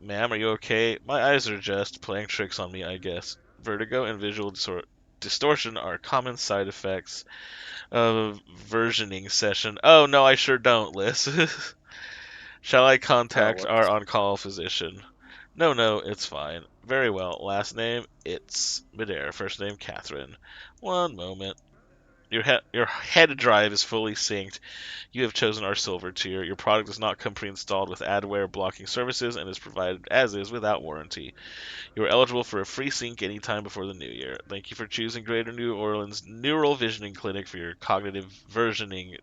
[SPEAKER 1] ma'am, are you okay? My eyes are just playing tricks on me, I guess. Vertigo and visual distortion are common side effects of versioning session. Oh no, I sure don't, Liz. Shall I
[SPEAKER 2] Oh,
[SPEAKER 1] contact our
[SPEAKER 2] whoops.
[SPEAKER 1] on-call physician? No, no, it's fine. Very well. Last name, it's Midair. First name, Catherine. One moment. Your head drive is fully synced. You have chosen our silver tier. Your product does not come pre-installed with adware blocking services and is provided as is without warranty. You are eligible for a free sync anytime before the new year. Thank you for choosing Greater New Orleans Neural Visioning Clinic for your cognitive versioning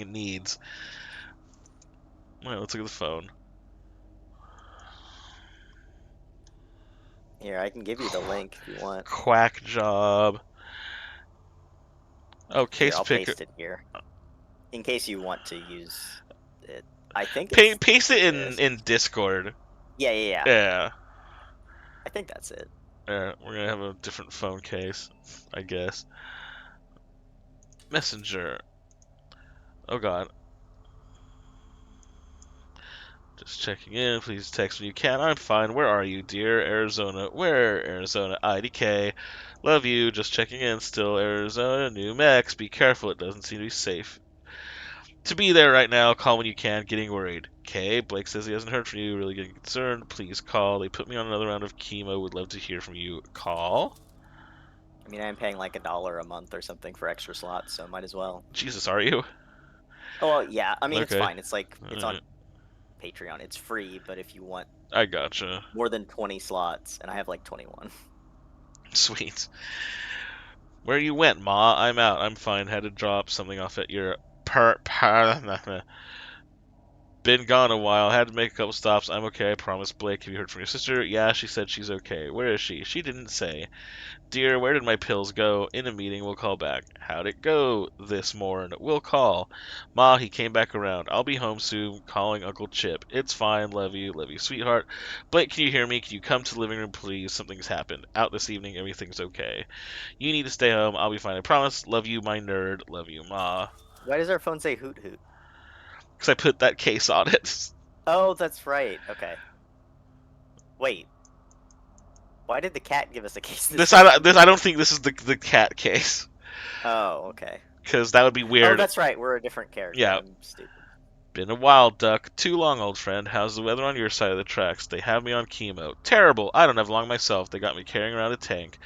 [SPEAKER 1] needs. Alright, let's look at the phone.
[SPEAKER 2] Here, I can give you the link if you want.
[SPEAKER 1] Quack job. Oh,
[SPEAKER 2] Here,
[SPEAKER 1] case
[SPEAKER 2] I'll
[SPEAKER 1] picker.
[SPEAKER 2] paste it here. In case you want to use it. I think it's
[SPEAKER 1] Paste it
[SPEAKER 2] this.
[SPEAKER 1] in Discord.
[SPEAKER 2] Yeah, yeah, yeah.
[SPEAKER 1] Yeah.
[SPEAKER 2] I think that's it.
[SPEAKER 1] We're gonna have a different phone case, I guess. Messenger. Oh god. Just checking in. Please text when you can. I'm fine. Where are you, dear? Arizona. Where? Arizona. IDK. Love you. Just checking in. Still Arizona. New Mex. Be careful. It doesn't seem to be safe to be there right now. Call when you can. Getting worried. Okay. Blake says he hasn't heard from you. Really getting concerned. Please call. They put me on another round of chemo. Would love to hear from you. Call.
[SPEAKER 2] I mean, I'm paying like $1 a month or something for extra slots, so might as well.
[SPEAKER 1] Jesus, are you?
[SPEAKER 2] Oh, well, yeah. I mean, it's
[SPEAKER 1] Okay.
[SPEAKER 2] fine. It's like it's on
[SPEAKER 1] Alright.
[SPEAKER 2] Patreon. It's free, but if you want
[SPEAKER 1] I gotcha.
[SPEAKER 2] more than 20 slots, and I have like 21.
[SPEAKER 1] Sweet. Where you went, Ma? I'm out. I'm fine. Had to drop something off at your been gone a while. Had to make a couple stops. I'm okay. I promise. Blake, have you heard from your sister? Yeah, she said she's okay. Where is she? She didn't say. Dear, where did my pills go? In a meeting, we'll call back. How'd it go this morn? We'll call. Ma, he came back around. I'll be home soon. Calling Uncle Chip. It's fine. Love you, sweetheart. Blake, can you hear me? Can you come to the living room, please? Something's happened. Out this evening. Everything's okay. You need to stay home. I'll be fine. I promise. Love you, my nerd. Love you, Ma.
[SPEAKER 2] Why does our phone say hoot hoot?
[SPEAKER 1] Because I put that case on it.
[SPEAKER 2] Oh, that's right. Okay. Wait. Why did the cat give us a case this time?
[SPEAKER 1] I don't think this is the cat case.
[SPEAKER 2] Oh, okay.
[SPEAKER 1] Because that would be
[SPEAKER 2] Oh,
[SPEAKER 1] weird.
[SPEAKER 2] that's right. We're a different character.
[SPEAKER 1] Yeah,
[SPEAKER 2] I'm stupid.
[SPEAKER 1] been a while, Duck. Too long, old friend. How's the weather on your side of the tracks? They have me on chemo. Terrible. I don't have long myself. They got me carrying around a tank.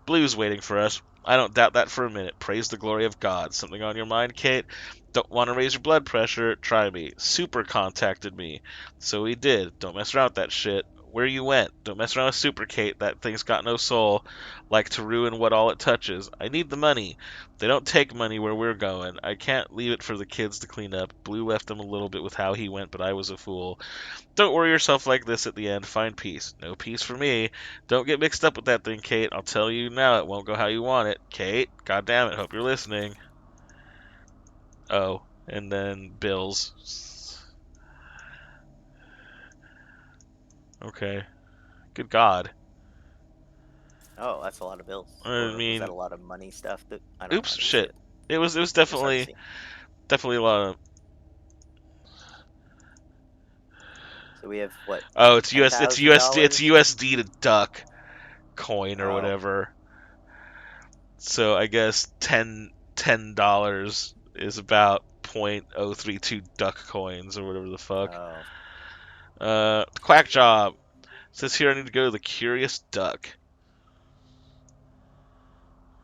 [SPEAKER 1] Blue's waiting for us. I don't doubt that for a minute. Praise the glory of God. Something on your mind, Kate? Don't want to raise your blood pressure? Try me. Super contacted me. So he did. Don't mess around with that shit. Where you went? Don't mess around with Super Kate. That thing's got no soul. Like to ruin what all it touches. I need the money. They don't take money where we're going. I can't leave it for the kids to clean up. Blue left him a little bit with how he went, but I was a fool. Don't worry yourself like this at the end. Find peace. No peace for me. Don't get mixed up with that thing, Kate. I'll tell you now, it won't go how you want it. Kate, God damn it, hope you're listening. Oh, and then bills. Okay. Good God.
[SPEAKER 2] Oh, that's a lot of bills.
[SPEAKER 1] I
[SPEAKER 2] Or was that
[SPEAKER 1] mean,
[SPEAKER 2] a lot of money stuff that I don't know?
[SPEAKER 1] oops,
[SPEAKER 2] I didn't see
[SPEAKER 1] shit.
[SPEAKER 2] it.
[SPEAKER 1] It was
[SPEAKER 2] It was hard to
[SPEAKER 1] definitely
[SPEAKER 2] see.
[SPEAKER 1] definitely a lot of.
[SPEAKER 2] So we have what,
[SPEAKER 1] Oh, it's
[SPEAKER 2] ten
[SPEAKER 1] US. It's
[SPEAKER 2] thousand
[SPEAKER 1] USD. It's
[SPEAKER 2] dollars?
[SPEAKER 1] USD to duck coin or
[SPEAKER 2] Oh,
[SPEAKER 1] whatever. So I guess $10 is about 0.032 duck coins or whatever the fuck.
[SPEAKER 2] oh.
[SPEAKER 1] Quack job. Says here I need to go to the Curious Duck.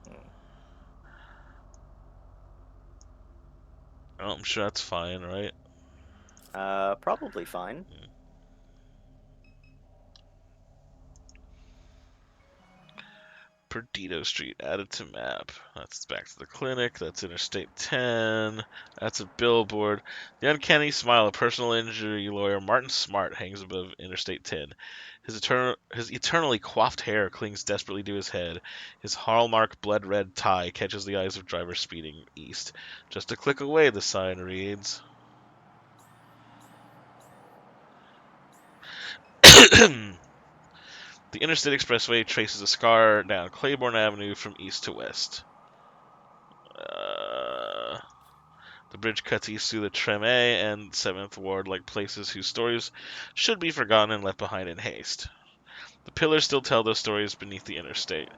[SPEAKER 2] Hmm.
[SPEAKER 1] Oh, I'm sure that's fine, right?
[SPEAKER 2] Probably fine.
[SPEAKER 1] Perdido Street added to map. That's back to the clinic. That's Interstate 10. That's a billboard. The uncanny smile of personal injury lawyer Martin Smart hangs above Interstate 10. His eternally coiffed hair clings desperately to his head. His hallmark blood-red tie catches the eyes of drivers speeding east. Just a click away, the sign reads. The Interstate Expressway traces a scar down Claiborne Avenue from east to west. The bridge cuts east through the Treme and 7th Ward like places whose stories should be forgotten and left behind in haste. The pillars still tell those stories beneath the interstate.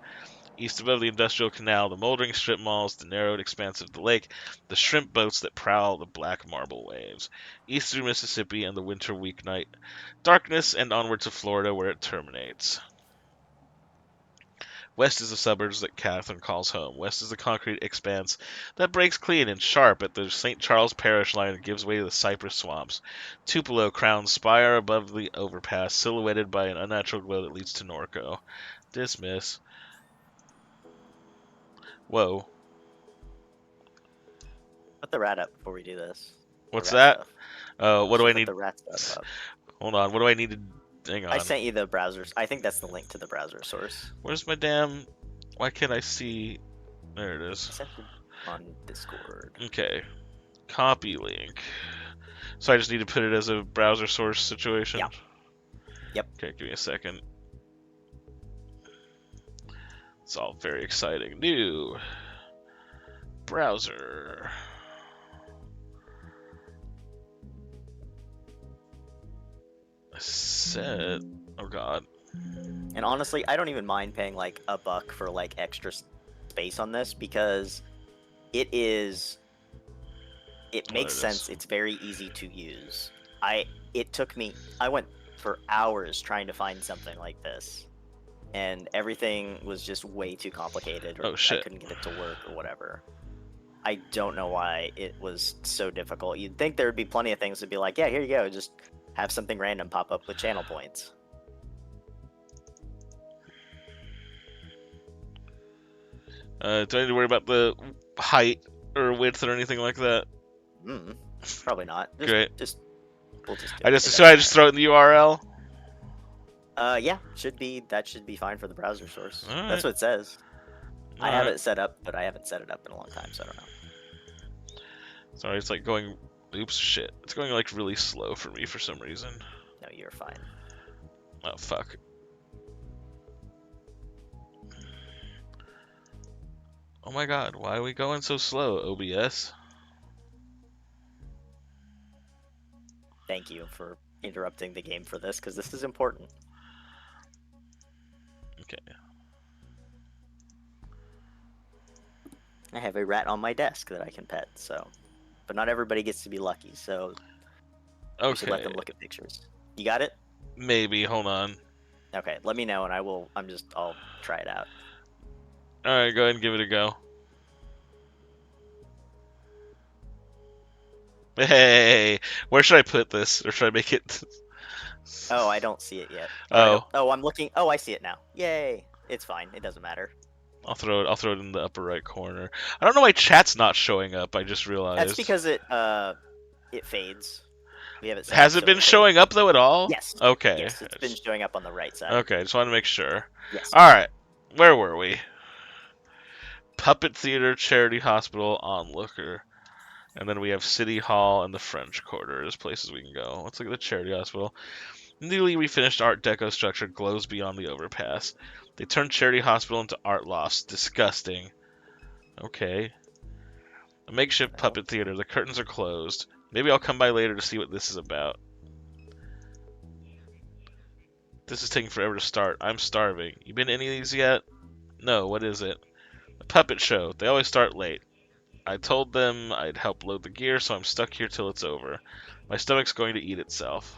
[SPEAKER 1] East above the industrial canal, the moldering strip malls, the narrowed expanse of the lake, the shrimp boats that prowl the black marble waves. East through Mississippi and the winter weeknight darkness and onward to Florida where it terminates. West is the suburbs that Catherine calls home. West is the concrete expanse that breaks clean and sharp at the St. Charles Parish line and gives way to the cypress swamps. Tupelo crowns spire above the overpass, silhouetted by an unnatural glow that leads to Norco. Dismiss. Whoa.
[SPEAKER 2] Put the rat up before we do this. The
[SPEAKER 1] What's
[SPEAKER 2] rat
[SPEAKER 1] that?
[SPEAKER 2] stuff.
[SPEAKER 1] What
[SPEAKER 2] You
[SPEAKER 1] do
[SPEAKER 2] should
[SPEAKER 1] I
[SPEAKER 2] put
[SPEAKER 1] need?
[SPEAKER 2] the rat stuff up.
[SPEAKER 1] Hold on. What do I need to? Hang
[SPEAKER 2] I
[SPEAKER 1] on.
[SPEAKER 2] sent you the browsers. I think that's the link to the browser source.
[SPEAKER 1] Where's my damn? Why can't I see? There it
[SPEAKER 2] I
[SPEAKER 1] is.
[SPEAKER 2] sent it on Discord.
[SPEAKER 1] Okay. Copy link. So I just need to put it as a browser source situation.
[SPEAKER 2] Yeah. Yep.
[SPEAKER 1] Okay, give me a second. It's all very exciting. New browser. Set. Oh god.
[SPEAKER 2] And honestly, I don't even mind paying like $1 for like extra space on this because it is. It
[SPEAKER 1] What
[SPEAKER 2] makes
[SPEAKER 1] it
[SPEAKER 2] sense.
[SPEAKER 1] is.
[SPEAKER 2] It's very easy to use. It took me. I went for hours trying to find something like this, and everything was just way too complicated, or
[SPEAKER 1] Oh
[SPEAKER 2] I
[SPEAKER 1] shit.
[SPEAKER 2] couldn't get it to work, or whatever. I don't know why it was so difficult. You'd think there would be plenty of things to be like, yeah, here you go, just have something random pop up with channel points.
[SPEAKER 1] Do I need to worry about the height or width or anything like that?
[SPEAKER 2] Hmm. Probably not.
[SPEAKER 1] Great.
[SPEAKER 2] Just we'll just do
[SPEAKER 1] I
[SPEAKER 2] it.
[SPEAKER 1] just
[SPEAKER 2] It
[SPEAKER 1] should I
[SPEAKER 2] doesn't
[SPEAKER 1] just
[SPEAKER 2] matter.
[SPEAKER 1] throw it in the URL?
[SPEAKER 2] Yeah, that should be fine for the browser source.
[SPEAKER 1] All
[SPEAKER 2] That's
[SPEAKER 1] right.
[SPEAKER 2] what it says.
[SPEAKER 1] All
[SPEAKER 2] I have
[SPEAKER 1] right.
[SPEAKER 2] it set up, but I haven't set it up in a long time, so I don't know.
[SPEAKER 1] Sorry, it's like going. Oops, shit. It's going like really slow for me for some reason.
[SPEAKER 2] No, you're fine.
[SPEAKER 1] Oh fuck. Oh my god, why are we going so slow, OBS?
[SPEAKER 2] Thank you for interrupting the game for this, because this is important.
[SPEAKER 1] Okay.
[SPEAKER 2] I have a rat on my desk that I can pet, so. But not everybody gets to be lucky, so we should let
[SPEAKER 1] Okay.
[SPEAKER 2] them look at pictures. You got it?
[SPEAKER 1] Maybe. Hold on.
[SPEAKER 2] Okay, let me know, and I'll try it out.
[SPEAKER 1] All right, go ahead and give it a go. Hey, where should I put this, or should I make it?
[SPEAKER 2] Oh, I don't see it yet. Or I don't.
[SPEAKER 1] Oh,
[SPEAKER 2] Oh, I'm looking. Oh, I see it now. Yay! It's fine. It doesn't matter.
[SPEAKER 1] I'll throw it. I'll throw it in the upper right corner. I don't know why chat's not showing up. I just
[SPEAKER 2] That's
[SPEAKER 1] realized.
[SPEAKER 2] because it fades. We have it set up
[SPEAKER 1] Has it
[SPEAKER 2] so
[SPEAKER 1] been
[SPEAKER 2] it fades.
[SPEAKER 1] showing up though at all?
[SPEAKER 2] Yes.
[SPEAKER 1] Okay.
[SPEAKER 2] Yes, it's been showing up on the right side.
[SPEAKER 1] Okay, just want to make sure.
[SPEAKER 2] Yes.
[SPEAKER 1] All right, where were we? Puppet Theater, Charity Hospital, Onlooker, and then we have City Hall and the French Quarter as places we can go. Let's look at the Charity Hospital. Newly refinished Art Deco structure glows beyond the overpass. They turned Charity Hospital into art lofts. Disgusting. Okay. A makeshift
[SPEAKER 2] Well,
[SPEAKER 1] puppet theater. The curtains are closed. Maybe I'll come by later to see what this is about. This is taking forever to start. I'm starving. You been to any of these yet? No, what is it? A puppet show. They always start late. I told them I'd help load the gear, so I'm stuck here till it's over. My stomach's going to eat itself.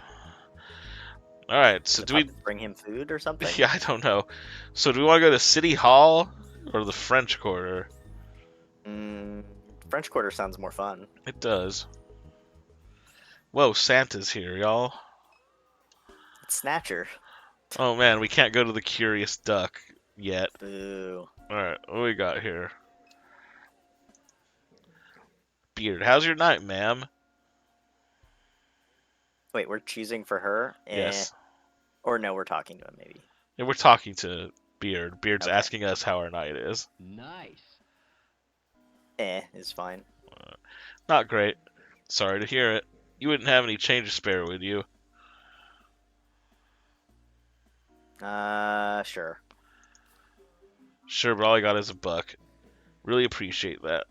[SPEAKER 1] Alright,
[SPEAKER 2] did
[SPEAKER 1] so
[SPEAKER 2] the
[SPEAKER 1] do we...
[SPEAKER 2] puppets bring him food or something?
[SPEAKER 1] Yeah, I don't know. So do we want to go to City Hall or the French Quarter?
[SPEAKER 2] Mm, French Quarter sounds more fun.
[SPEAKER 1] It does. Whoa, Santa's here, y'all.
[SPEAKER 2] It's Snatcher.
[SPEAKER 1] Oh man, we can't go to the Curious Duck yet.
[SPEAKER 2] Boo.
[SPEAKER 1] Alright, what do we got here? Beard, how's your night, ma'am?
[SPEAKER 2] Wait, we're choosing for her?
[SPEAKER 1] Yes.
[SPEAKER 2] Or no, we're talking to him, maybe.
[SPEAKER 1] And we're talking to Beard. Beard's
[SPEAKER 2] Okay.
[SPEAKER 1] asking us how our night is.
[SPEAKER 3] Nice.
[SPEAKER 2] Is fine.
[SPEAKER 1] Not great. Sorry to hear it. You wouldn't have any change to spare, would you?
[SPEAKER 2] Sure.
[SPEAKER 1] Sure, but all I got is $1. Really appreciate that.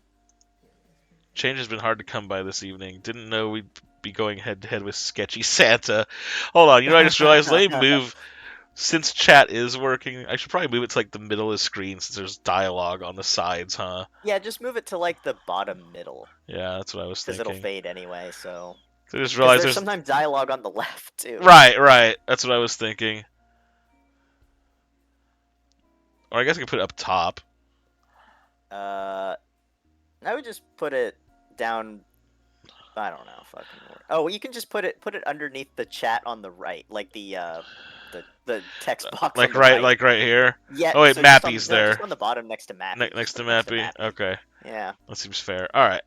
[SPEAKER 1] Change has been hard to come by this evening. Didn't know we'd be going head to head with sketchy Santa. Hold on, I just realized, let me move. Since chat is working, I should probably move it to like the middle of the screen since there's dialogue on the sides, huh?
[SPEAKER 2] Yeah, just move it to like the bottom middle,
[SPEAKER 1] Yeah, that's what I was
[SPEAKER 2] because it'll
[SPEAKER 1] thinking.
[SPEAKER 2] fade anyway, so.
[SPEAKER 1] I just
[SPEAKER 2] Because
[SPEAKER 1] realized
[SPEAKER 2] there's
[SPEAKER 1] there's...
[SPEAKER 2] sometimes dialogue on the left, too.
[SPEAKER 1] Right. That's what I was thinking. Or I guess I could put it up top.
[SPEAKER 2] I would just put it down. I don't know, fucking word. Oh, you can just put it underneath the chat on the right, like the text box on the right.
[SPEAKER 1] Like right here.
[SPEAKER 2] Yeah.
[SPEAKER 1] Oh wait,
[SPEAKER 2] So just on
[SPEAKER 1] Mappy's
[SPEAKER 2] no,
[SPEAKER 1] there.
[SPEAKER 2] just on the bottom next to Mappy.
[SPEAKER 1] Next
[SPEAKER 2] Just
[SPEAKER 1] to
[SPEAKER 2] put it next to
[SPEAKER 1] Mappy.
[SPEAKER 2] Mappy.
[SPEAKER 1] Okay,
[SPEAKER 2] Yeah.
[SPEAKER 1] that seems fair. All right.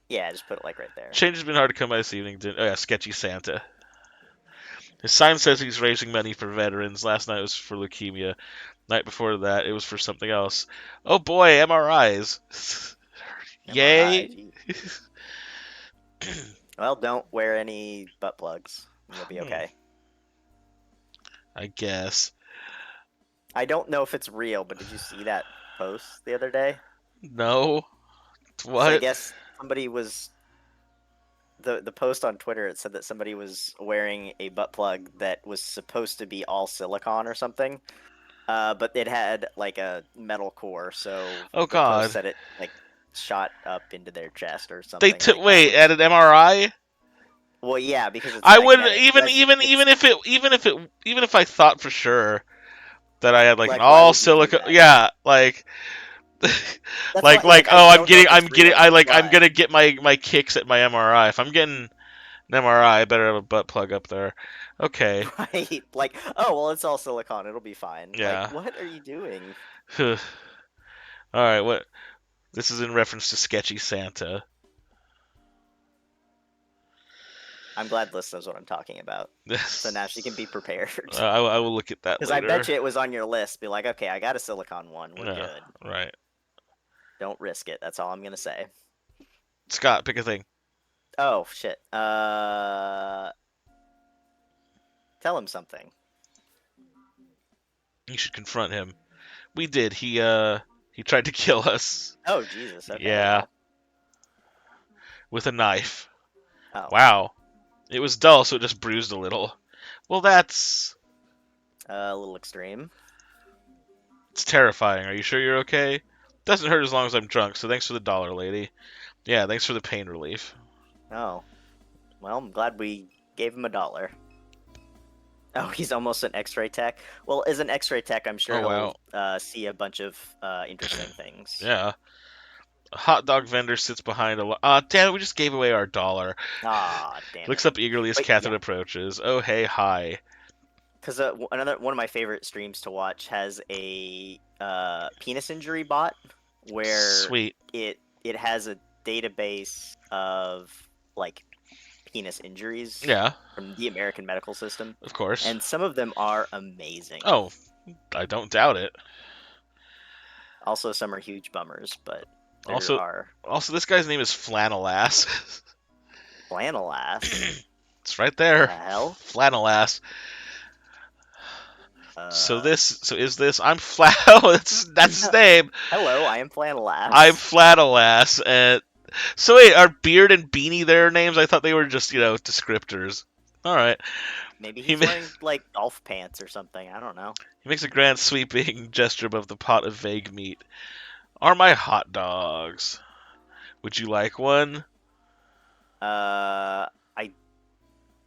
[SPEAKER 2] Yeah, just put it like right there.
[SPEAKER 1] Change has been hard to come by this evening. Oh yeah, sketchy Santa. His sign says he's raising money for veterans. Last night was for leukemia. Night before that, it was for something else. Oh boy, MRIs.
[SPEAKER 2] MRI.
[SPEAKER 1] Yay.
[SPEAKER 2] Well, don't wear any butt plugs. And you'll be okay.
[SPEAKER 1] I guess.
[SPEAKER 2] I don't know if it's real, but did you see that post the other day?
[SPEAKER 1] No.
[SPEAKER 2] So I
[SPEAKER 1] What?
[SPEAKER 2] guess somebody was the post on Twitter. It said that somebody was wearing a butt plug that was supposed to be all silicone or something, but it had like a metal core. So
[SPEAKER 1] Oh
[SPEAKER 2] the post
[SPEAKER 1] God.
[SPEAKER 2] said it like shot up into their chest or
[SPEAKER 1] They
[SPEAKER 2] something
[SPEAKER 1] took
[SPEAKER 2] like that.
[SPEAKER 1] wait
[SPEAKER 2] Which,
[SPEAKER 1] at an MRI.
[SPEAKER 2] well, yeah, because it's
[SPEAKER 1] I would
[SPEAKER 2] magnetic.
[SPEAKER 1] even if I thought for sure that I had like an
[SPEAKER 2] Like, why
[SPEAKER 1] all
[SPEAKER 2] would you do
[SPEAKER 1] silica,
[SPEAKER 2] that?
[SPEAKER 1] yeah, like
[SPEAKER 2] That's why,
[SPEAKER 1] like
[SPEAKER 2] like, I
[SPEAKER 1] oh
[SPEAKER 2] don't know if it's real. That's
[SPEAKER 1] I'm
[SPEAKER 2] why.
[SPEAKER 1] gonna get my kicks at my MRI. If I'm getting an MRI, I better have a butt plug up there. Okay,
[SPEAKER 2] Right? Like, oh, well, it's all silicone. It'll be fine. Like,
[SPEAKER 1] yeah.
[SPEAKER 2] what are you doing?
[SPEAKER 1] All right, what? This is in reference to Sketchy Santa.
[SPEAKER 2] I'm glad Liz knows what I'm talking about. So now she can
[SPEAKER 1] This
[SPEAKER 2] be prepared.
[SPEAKER 1] I will look at that
[SPEAKER 2] Because I bet
[SPEAKER 1] later.
[SPEAKER 2] you it was on your list. Be like, okay, I got a silicone one. We're
[SPEAKER 1] Yeah,
[SPEAKER 2] good.
[SPEAKER 1] right.
[SPEAKER 2] Don't risk it. That's all I'm gonna say.
[SPEAKER 1] Scott, pick a thing.
[SPEAKER 2] Oh shit. Tell him something.
[SPEAKER 1] You should confront him. We did. He tried to kill us.
[SPEAKER 2] Oh Jesus. Okay.
[SPEAKER 1] Yeah,
[SPEAKER 2] Well.
[SPEAKER 1] with a knife.
[SPEAKER 2] Oh.
[SPEAKER 1] Wow. It was dull, so it just bruised a little. Well, that's
[SPEAKER 2] A little extreme.
[SPEAKER 1] it's terrifying. Are you sure you're okay? Doesn't hurt as long as I'm drunk, so thanks for the dollar, lady. Yeah, thanks for the pain relief.
[SPEAKER 2] Oh. Well, I'm glad we gave him $1. Oh, he's almost an X-ray tech. Well, as an X-ray tech, I'm sure
[SPEAKER 1] Oh
[SPEAKER 2] he'll
[SPEAKER 1] wow.
[SPEAKER 2] see a bunch of interesting things.
[SPEAKER 1] Yeah. A hot dog vendor sits behind a. Damn it! We just gave away our dollar.
[SPEAKER 2] Ah, damn
[SPEAKER 1] Looks
[SPEAKER 2] it.
[SPEAKER 1] up eagerly as
[SPEAKER 2] Wait,
[SPEAKER 1] Catherine
[SPEAKER 2] yeah.
[SPEAKER 1] approaches. Oh hey, hi.
[SPEAKER 2] Because another one of my favorite streams to watch has a penis injury bot where
[SPEAKER 1] Sweet.
[SPEAKER 2] it has a database of like penis injuries
[SPEAKER 1] Yeah,
[SPEAKER 2] from the American medical system,
[SPEAKER 1] of course.
[SPEAKER 2] and some of them are amazing.
[SPEAKER 1] Oh, I don't doubt it.
[SPEAKER 2] Also, some are huge bummers, but there
[SPEAKER 1] Also,
[SPEAKER 2] are
[SPEAKER 1] this guy's name is Flannel Ass.
[SPEAKER 2] flannel ass.
[SPEAKER 1] It's right
[SPEAKER 2] The
[SPEAKER 1] there.
[SPEAKER 2] hell?
[SPEAKER 1] Flannel Ass.
[SPEAKER 2] Uh,
[SPEAKER 1] So is this? I'm Flat. Oh, that's his name.
[SPEAKER 2] hello, I am flannel
[SPEAKER 1] I'm
[SPEAKER 2] ass.
[SPEAKER 1] Flannel Ass. And so wait, are Beard and Beanie their names? I thought they were just descriptors. All right.
[SPEAKER 2] Maybe
[SPEAKER 1] He
[SPEAKER 2] he's wearing like golf pants or something. I don't know.
[SPEAKER 1] he makes a grand sweeping gesture above the pot of vague meat. Are my hot dogs? Would you like one?
[SPEAKER 2] I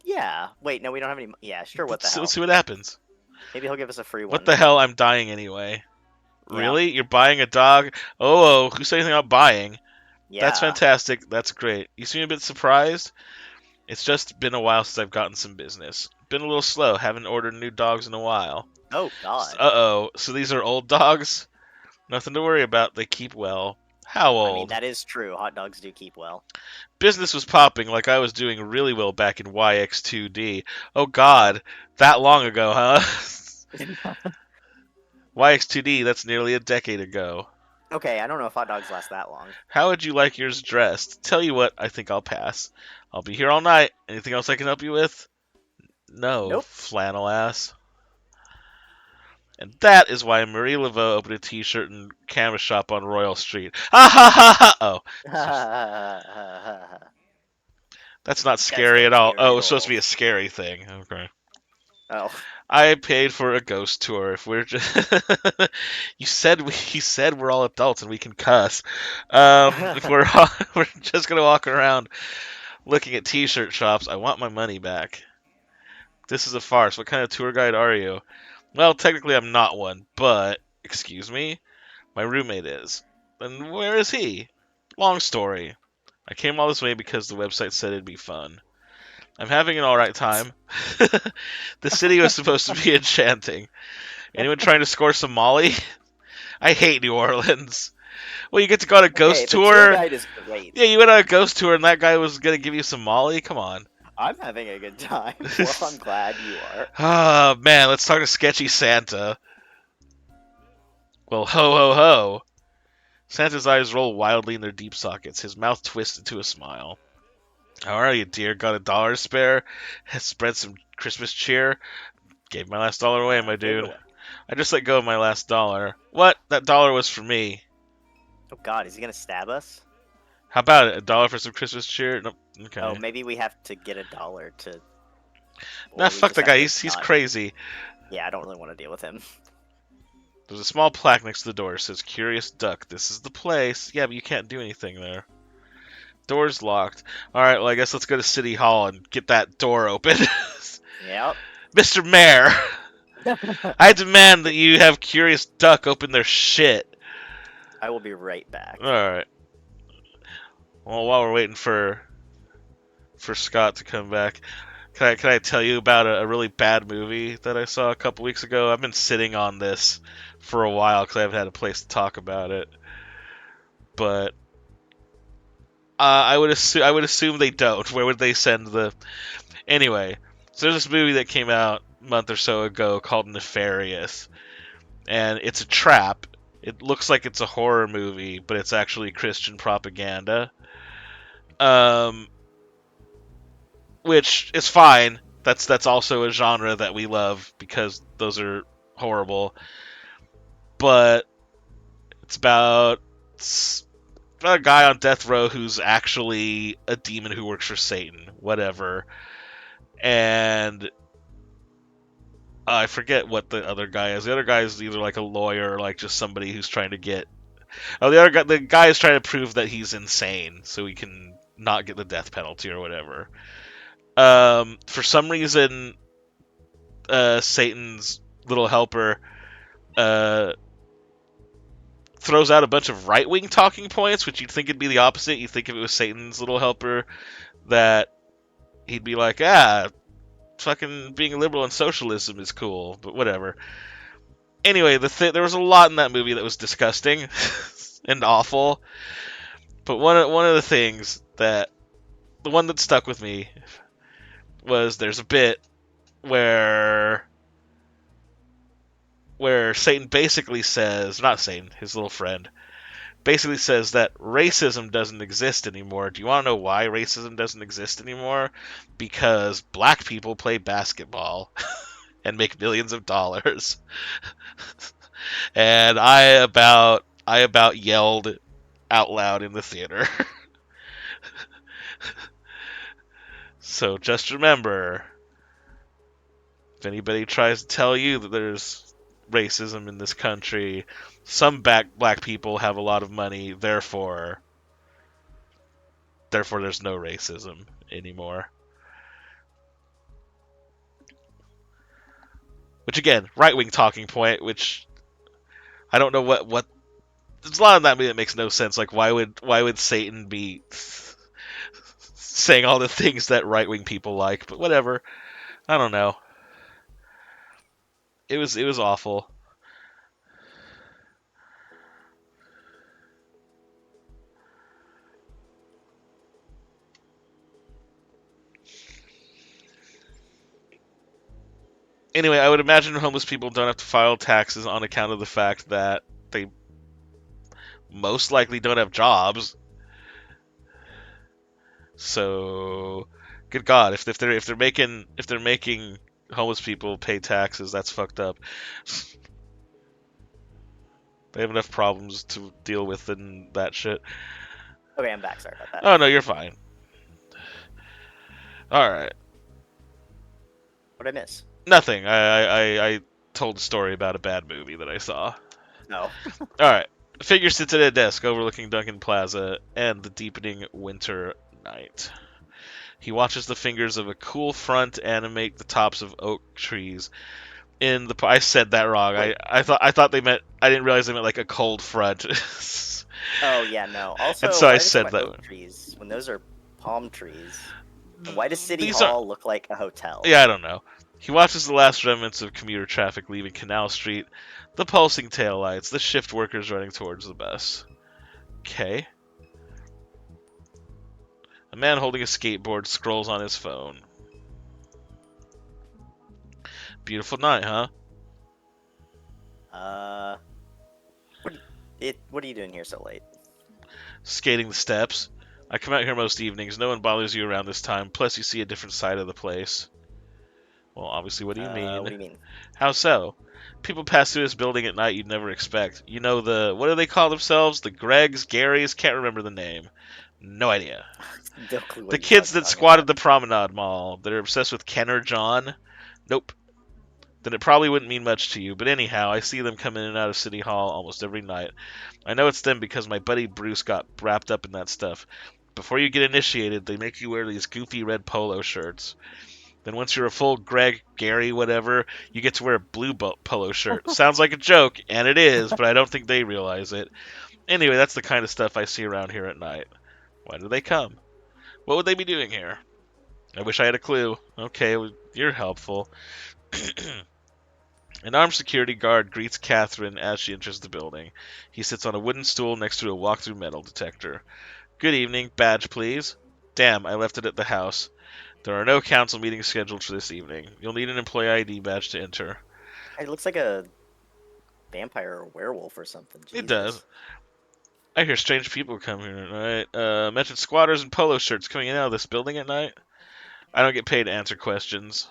[SPEAKER 2] yeah. Wait, no, we don't have any. Yeah, sure. What the
[SPEAKER 1] Let's
[SPEAKER 2] hell?
[SPEAKER 1] see what happens.
[SPEAKER 2] Maybe he'll give us a free
[SPEAKER 1] What
[SPEAKER 2] one.
[SPEAKER 1] the hell? I'm dying anyway.
[SPEAKER 2] Yeah,
[SPEAKER 1] Really? You're buying a dog? Oh, who said anything about buying? That's
[SPEAKER 2] yeah.
[SPEAKER 1] fantastic. That's great. You seem a bit surprised? It's just been a while since I've gotten some business. Been a little slow. Haven't ordered new dogs in a while.
[SPEAKER 2] Oh God.
[SPEAKER 1] Uh-oh. So these are old dogs? Nothing to worry about. They keep well. How
[SPEAKER 2] I mean,
[SPEAKER 1] old?
[SPEAKER 2] that is true. Hot dogs do keep well.
[SPEAKER 1] Business was popping like I was doing really well back in YX2D. Oh
[SPEAKER 2] Oh.
[SPEAKER 1] god. That long ago, huh? YX2D, that's nearly a decade ago.
[SPEAKER 2] Okay, I don't know if hot dogs last that long.
[SPEAKER 1] How would you like yours dressed? Tell you what, I think I'll pass. I'll be here all night. Anything else I can help you with? No,
[SPEAKER 2] Nope.
[SPEAKER 1] flannel ass. And that is why Marie Laveau opened a t-shirt and canvas shop on Royal Street. Ha ha ha ha! Oh, that's not
[SPEAKER 2] That's
[SPEAKER 1] scary
[SPEAKER 2] no
[SPEAKER 1] at all.
[SPEAKER 2] scary
[SPEAKER 1] Oh,
[SPEAKER 2] at
[SPEAKER 1] it's supposed to
[SPEAKER 2] all.
[SPEAKER 1] be a scary thing. Okay.
[SPEAKER 2] Oh.
[SPEAKER 1] I paid for a ghost tour. If we're just, you said we're all adults and we can cuss. If we're we're just gonna walk around looking at t-shirt shops, I want my money back. This is a farce. What kind of tour guide are you? Well, technically I'm not one, but excuse me, my roommate is. Then where is he? Long story. I came all this way because the website said it'd be fun. I'm having an alright time. The city was supposed to be enchanting. Anyone trying to score some Molly? I hate New Orleans. Well, you get to go on a
[SPEAKER 2] Okay,
[SPEAKER 1] ghost
[SPEAKER 2] the tour
[SPEAKER 1] tour.
[SPEAKER 2] guide is great.
[SPEAKER 1] Yeah, you went on a ghost tour and that guy was gonna give you some Molly? Come on.
[SPEAKER 2] I'm having a good time. Well, I'm glad you are.
[SPEAKER 1] Ah, man, let's talk to Sketchy Santa. Well, ho ho ho. Santa's eyes roll wildly in their deep sockets. His mouth twists into a smile. How are you, dear? Got a dollar spare? Has spread some Christmas cheer? Gave my last dollar away, my
[SPEAKER 2] Gave it
[SPEAKER 1] dude.
[SPEAKER 2] away.
[SPEAKER 1] I just let go of my last dollar. What? That dollar was for me.
[SPEAKER 2] Oh God, is he gonna stab us?
[SPEAKER 1] How about it? A dollar for some Christmas cheer? Nope.
[SPEAKER 2] Oh,
[SPEAKER 1] Okay.
[SPEAKER 2] maybe we have to get a dollar to,
[SPEAKER 1] Nah,
[SPEAKER 2] or we
[SPEAKER 1] fuck
[SPEAKER 2] just
[SPEAKER 1] that
[SPEAKER 2] have
[SPEAKER 1] guy.
[SPEAKER 2] to
[SPEAKER 1] He's
[SPEAKER 2] not.
[SPEAKER 1] crazy.
[SPEAKER 2] Yeah, I don't really want to deal with him.
[SPEAKER 1] There's a small plaque next to the door. It says, Curious Duck. This is the place. Yeah, but you can't do anything there. Door's locked. Alright, well, I guess let's go to City Hall and get that door open.
[SPEAKER 2] Yep.
[SPEAKER 1] Mr. Mayor, I demand that you have Curious Duck open their shit.
[SPEAKER 2] I will be right back.
[SPEAKER 1] Alright. Well, while we're waiting for Scott to come back, can I tell you about a really bad movie that I saw a couple weeks ago? I've been sitting on this for a while because I haven't had a place to talk about it. But I would assume they don't. Where would they send the anyway? So there's this movie that came out a month or so ago called Nefarious, and it's a trap. It looks like it's a horror movie, but it's actually Christian propaganda. Um, which is fine. That's also a genre that we love because those are horrible. But it's about a guy on death row who's actually a demon who works for Satan. Whatever. And I forget what the other guy is. The other guy is either like a lawyer or like just somebody who's trying to get. Oh, the guy is trying to prove that he's insane so he can not get the death penalty or whatever. For some reason, Satan's little helper uh, throws out a bunch of right wing talking points, which you'd think it'd be the opposite. You'd think if it was Satan's little helper that he'd be like, fucking being liberal and socialism is cool, but whatever. Anyway, there was a lot in that movie that was disgusting and awful. But one of the things the one that stuck with me was there's a bit where Satan basically says, not Satan, his little friend, basically says that racism doesn't exist anymore. Do you want to know why racism doesn't exist anymore? Because black people play basketball and make millions of dollars. And I about yelled out loud in the theater. So just remember, if anybody tries to tell you that there's racism in this country, some black people have a lot of money, therefore there's no racism anymore. Which again, right wing talking point, which I don't know what there's a lot of that movie that makes no sense. Like why would Satan be saying all the things that right wing people like? But whatever. I don't know. It was awful. Anyway, I would imagine homeless people don't have to file taxes on account of the fact that they most likely don't have jobs. So, good God, if they're making homeless people pay taxes, that's fucked up. They have enough problems to deal with than that shit.
[SPEAKER 2] Okay, I'm back. Sorry about that.
[SPEAKER 1] Oh no, you're fine. All right,
[SPEAKER 2] What did I miss?
[SPEAKER 1] nothing. I told a story about a bad movie that I saw.
[SPEAKER 2] No.
[SPEAKER 1] All right. Figure sits at a desk overlooking Duncan Plaza and the deepening winter night. He watches the fingers of a cool front animate the tops of oak trees. I said that wrong.
[SPEAKER 2] Wait.
[SPEAKER 1] I thought they meant. I didn't realize they meant like a cold front.
[SPEAKER 2] Oh yeah, no.
[SPEAKER 1] And
[SPEAKER 2] Also,
[SPEAKER 1] so I
[SPEAKER 2] why are they talking
[SPEAKER 1] said
[SPEAKER 2] about
[SPEAKER 1] that
[SPEAKER 2] oak
[SPEAKER 1] one.
[SPEAKER 2] trees when those are palm trees? And why does City
[SPEAKER 1] These are.
[SPEAKER 2] Hall look like a hotel?
[SPEAKER 1] Yeah, I don't know. He watches the last remnants of commuter traffic leaving Canal Street, the pulsing taillights, the shift workers running towards the bus. Okay. A man holding a skateboard scrolls on his phone. Beautiful night, huh?
[SPEAKER 2] Uh, what are you doing here so late?
[SPEAKER 1] Skating the steps. I come out here most evenings. No one bothers you around this time. Plus, you see a different side of the place. Well, obviously, what do you
[SPEAKER 2] What
[SPEAKER 1] mean?
[SPEAKER 2] do you mean?
[SPEAKER 1] How so? People pass through this building at night you'd never expect. You know what do they call themselves? The Gregs, Garys? Can't remember the name. No idea.
[SPEAKER 2] No clue
[SPEAKER 1] The
[SPEAKER 2] what you're
[SPEAKER 1] kids
[SPEAKER 2] fucking
[SPEAKER 1] that
[SPEAKER 2] talking
[SPEAKER 1] squatted
[SPEAKER 2] about.
[SPEAKER 1] the Promenade Mall that are obsessed with Ken or John? Nope. Then it probably wouldn't mean much to you. But anyhow, I see them come in and out of City Hall almost every night. I know it's them because my buddy Bruce got wrapped up in that stuff. Before you get initiated, they make you wear these goofy red polo shirts. Then once you're a full Greg, Gary, whatever, you get to wear a blue polo shirt. Sounds like a joke, and it is, but I don't think they realize it. Anyway, that's the kind of stuff I see around here at night. Why do they come? What would they be doing here? I wish I had a clue. Okay, well, you're helpful. An armed security guard greets Catherine as she enters the building. He sits on a wooden stool next to a walk-through metal detector. Good evening. Badge, please. Damn, I left it at the house. There are no council meetings scheduled for this evening. You'll need an employee ID badge to enter.
[SPEAKER 2] It looks like a vampire or werewolf or something.
[SPEAKER 1] It does.
[SPEAKER 2] Jesus.
[SPEAKER 1] I hear strange people come here at night. Mentioned squatters in polo shirts coming in and out of this building at night. I don't get paid to answer questions.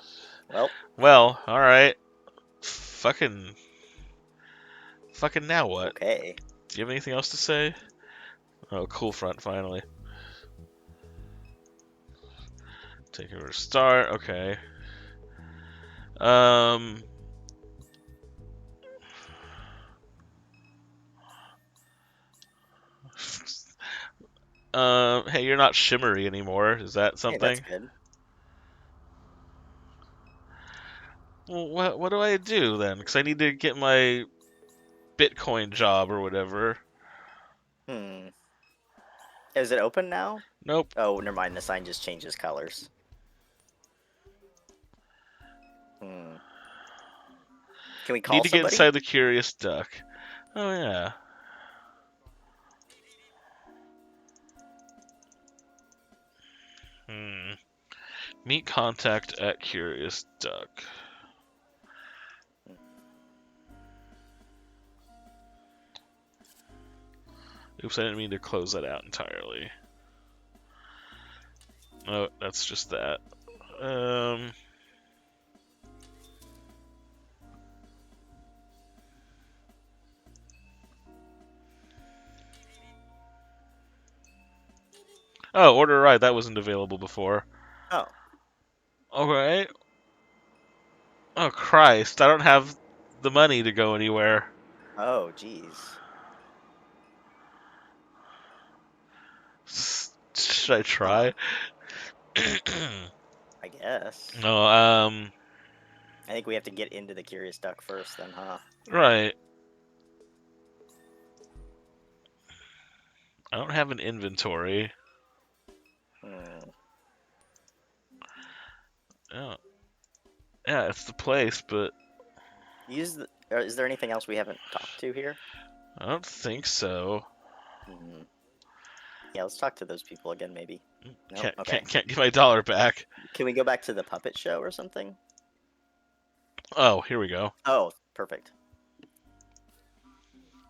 [SPEAKER 2] Well,
[SPEAKER 1] Well, alright. Fucking now what?
[SPEAKER 2] okay.
[SPEAKER 1] Do you have anything else to say? Oh, cool front, finally. Take over to start, okay. Um... hey, you're not shimmery anymore. Is that
[SPEAKER 2] Hey, that's
[SPEAKER 1] something?
[SPEAKER 2] good.
[SPEAKER 1] Well, what do I do then? Because I need to get my Bitcoin job or whatever.
[SPEAKER 2] Hmm. Is it open now?
[SPEAKER 1] Nope.
[SPEAKER 2] Oh, never mind. The sign just changes colors. Hmm. Can we
[SPEAKER 1] Need
[SPEAKER 2] call
[SPEAKER 1] to get
[SPEAKER 2] somebody?
[SPEAKER 1] inside the Curious Duck. Oh, yeah. Hmm. Meet contact at Curious Duck. Oops, I didn't mean to close that out entirely. Oh, that's just that. Oh, order a ride. That wasn't available before.
[SPEAKER 2] Oh.
[SPEAKER 1] Alright. Oh, Christ. I don't have the money to go anywhere.
[SPEAKER 2] Oh, jeez.
[SPEAKER 1] Should I
[SPEAKER 2] Huh.
[SPEAKER 1] try?
[SPEAKER 2] I guess.
[SPEAKER 1] No,
[SPEAKER 2] I think we have to get into the Curious Duck first, then, huh?
[SPEAKER 1] right. I don't have an inventory.
[SPEAKER 2] Hmm.
[SPEAKER 1] Oh, yeah, it's the place, but
[SPEAKER 2] Use the. Is there anything else we haven't talked to here?
[SPEAKER 1] I don't think so.
[SPEAKER 2] Hmm. Yeah, let's talk to those people again, maybe. Nope.
[SPEAKER 1] Can't
[SPEAKER 2] Okay.
[SPEAKER 1] can't can't get my dollar back.
[SPEAKER 2] Can we go back to the puppet show or something?
[SPEAKER 1] Oh, here we go.
[SPEAKER 2] Oh, perfect.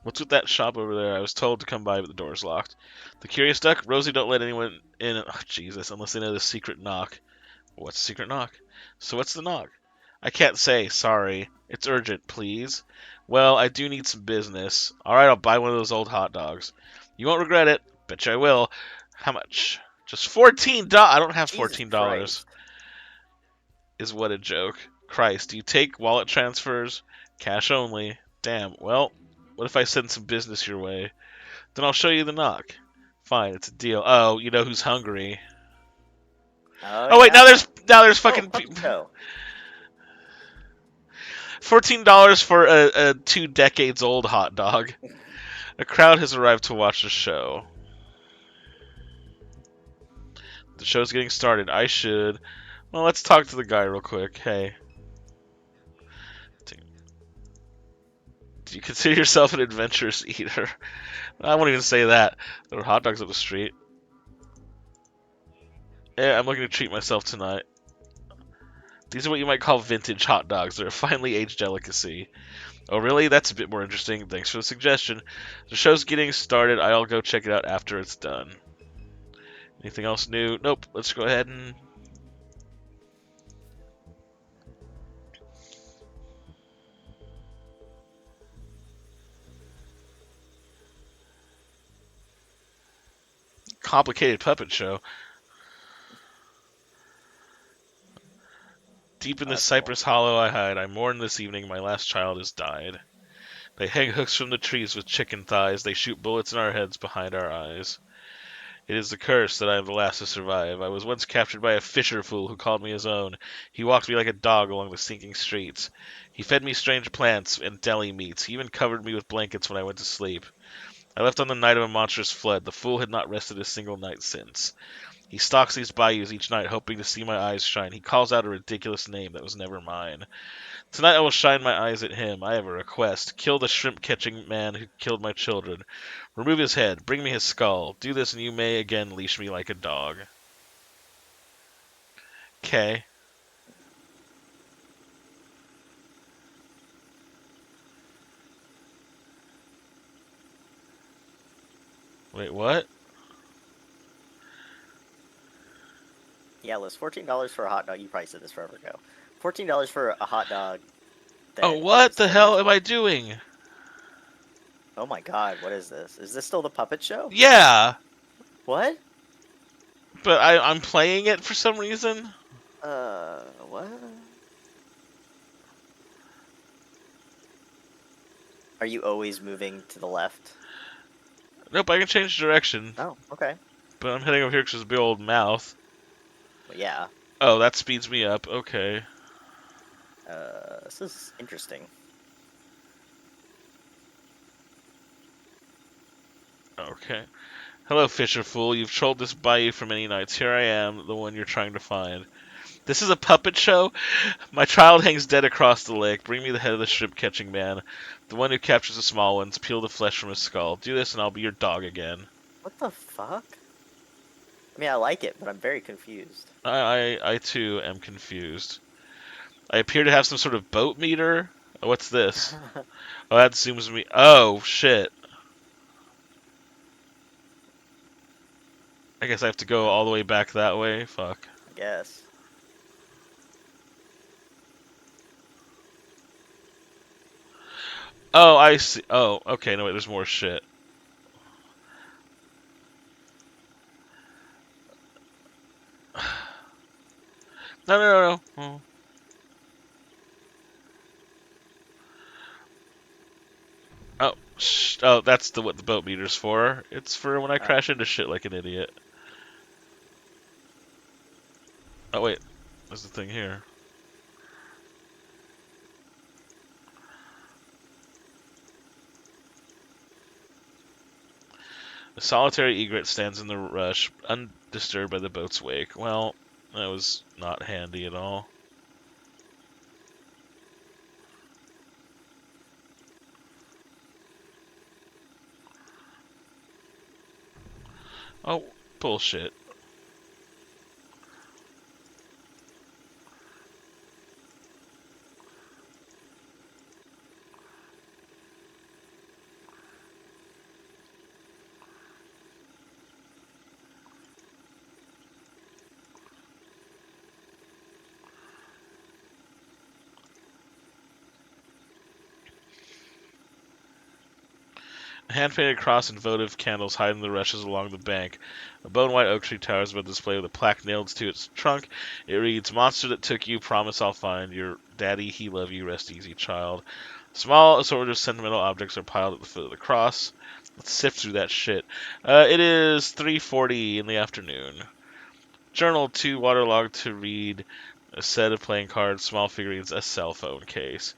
[SPEAKER 1] What's with that shop over there? I was told to come by, but the door's locked. The Curious Duck? Rosie, don't let anyone in. Oh, Jesus, unless they know the secret knock. What's the secret knock? So what's the knock? I can't say, sorry. It's urgent, please. Well, I do need some business. Alright, I'll buy one of those old hot dogs. You won't regret it. Bet you I will. How much? Just $14. I don't have
[SPEAKER 2] Jesus
[SPEAKER 1] $14.
[SPEAKER 2] Christ.
[SPEAKER 1] Is what a joke. Christ, do you take wallet transfers? Cash only. Damn, well, what if I send some business your way? Then I'll show you the knock. Fine, it's a deal. Oh, you know who's hungry.
[SPEAKER 2] Oh
[SPEAKER 1] Oh wait, now
[SPEAKER 2] yeah.
[SPEAKER 1] there's
[SPEAKER 2] Oh,
[SPEAKER 1] fucking
[SPEAKER 2] puppet show.
[SPEAKER 1] $14 for a 2 decades old hot dog. A crowd has arrived to watch the show. The show's getting started. I should. Well, let's talk to the guy real quick. Hey, do you consider yourself an adventurous eater? I won't even say that. There are hot dogs up the street. Yeah, I'm looking to treat myself tonight. These are what you might call vintage hot dogs. They're a finely aged delicacy. Oh, really? That's a bit more interesting. Thanks for the suggestion. The show's getting started. I'll go check it out after it's done. Anything else new? Nope. Let's go ahead and... Complicated puppet show. Deep in
[SPEAKER 2] Oh,
[SPEAKER 1] this
[SPEAKER 2] that's cool.
[SPEAKER 1] cypress hollow I hide. I mourn this evening. My last child has died. They hang hooks from the trees with chicken thighs. They shoot bullets in our heads behind our eyes. It is the curse that I am the last to survive. I was once captured by a fisher fool who called me his own. He walked me like a dog along the sinking streets. He fed me strange plants and deli meats. He even covered me with blankets when I went to sleep. I left on the night of a monstrous flood. The fool had not rested a single night since. He stalks these bayous each night, hoping to see my eyes shine. He calls out a ridiculous name that was never mine. Tonight I will shine my eyes at him. I have a request. Kill the shrimp-catching man who killed my children. Remove his head. Bring me his skull. Do this and you may again leash me like a dog. Okay. Wait, what?
[SPEAKER 2] Yeah, Liz, $14 for a hot dog. You probably said this forever ago. $14 for a hot dog
[SPEAKER 1] Oh,
[SPEAKER 2] that
[SPEAKER 1] what
[SPEAKER 2] is
[SPEAKER 1] the
[SPEAKER 2] 10 years
[SPEAKER 1] hell am
[SPEAKER 2] old.
[SPEAKER 1] I doing?
[SPEAKER 2] Oh my god, what is this? Is this still the puppet show?
[SPEAKER 1] Yeah,
[SPEAKER 2] What?
[SPEAKER 1] but I'm playing it for some reason.
[SPEAKER 2] What? Are you always moving to the left?
[SPEAKER 1] Nope, I can change direction,
[SPEAKER 2] Oh, okay.
[SPEAKER 1] but I'm heading over here because there's a big old mouth.
[SPEAKER 2] Well, yeah.
[SPEAKER 1] Oh, that speeds me up. Okay.
[SPEAKER 2] This is interesting.
[SPEAKER 1] Okay. Hello, Fisher Fool. You've trolled this bayou for many nights. Here I am, the one you're trying to find. This is a puppet show? My child hangs dead across the lake. Bring me the head of the shrimp-catching man, the one who captures the small ones. Peel the flesh from his skull. Do this and I'll be your dog again.
[SPEAKER 2] What the fuck? I mean, I like it, but I'm very confused.
[SPEAKER 1] I too am confused. I appear to have some sort of boat meter. Oh, what's this? Oh, that zooms me. Oh, shit. I guess I have to go all the way back that way. Fuck.
[SPEAKER 2] I guess.
[SPEAKER 1] Oh, I see. Oh, okay. No, wait. There's more shit. No, no, no, no. Oh. Oh, oh, that's what the boat meter's for. It's for when I
[SPEAKER 2] Oh,
[SPEAKER 1] crash into shit like an idiot. Oh wait, there's the thing here. A solitary egret stands in the rush, undisturbed by the boat's wake. Well, that was not handy at all. Oh, bullshit. A hand-painted cross and votive candles hide in the rushes along the bank. A bone-white oak tree towers above the display with a plaque nailed to its trunk. It reads, "Monster that took you, promise I'll find. Your daddy, he love you, rest easy, child." Small assorted of sentimental objects are piled at the foot of the cross. Let's sift through that shit. It is 3:40 in the afternoon. Journal, too waterlogged to read. A set of playing cards, small figurines, a cell phone case.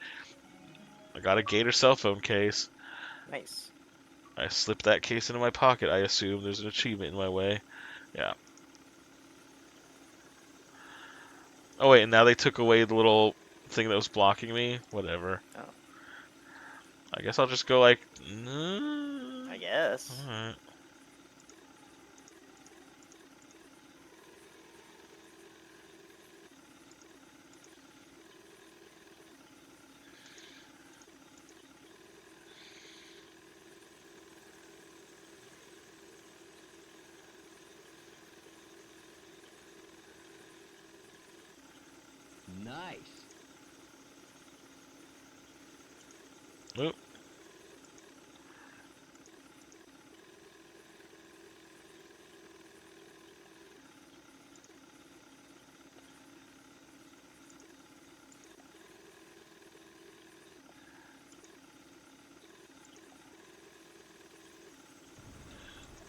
[SPEAKER 1] I got a Gator cell phone case.
[SPEAKER 2] nice.
[SPEAKER 1] I slipped that case into my pocket. I assume there's an achievement in my way. Yeah. Oh wait, and now they took away the little thing that was blocking me. Whatever.
[SPEAKER 2] Oh,
[SPEAKER 1] I guess I'll just go like.
[SPEAKER 2] I guess.
[SPEAKER 1] Alright.
[SPEAKER 3] Nice.
[SPEAKER 1] Oop.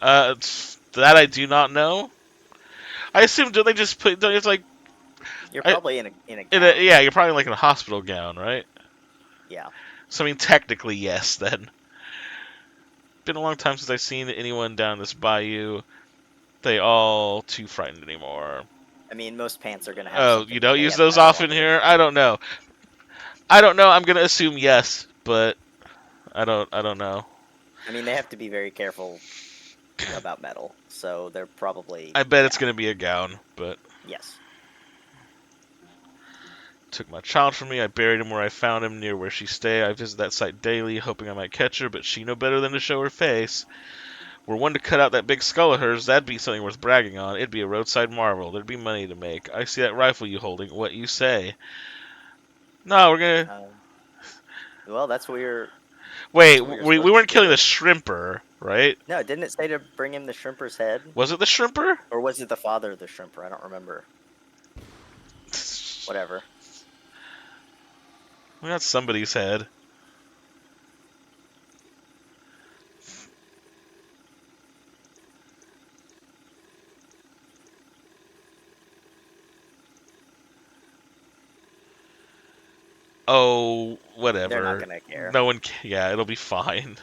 [SPEAKER 1] That I do not know. I assume do they just put? It's like
[SPEAKER 2] You're
[SPEAKER 1] I,
[SPEAKER 2] probably in a gown.
[SPEAKER 1] yeah, you're probably like in a hospital gown, right?
[SPEAKER 2] Yeah.
[SPEAKER 1] So I mean, technically, yes. Then been a long time since I've seen anyone down this bayou. They all too frightened anymore.
[SPEAKER 2] I mean, most pants are gonna have
[SPEAKER 1] Oh, you
[SPEAKER 2] something that
[SPEAKER 1] don't
[SPEAKER 2] may
[SPEAKER 1] use
[SPEAKER 2] have
[SPEAKER 1] those
[SPEAKER 2] metal
[SPEAKER 1] often
[SPEAKER 2] underneath.
[SPEAKER 1] here? I don't know. I don't know. I'm gonna assume yes, but I don't. I don't know.
[SPEAKER 2] I mean, they have to be very careful about metal, so they're probably
[SPEAKER 1] I bet it's
[SPEAKER 2] yeah.
[SPEAKER 1] gonna be a gown, but
[SPEAKER 2] Yes.
[SPEAKER 1] took my child from me. I buried him where I found him, near where she stay. I visit that site daily, hoping I might catch her, but she no better than to show her face. Were one to cut out that big skull of hers, that'd be something worth bragging on. It'd be a roadside marvel. There'd be money to make. I see that rifle you holding. What you say? No, we're gonna
[SPEAKER 2] Um, well, that's what you're
[SPEAKER 1] wait. We
[SPEAKER 2] supposed to
[SPEAKER 1] weren't killing the
[SPEAKER 2] do.
[SPEAKER 1] shrimper, right?
[SPEAKER 2] No, didn't it say to bring him the shrimper's head,
[SPEAKER 1] Was it the shrimper?
[SPEAKER 2] or was it the father of the shrimper? I don't remember. Whatever.
[SPEAKER 1] We got somebody's head. Oh,
[SPEAKER 2] They're not
[SPEAKER 1] whatever.
[SPEAKER 2] gonna care.
[SPEAKER 1] No one. Yeah, it'll be fine.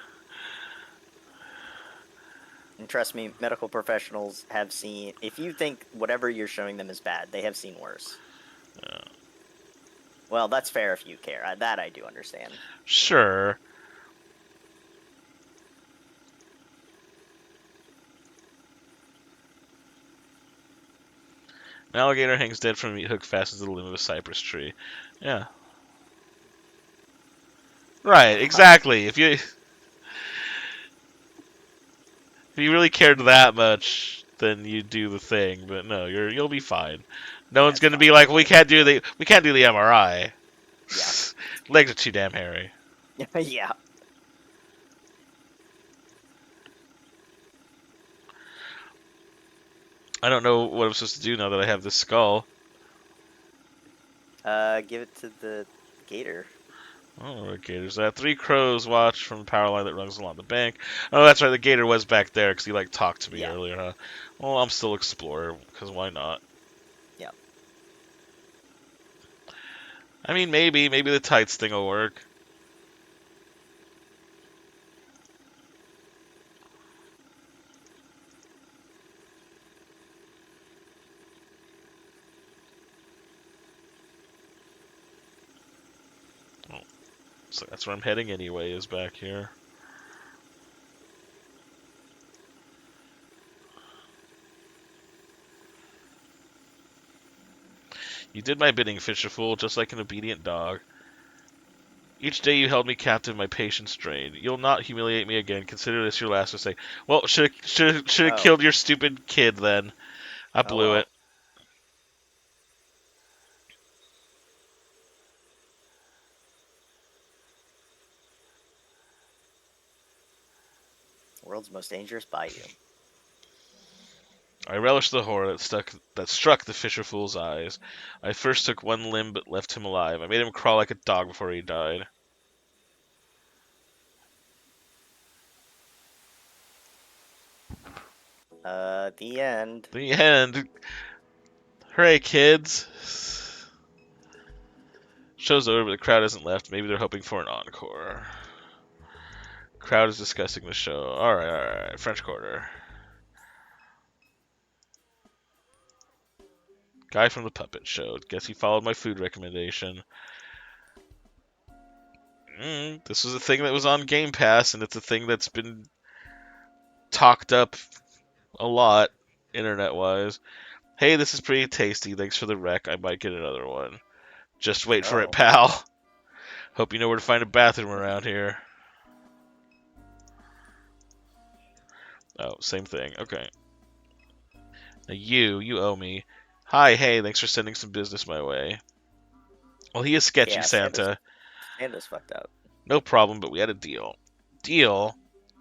[SPEAKER 2] And trust me, medical professionals have seen. If you think whatever you're showing them is bad, they have seen worse. Well, that's fair if you care. That I do understand.
[SPEAKER 1] Sure. An alligator hangs dead from a meat hook fastened to the limb of a cypress tree. Yeah. Right, exactly. If you really cared that much, then you do the thing. But no, you'll be fine. No
[SPEAKER 2] Yeah,
[SPEAKER 1] one's
[SPEAKER 2] it's
[SPEAKER 1] gonna be
[SPEAKER 2] fine.
[SPEAKER 1] like, we can't do the MRI.
[SPEAKER 2] Yeah.
[SPEAKER 1] Legs are too damn hairy.
[SPEAKER 2] Yeah.
[SPEAKER 1] I don't know what I'm supposed to do now that I have this skull.
[SPEAKER 2] Give it to the gator.
[SPEAKER 1] Oh, what gator's that? Three crows watch from the power line that runs along the bank. Oh, that's right. The gator was back there because he like talked to me
[SPEAKER 2] Yeah.
[SPEAKER 1] earlier, huh? Well, I'm still explorer because why not?
[SPEAKER 2] Yeah.
[SPEAKER 1] I mean, maybe the tights thing will work. Oh, so that's where I'm heading anyway. Is back here. You did my bidding, Fisher Fool, just like an obedient dog. Each day you held me captive, my patience drained. You'll not humiliate me again. Consider this your last mistake. Well, should have
[SPEAKER 2] Oh.
[SPEAKER 1] killed your stupid kid then. I
[SPEAKER 2] Oh
[SPEAKER 1] blew it.
[SPEAKER 2] well. World's most dangerous bayou.
[SPEAKER 1] I relished the horror that struck the Fisher Fool's eyes. I first took one limb but left him alive. I made him crawl like a dog before he died.
[SPEAKER 2] The end.
[SPEAKER 1] The end. Hooray, kids. Show's over, but the crowd hasn't left. Maybe they're hoping for an encore. Crowd is discussing the show. Alright. French Quarter. Guy from the Puppet Show. Guess he followed my food recommendation. This was a thing that was on Game Pass, and it's a thing that's been talked up a lot, internet-wise. Hey, this is pretty tasty. Thanks for the rec. I might get another one. Just wait for it,
[SPEAKER 2] Oh.
[SPEAKER 1] pal. Hope you know where to find a bathroom around here. Oh, same thing. Okay. Now you owe me. Hi, hey, thanks for sending some business my way. Well, he is sketchy,
[SPEAKER 2] Yeah.
[SPEAKER 1] Santa.
[SPEAKER 2] Santa's fucked up.
[SPEAKER 1] No problem, but we had a deal. Deal?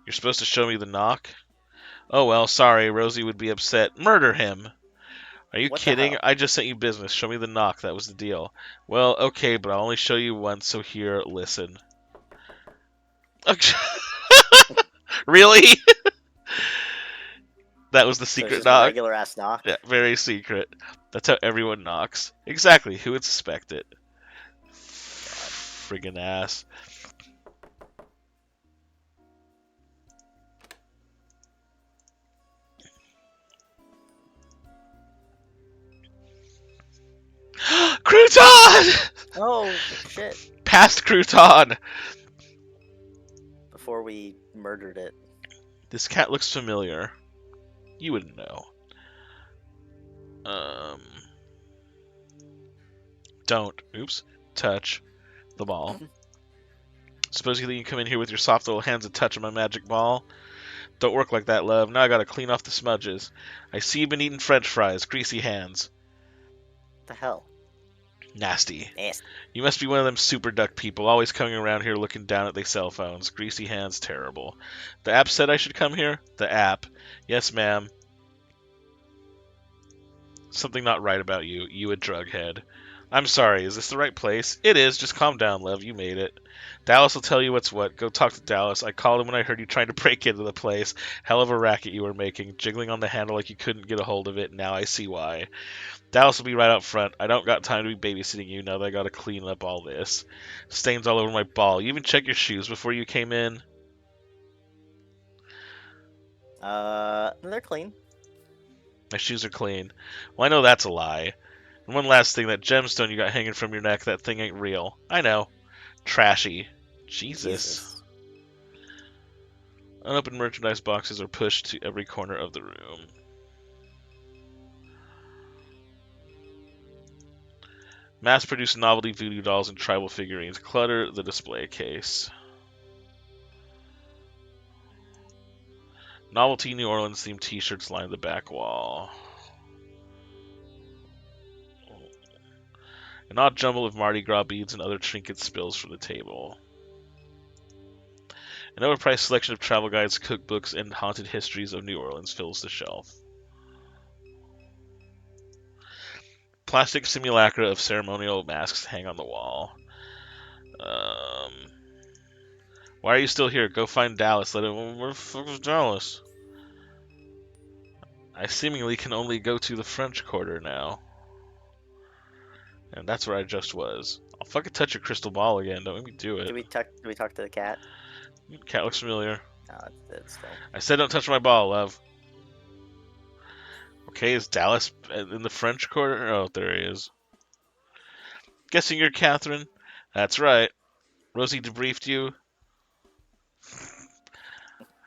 [SPEAKER 1] You're supposed to show me the knock? Oh well, sorry, Rosie would be upset. Murder him! Are you
[SPEAKER 2] What the
[SPEAKER 1] kidding?
[SPEAKER 2] hell?
[SPEAKER 1] I just sent you business. Show me the knock. That was the deal. Well, okay, but I'll only show you once, so here, listen. Really? That was the
[SPEAKER 2] So it's
[SPEAKER 1] secret
[SPEAKER 2] just a
[SPEAKER 1] knock.
[SPEAKER 2] regular ass knock.
[SPEAKER 1] Yeah, very secret. That's how everyone knocks. Exactly. Who would suspect it?
[SPEAKER 2] God.
[SPEAKER 1] Friggin' ass. Crouton!
[SPEAKER 2] Oh shit!
[SPEAKER 1] Past Crouton!
[SPEAKER 2] Before we murdered it.
[SPEAKER 1] This cat looks familiar. You wouldn't know. Don't. Oops. Touch the ball. Suppose you think you come in here with your soft little hands and touch my magic ball? Don't work like that, love. Now I gotta clean off the smudges. I see you've been eating french fries. Greasy hands.
[SPEAKER 2] The hell?
[SPEAKER 1] Nasty.
[SPEAKER 2] Nasty.
[SPEAKER 1] You must be one of them super duck people, always coming around here looking down at their cell phones. Greasy hands, terrible. The app said I should come here? The app. Yes, ma'am. Something not right about you. You a drug head. I'm sorry, is this the right place? It is, just calm down, love. You made it. Dallas will tell you what's what. Go talk to Dallas. I called him when I heard you trying to break into the place. Hell of a racket you were making, jiggling on the handle like you couldn't get a hold of it. Now I see why. Dallas will be right out front. I don't got time to be babysitting you now that I gotta clean up all this. Stains all over my ball. You even check your shoes before you came in?
[SPEAKER 2] They're clean.
[SPEAKER 1] My shoes are clean. Well, I know that's a lie. And one last thing, that gemstone you got hanging from your neck, that thing ain't real. I know. Trashy. Jesus.
[SPEAKER 2] Jesus.
[SPEAKER 1] Unopened merchandise boxes are pushed to every corner of the room. Mass-produced novelty voodoo dolls and tribal figurines clutter the display case. Novelty New Orleans-themed t-shirts line the back wall. An odd jumble of Mardi Gras beads and other trinkets spills from the table. An overpriced selection of travel guides, cookbooks, and haunted histories of New Orleans fills the shelf. Plastic simulacra of ceremonial masks hang on the wall. Why are you still here? Go find Dallas. Where the fuck is Dallas? I seemingly can only go to the French Quarter now. And that's where I just was. I'll fucking touch your crystal ball again. Don't make me do it.
[SPEAKER 2] Do we talk to the cat?
[SPEAKER 1] Cat looks familiar.
[SPEAKER 2] No, it's still.
[SPEAKER 1] I said don't touch my ball, love. Okay, is Dallas in the French Quarter? Oh, there he is. Guessing you're Catherine? That's right. Rosie debriefed you?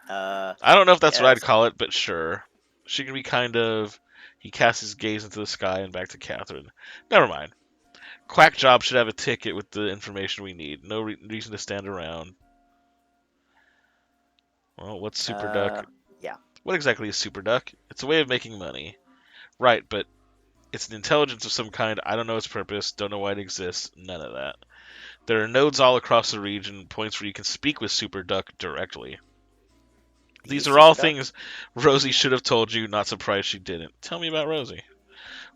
[SPEAKER 1] I don't know if that's what I'd
[SPEAKER 2] Yes.
[SPEAKER 1] call it, but sure. She can be kind of... He casts his gaze into the sky and back to Catherine. Never mind. Quack Job should have a ticket with the information we need. No reason to stand around. Well, what's Super Duck?
[SPEAKER 2] Yeah.
[SPEAKER 1] What exactly is Super Duck? It's a way of making money. Right, but it's an intelligence of some kind. I don't know its purpose. Don't know why it exists. None of that. There are nodes all across the region, points where you can speak with Super Duck directly. These
[SPEAKER 2] He's
[SPEAKER 1] are all
[SPEAKER 2] Super Duck.
[SPEAKER 1] things Rosie should have told you. Not surprised she didn't. Tell me about Rosie.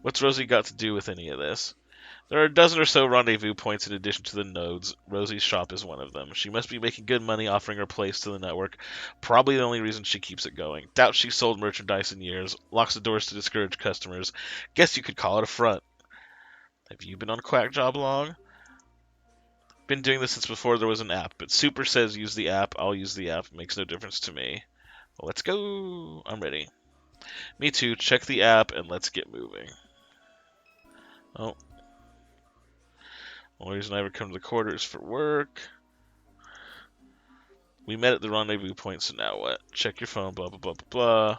[SPEAKER 1] What's Rosie got to do with any of this? There are a dozen or so rendezvous points in addition to the nodes. Rosie's shop is one of them. She must be making good money offering her place to the network. Probably the only reason she keeps it going. Doubt she's sold merchandise in years. Locks the doors to discourage customers. Guess you could call it a front. Have you been on Quack Job long? Been doing this since before there was an app, but Super says use the app. I'll use the app. Makes no difference to me. Well, let's go. I'm ready. Me too. Check the app and let's get moving. Oh. Only reason I ever come to the quarter is for work. We met at the rendezvous point, so now what? Check your phone, blah, blah, blah, blah, blah.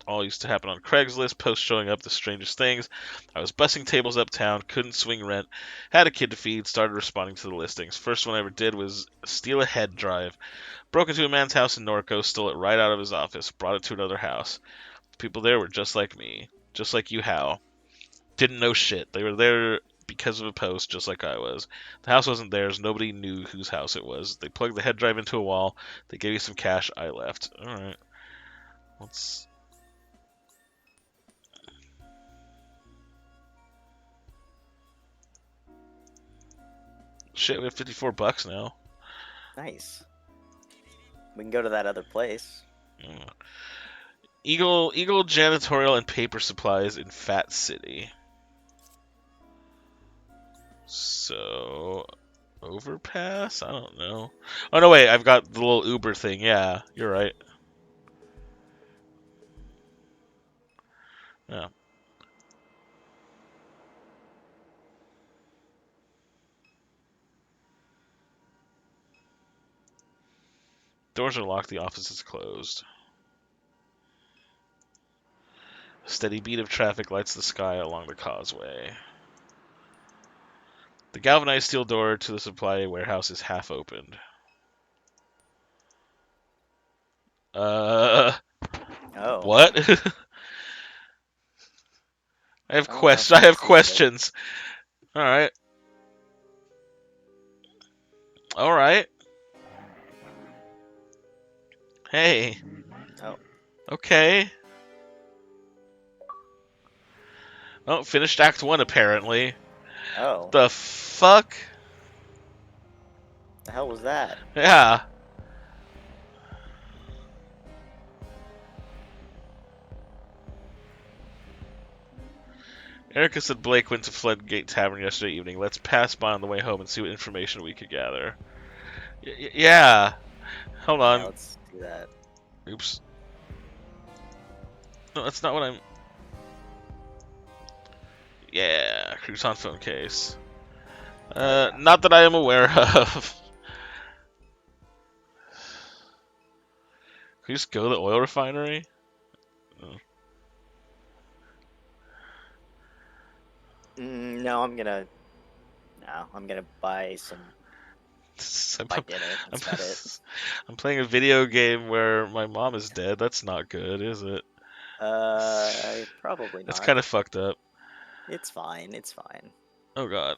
[SPEAKER 1] All used to happen on Craigslist, posts showing up the strangest things. I was bussing tables uptown, couldn't swing rent, had a kid to feed, started responding to the listings. First one I ever did was steal a head drive. Broke into a man's house in Norco, stole it right out of his office, brought it to another house. The people there were just like me. Just like you, Hal. Didn't know shit. They were there because of a post, just like I was. The house wasn't theirs. Nobody knew whose house it was. They plugged the head drive into a wall. They gave you some cash. I left. Alright. Let's... Shit, we have $54 now.
[SPEAKER 2] Nice. We can go to that other place.
[SPEAKER 1] Mm. Eagle janitorial and paper supplies in Fat City. So overpass? I don't know. Oh no, wait, I've got the little Uber thing. Yeah, you're right. Yeah. Doors are locked, the office is closed. A steady beat of traffic lights the sky along the causeway. The galvanized steel door to the supply warehouse is half opened. Uh,
[SPEAKER 2] Oh,
[SPEAKER 1] what?
[SPEAKER 2] I don't know.
[SPEAKER 1] I have
[SPEAKER 2] Seems good.
[SPEAKER 1] questions. All right. All right. Hey.
[SPEAKER 2] Oh,
[SPEAKER 1] Okay. Oh, finished Act 1 apparently.
[SPEAKER 2] oh,
[SPEAKER 1] The fuck?
[SPEAKER 2] the hell was that?
[SPEAKER 1] Yeah. Erica said Blake went to Floodgate Tavern yesterday evening. Let's pass by on the way home and see what information we could gather. Yeah. Hold
[SPEAKER 2] Yeah,
[SPEAKER 1] on.
[SPEAKER 2] let's do that.
[SPEAKER 1] Oops. No, that's not what I'm... Yeah. Crouton phone case.
[SPEAKER 2] Oh yeah.
[SPEAKER 1] Not that I am aware of. Can you just go to the oil refinery? Oh.
[SPEAKER 2] No, I'm gonna. No, I'm gonna buy some.
[SPEAKER 1] I'm,
[SPEAKER 2] Buy dinner.
[SPEAKER 1] I'm,
[SPEAKER 2] That's about it.
[SPEAKER 1] I'm playing a video game where my mom is dead. That's not good, is it?
[SPEAKER 2] Probably
[SPEAKER 1] That's
[SPEAKER 2] not.
[SPEAKER 1] kind of fucked up.
[SPEAKER 2] It's fine. It's fine.
[SPEAKER 1] Oh god.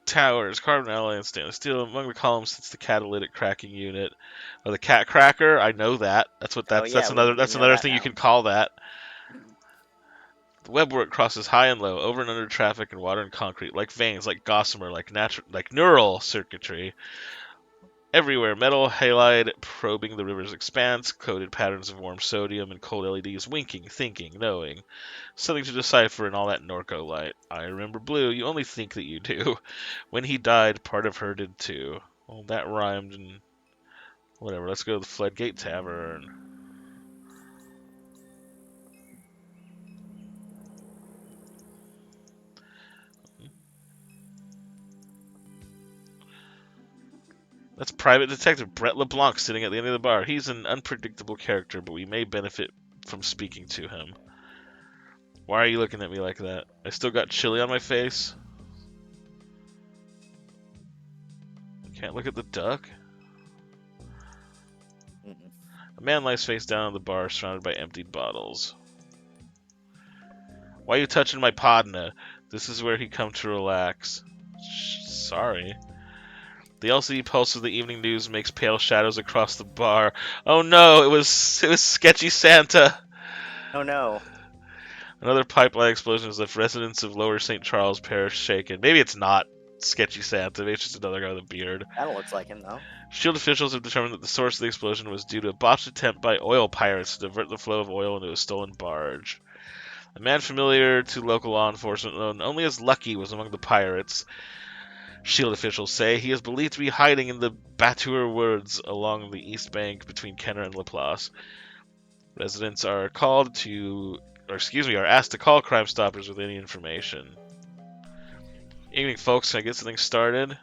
[SPEAKER 1] Towers, carbon alloy, and stainless steel. Among the columns sits the catalytic cracking unit. Or the cat cracker. I know that. That's what
[SPEAKER 2] Oh yeah, we
[SPEAKER 1] that's
[SPEAKER 2] know
[SPEAKER 1] another
[SPEAKER 2] that
[SPEAKER 1] thing you
[SPEAKER 2] now.
[SPEAKER 1] can call that. The webwork crosses high and low, over and under traffic and water and concrete, like veins, like gossamer, like neural circuitry. Everywhere, metal halide probing the river's expanse, coded patterns of warm sodium and cold LEDs winking, thinking, knowing. Something to decipher in all that Norco light. I remember Blue, you only think that you do. When he died, part of her did too. Well, that rhymed and whatever. Let's go to the Floodgate Tavern. That's Private Detective Brett LeBlanc sitting at the end of the bar. He's an unpredictable character, but we may benefit from speaking to him. Why are you looking at me like that? I still got chili on my face. Can't look at the duck.
[SPEAKER 2] Mm-mm.
[SPEAKER 1] A man lies face down on the bar, surrounded by emptied bottles. Why you touching my podna? This is where he come to relax. Sorry. The LCD pulse of the evening news makes pale shadows across the bar. Oh no, it was sketchy Santa.
[SPEAKER 2] Oh no.
[SPEAKER 1] Another pipeline explosion has left residents of Lower St. Charles Parish shaken. Maybe it's not sketchy Santa. Maybe it's just another guy with a beard.
[SPEAKER 2] That looks like him though.
[SPEAKER 1] Shield officials have determined that the source of the explosion was due to a botched attempt by oil pirates to divert the flow of oil into a stolen barge. A man familiar to local law enforcement, known only as Lucky, was among the pirates. Shield officials say he is believed to be hiding in the Batur Woods along the east bank between Kenner and Laplace. Residents are asked to call Crime Stoppers with any information. Evening, folks. Can I get something started?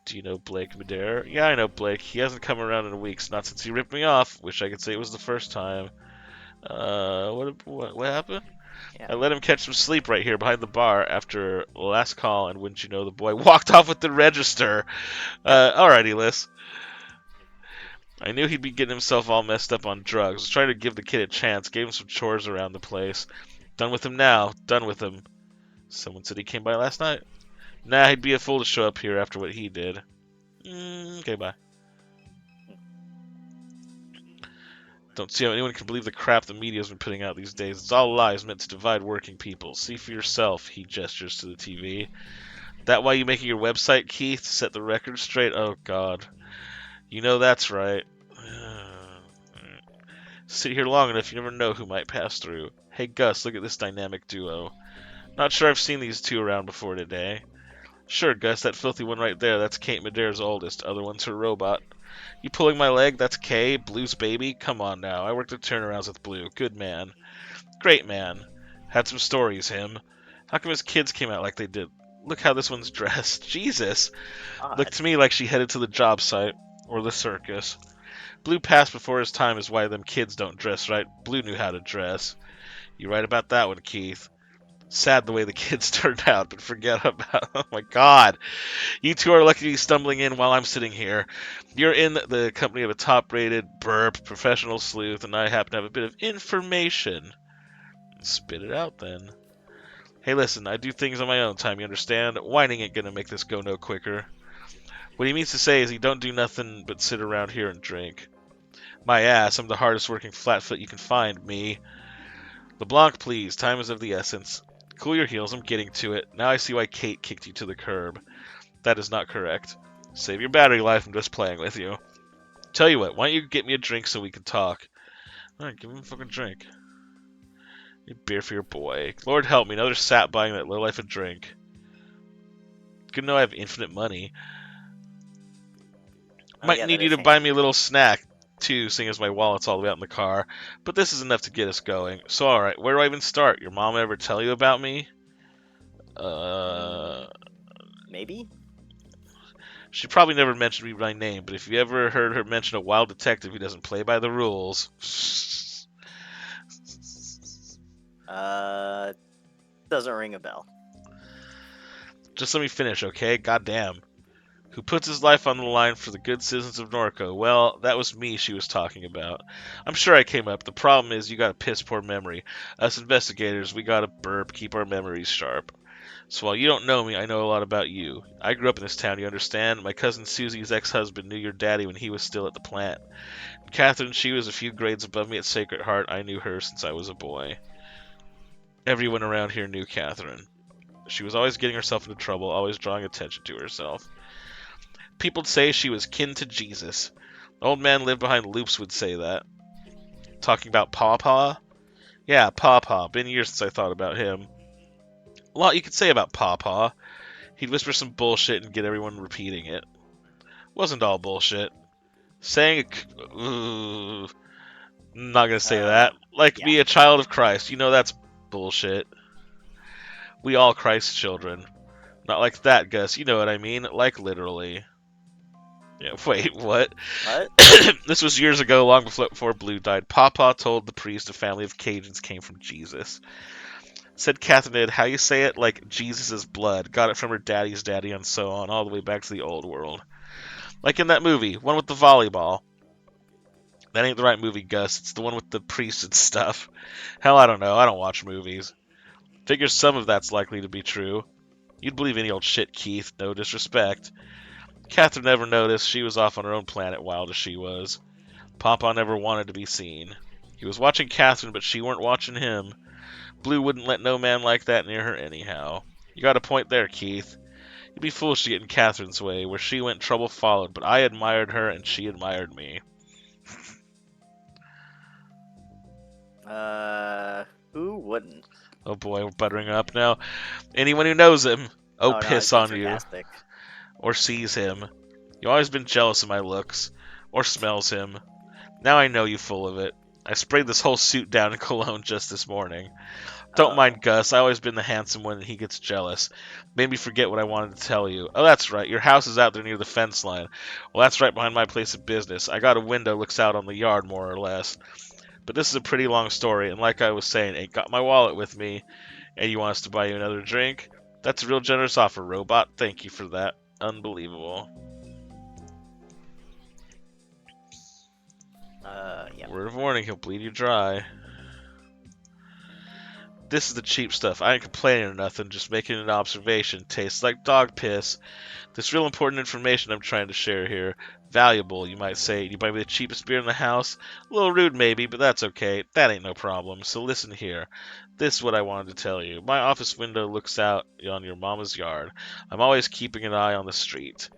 [SPEAKER 1] Do you know Blake Madere? Yeah, I know Blake. He hasn't come around in weeks, not since he ripped me off. Wish I could say it was the first time. What happened?
[SPEAKER 2] Yeah.
[SPEAKER 1] I let him catch some sleep right here behind the bar after last call, and wouldn't you know, the boy walked off with the register. Alrighty, Liz. I knew he'd be getting himself all messed up on drugs. I was trying to give the kid a chance, gave him some chores around the place. Done with him now. Done with him. Someone said he came by last night. Nah, he'd be a fool to show up here after what he did. Okay, bye. Don't see how anyone can believe the crap the media's been putting out these days. It's all lies meant to divide working people. See for yourself, he gestures to the TV. That why you making your website, Keith? To set the record straight? Oh, God. You know that's right. Sit here long enough, you never know who might pass through. Hey Gus, look at this dynamic duo. Not sure I've seen these two around before today. Sure, Gus, that filthy one right there, that's Kate Madera's oldest. Other one's her robot. You pulling my leg? That's Kay, Blue's baby? Come on now, I worked at turnarounds with Blue. Good man. Great man. Had some stories, him. How come his kids came out like they did? Look how this one's dressed. Jesus. Looked
[SPEAKER 2] Odd.
[SPEAKER 1] to me like she headed to the job site. Or the circus. Blue passed before his time is why them kids don't dress right. Blue knew how to dress. You right about that one, Keith. Sad the way the kids turned out, but forget about. Oh my God, you two are lucky to be stumbling in while I'm sitting here. You're in the company of a top-rated burp professional sleuth, and I happen to have a bit of information. Spit it out then. Hey, listen, I do things on my own time. You understand? Whining ain't gonna make this go no quicker. What he means to say is he don't do nothing but sit around here and drink. My ass, I'm the hardest working flatfoot you can find, me. LeBlanc, please. Time is of the essence. Cool your heels, I'm getting to it. Now I see why Kate kicked you to the curb. That is not correct. Save your battery life, I'm just playing with you. Tell you what, why don't you get me a drink so we can talk? Alright, give him a fucking drink. A beer for your boy. Lord help me, another sap buying that lowlife a drink. Good to know I have infinite money.
[SPEAKER 2] Oh
[SPEAKER 1] Might
[SPEAKER 2] yeah, that
[SPEAKER 1] need you
[SPEAKER 2] is
[SPEAKER 1] to buy me
[SPEAKER 2] handy.
[SPEAKER 1] a little snack, too, seeing as my wallet's all the way out in the car. But this is enough to get us going. So alright, where do I even start? Your mom ever tell you about me? Uh...
[SPEAKER 2] Maybe.
[SPEAKER 1] She probably never mentioned me by name, but if you ever heard her mention a wild detective who doesn't play by the rules...
[SPEAKER 2] Uh, doesn't ring a bell.
[SPEAKER 1] Just let me finish, okay? Goddamn. Who puts his life on the line for the good citizens of Norco? Well, that was me she was talking about. I'm sure I came up. The problem is you got a piss poor memory. Us investigators, we gotta burp, keep our memories sharp. So while you don't know me, I know a lot about you. I grew up in this town, you understand? My cousin Susie's ex-husband knew your daddy when he was still at the plant. Catherine, she was a few grades above me at Sacred Heart. I knew her since I was a boy. Everyone around here knew Catherine. She was always getting herself into trouble, always drawing attention to herself. People'd say she was kin to Jesus. The old man lived behind loops would say that. Talking about Pawpaw? Yeah, Pawpaw. Been years since I thought about him. A lot you could say about Pawpaw. He'd whisper some bullshit and get everyone repeating it. Wasn't all bullshit. Saying ooh, not gonna say that. Like
[SPEAKER 2] Yeah.
[SPEAKER 1] be a child of Christ. You know that's bullshit. We all Christ's children. Not like that, Gus. You know what I mean. Like literally. Yeah, wait, what?
[SPEAKER 2] What?
[SPEAKER 1] This was years ago, long before Blue died. Papa told the priest a family of Cajuns came from Jesus. Said Catherine, how you say it? Like Jesus' blood. Got it from her daddy's daddy and so on, all the way back to the old world. Like in that movie, one with the volleyball. That ain't the right movie, Gus. It's the one with the priest and stuff. Hell, I don't know. I don't watch movies. Figure some of that's likely to be true. You'd believe any old shit, Keith. No disrespect. Catherine never noticed. She was off on her own planet, wild as she was. Papa never wanted to be seen. He was watching Catherine, but she weren't watching him. Blue wouldn't let no man like that near her anyhow. You got a point there, Keith. You'd be foolish to get in Catherine's way. Where she went, trouble followed, but I admired her and she admired me.
[SPEAKER 2] Who wouldn't?
[SPEAKER 1] Oh boy, we're buttering up now. Anyone who knows him, oh
[SPEAKER 2] Oh no, I was
[SPEAKER 1] piss
[SPEAKER 2] being
[SPEAKER 1] on you.
[SPEAKER 2] sarcastic.
[SPEAKER 1] Or sees him. You always been jealous of my looks. Or smells him. Now I know you full of it. I sprayed this whole suit down in cologne just this morning. Don't
[SPEAKER 2] Oh.
[SPEAKER 1] mind Gus, I always been the handsome one and he gets jealous. Made me forget what I wanted to tell you. Oh, that's right, your house is out there near the fence line. Well, that's right behind my place of business. I got a window looks out on the yard, more or less. But this is a pretty long story, and like I was saying, ain't got my wallet with me. And you want us to buy you another drink? That's a real generous offer, Robot. Thank you for that. Unbelievable.
[SPEAKER 2] Yeah.
[SPEAKER 1] Word of warning, he'll bleed you dry. This is the cheap stuff. I ain't complaining or nothing, just making an observation. Tastes like dog piss. This real important information I'm trying to share here. Valuable, you might say. You buy me the cheapest beer in the house? A little rude maybe, but that's okay. That ain't no problem. So listen here. This is what I wanted to tell you. My office window looks out on your mama's yard. I'm always keeping an eye on the street.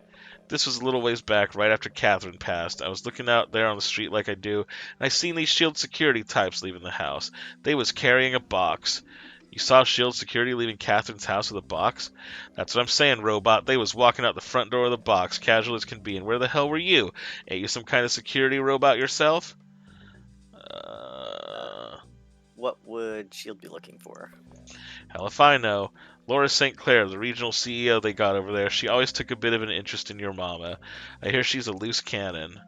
[SPEAKER 1] This was a little ways back, right after Catherine passed. I was looking out there on the street like I do, and I seen these Shield security types leaving the house. They was carrying a box. You saw Shield security leaving Catherine's house with a box? That's what I'm saying, robot. They was walking out the front door of the box, casual as can be. And where the hell were you? Ain't you some kind of security robot yourself?
[SPEAKER 2] Uh, what would Shield be looking for?
[SPEAKER 1] Hell if I know. Laura St. Clair, the regional CEO they got over there, she always took a bit of an interest in your mama. I hear she's a loose cannon.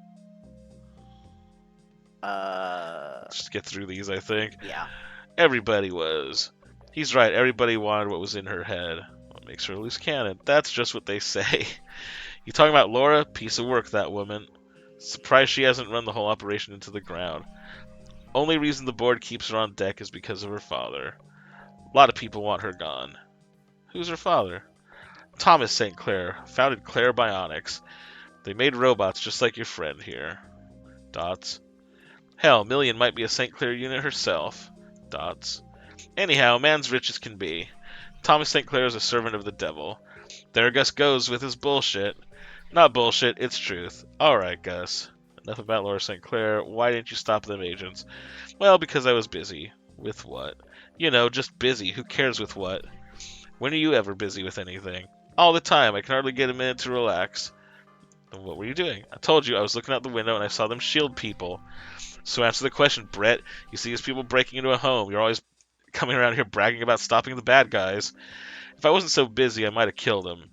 [SPEAKER 1] Just get through these, I think.
[SPEAKER 2] Yeah.
[SPEAKER 1] Everybody was. He's right, everybody wanted what was in her head. What makes her a loose cannon? That's just what they say. You talking about Laura? Piece of work, that woman. Surprised she hasn't run the whole operation into the ground. Only reason the board keeps her on deck is because of her father. A lot of people want her gone. Who's her father? Thomas St. Clair, founded Claire Bionics. They made robots just like your friend here. Dots. Hell, Million might be a St. Clair unit herself. Dots. Anyhow, man's rich as can be. Thomas St. Clair is a servant of the devil. There Gus goes with his bullshit. Not bullshit, it's truth. Alright, Gus. Enough about Laura St. Clair. Why didn't you stop them agents? Well, because I was busy. With what? You know, just busy. Who cares with what? When are you ever busy with anything? All the time. I can hardly get a minute to relax. Then what were you doing? I told you I was looking out the window and I saw them shield people. So answer the question, Brett. You see these people breaking into a home. You're always coming around here bragging about stopping the bad guys. If I wasn't so busy, I might have killed them.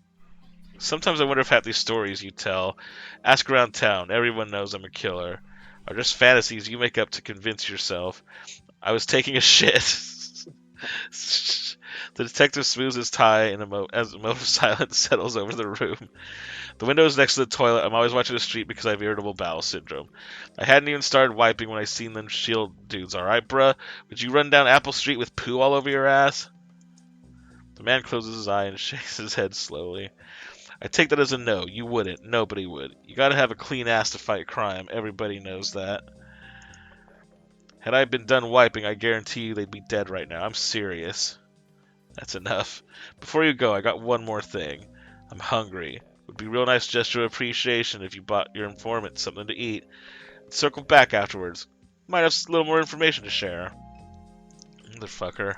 [SPEAKER 1] Sometimes I wonder if half these stories you tell, ask around town, everyone knows I'm a killer, are just fantasies you make up to convince yourself. I was taking a shit. The detective smooths his tie and as a moment of silence settles over the room. The window is next to the toilet. I'm always watching the street because I have irritable bowel syndrome. I hadn't even started wiping when I seen them shield dudes. Alright, bruh? Would you run down Apple Street with poo all over your ass? The man closes his eye and shakes his head slowly. I take that as a no. You wouldn't. Nobody would. You gotta have a clean ass to fight crime. Everybody knows that. Had I been done wiping, I guarantee you they'd be dead right now. I'm serious. That's enough. Before you go, I got one more thing. I'm hungry. Would be a real nice gesture of appreciation if you bought your informant something to eat. Circle back afterwards. Might have a little more information to share. Motherfucker.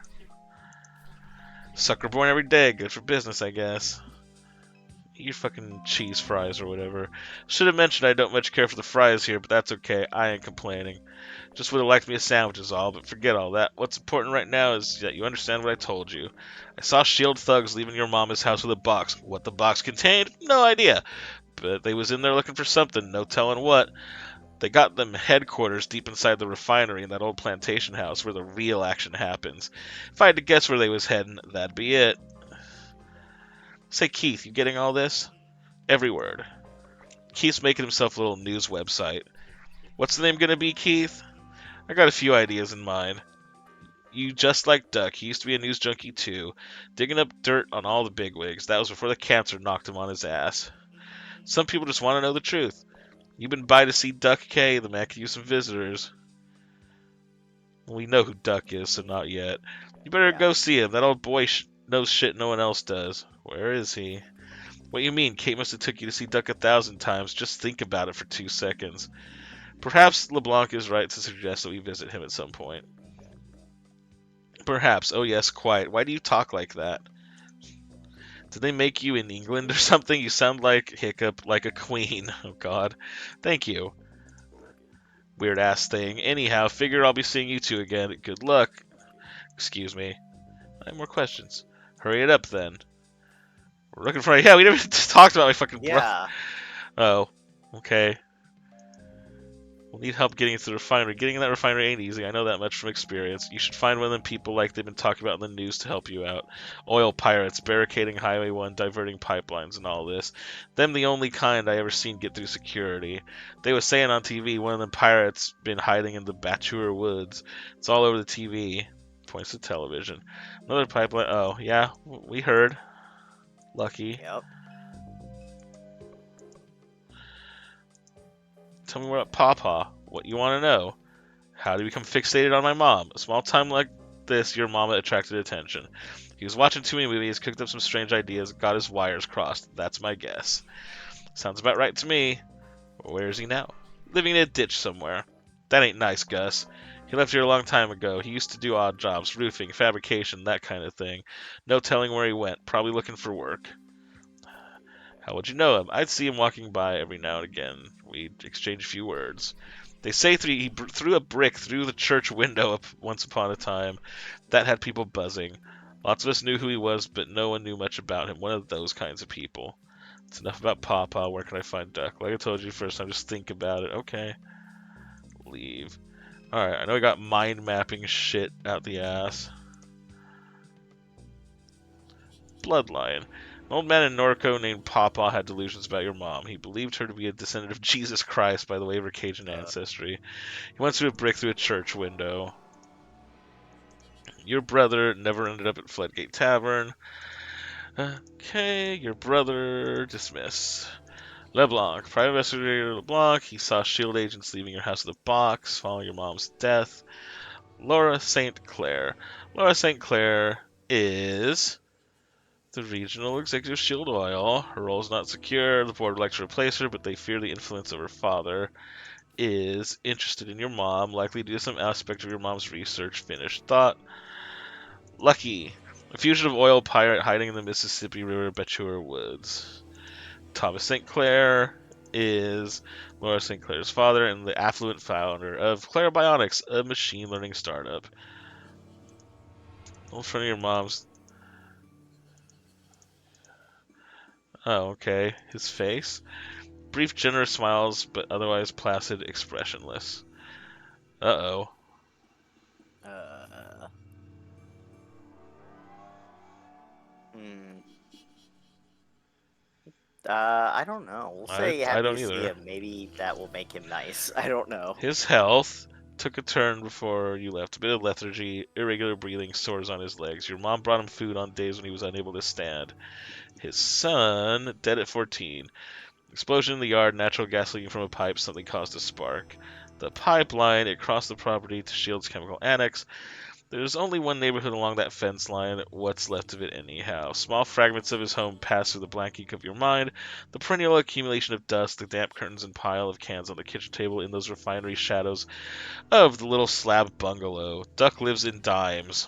[SPEAKER 1] Sucker born every day. Good for business, I guess. Eat your fucking cheese fries or whatever. Should have mentioned I don't much care for the fries here, but that's okay. I ain't complaining. Just would have liked me a sandwich is all, but forget all that. What's important right now is that you understand what I told you. I saw shield thugs leaving your mama's house with a box. What the box contained? No idea. But they was in there looking for something, no telling what. They got them headquarters deep inside the refinery in that old plantation house where the real action happens. If I had to guess where they was heading, that'd be it. Say, Keith, you getting all this? Every word. Keith's making himself a little news website. What's the name gonna be, Keith? I got a few ideas in mind. You just like Duck. He used to be a news junkie too, digging up dirt on all the bigwigs. That was before the cancer knocked him on his ass. Some people just want to know the truth. You've been by to see Duck K. The man could use some visitors. We know who Duck is, so not yet. You better
[SPEAKER 2] Yeah.
[SPEAKER 1] go see him. That old boy knows shit no one else does. Where is he? What you mean? Kate must have took you to see Duck 1,000 times. Just think about it for 2 seconds. Perhaps LeBlanc is right to suggest that we visit him at some point. Perhaps. Oh yes, quite. Why do you talk like that? Did they make you in England or something? You sound like Hiccup, like a queen. Oh god. Thank you. Weird ass thing. Anyhow, figure I'll be seeing you two again. Good luck. Excuse me. I have more questions. Hurry it up then. We're looking for. Yeah, we never talked about my fucking brother.
[SPEAKER 2] Yeah.
[SPEAKER 1] Oh. Okay. We'll need help getting into the refinery. Getting in that refinery ain't easy. I know that much from experience. You should find one of them people like they've been talking about in the news to help you out. Oil pirates, barricading Highway 1, diverting pipelines, and all this. Them the only kind I ever seen get through security. They was saying on TV one of them pirates been hiding in the Batuer Woods. It's all over the TV. Points to television. Another pipeline. Oh, yeah, we heard. Lucky.
[SPEAKER 2] Yep.
[SPEAKER 1] Tell me more about Pawpaw. What you want to know? How did you become fixated on my mom? A small time like this, your mama attracted attention. He was watching too many movies, cooked up some strange ideas, got his wires crossed. That's my guess. Sounds about right to me. Where is he now? Living in a ditch somewhere. That ain't nice, Gus. He left here a long time ago. He used to do odd jobs, roofing, fabrication, that kind of thing. No telling where he went. Probably looking for work. How would you know him? I'd see him walking by every now and again. We'd exchange a few words. They say he threw a brick through the church window once upon a time. That had people buzzing. Lots of us knew who he was, but no one knew much about him. One of those kinds of people. It's enough about Pawpaw. Where can I find Duck? Like I told you first time, just think about it. Okay. Leave. Alright, I know I got mind mapping shit out the ass. Bloodline. An old man in Norco named Pawpaw had delusions about your mom. He believed her to be a descendant of Jesus Christ by the way of her Cajun ancestry. He once threw a brick through a church window. Your brother never ended up at Floodgate Tavern. Okay, your brother dismissed. LeBlanc. Private investigator LeBlanc. He saw S.H.I.E.L.D. agents leaving your house with a box following your mom's death. Laura St. Clair. Laura St. Clair is the regional executive of S.H.I.E.L.D. Oil. Her role is not secure. The board would like to replace her, but they fear the influence of her father. Is interested in your mom, likely due to some aspect of your mom's research. Finished thought. Lucky. A fugitive oil pirate hiding in the Mississippi River Batuer Woods. Thomas St. Clair is Laura St. Clair's father and the affluent founder of Claire Bionics, a machine learning startup. In front of your mom's. Oh, okay. His face. Brief, generous smiles, but otherwise placid, expressionless. Uh-oh.
[SPEAKER 2] Uh. Hmm. I don't know. We'll say
[SPEAKER 1] I
[SPEAKER 2] happy
[SPEAKER 1] don't
[SPEAKER 2] to see
[SPEAKER 1] either.
[SPEAKER 2] him. Maybe that will make him nice. I don't know.
[SPEAKER 1] His health took a turn before you left. A bit of lethargy, irregular breathing, sores on his legs. Your mom brought him food on days when he was unable to stand. His son, dead at 14. Explosion in the yard, natural gas leaking from a pipe, something caused a spark. The pipeline, it crossed the property to S.H.I.E.L.D.'s chemical annex. There's only one neighborhood along that fence line. What's left of it anyhow? Small fragments of his home pass through the blank ink of your mind. The perennial accumulation of dust, the damp curtains and pile of cans on the kitchen table in those refinery shadows of the little slab bungalow. Duck lives in Dimes.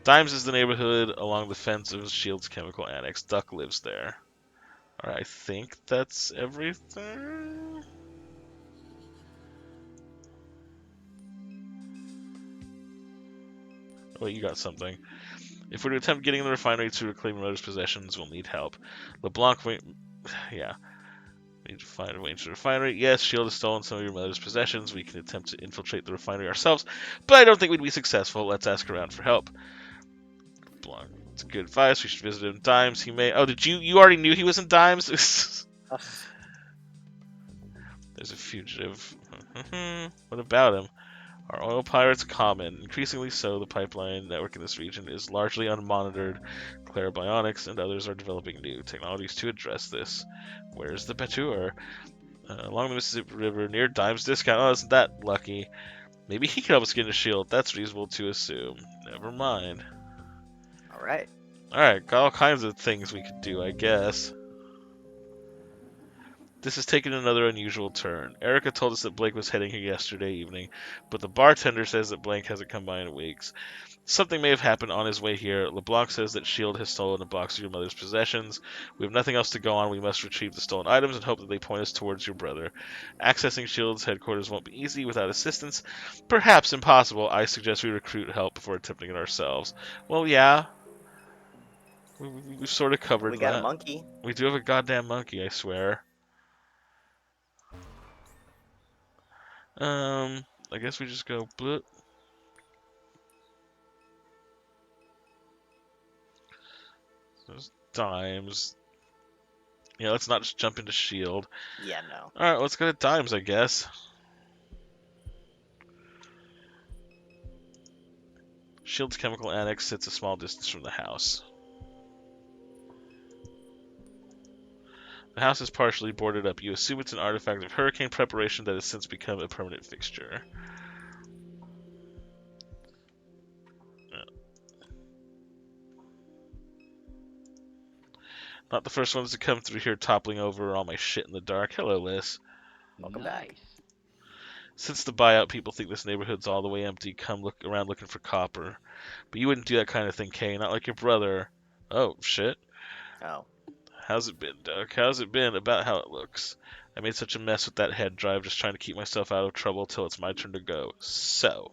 [SPEAKER 1] Dimes is the neighborhood along the fence of S.H.I.E.L.D.'s chemical annex. Duck lives there. Alright, I think that's everything. Oh, you got something. If we're to attempt getting the refinery to reclaim your mother's possessions, we'll need help. LeBlanc, yeah. We need to find a way into the refinery. Yes, S.H.I.E.L.D. has stolen some of your mother's possessions. We can attempt to infiltrate the refinery ourselves, but I don't think we'd be successful. Let's ask around for help. LeBlanc, it's good advice. We should visit him in Dimes. He may. Oh, did you already knew he was in Dimes?
[SPEAKER 2] Ugh.
[SPEAKER 1] There's a fugitive. What about him? Are oil pirates common? Increasingly so, the pipeline network in this region is largely unmonitored. Claire Bionics and others are developing new technologies to address this. Where's the Batuer? Along the Mississippi River near Dimes Discount. Oh, isn't that lucky? Maybe he can help us get a shield. That's reasonable to assume. Never mind.
[SPEAKER 2] All right.
[SPEAKER 1] Alright, got all kinds of things we could do, I guess. This has taken another unusual turn. Erica told us that Blake was heading here yesterday evening, but the bartender says that Blake hasn't come by in weeks. Something may have happened on his way here. LeBlanc says that S.H.I.E.L.D. has stolen a box of your mother's possessions. We have nothing else to go on. We must retrieve the stolen items and hope that they point us towards your brother. Accessing S.H.I.E.L.D.'s headquarters won't be easy without assistance. Perhaps impossible. I suggest we recruit help before attempting it ourselves. Well, yeah. We've sort of
[SPEAKER 2] We
[SPEAKER 1] covered
[SPEAKER 2] got a
[SPEAKER 1] that.
[SPEAKER 2] monkey.
[SPEAKER 1] We do have a goddamn monkey, I swear. I guess we just go bloop. There's Dimes. Yeah, let's not just jump into Shield.
[SPEAKER 2] Yeah, no.
[SPEAKER 1] Alright, let's go to Dimes, I guess. Shield's chemical annex sits a small distance from the house. The house is partially boarded up. You assume it's an artifact of hurricane preparation that has since become a permanent fixture. Not the first ones to come through here toppling over all my shit in the dark. Hello, Liz.
[SPEAKER 2] Welcome back.
[SPEAKER 3] Nice.
[SPEAKER 1] Since the buyout, people think this neighborhood's all the way empty. Come look around looking for copper. But you wouldn't do that kind of thing, Kay. Not like your brother. Oh, shit.
[SPEAKER 2] Oh.
[SPEAKER 1] How's it been, Doug? How's it been? About how it looks. I made such a mess with that head drive just trying to keep myself out of trouble till it's my turn to go. So,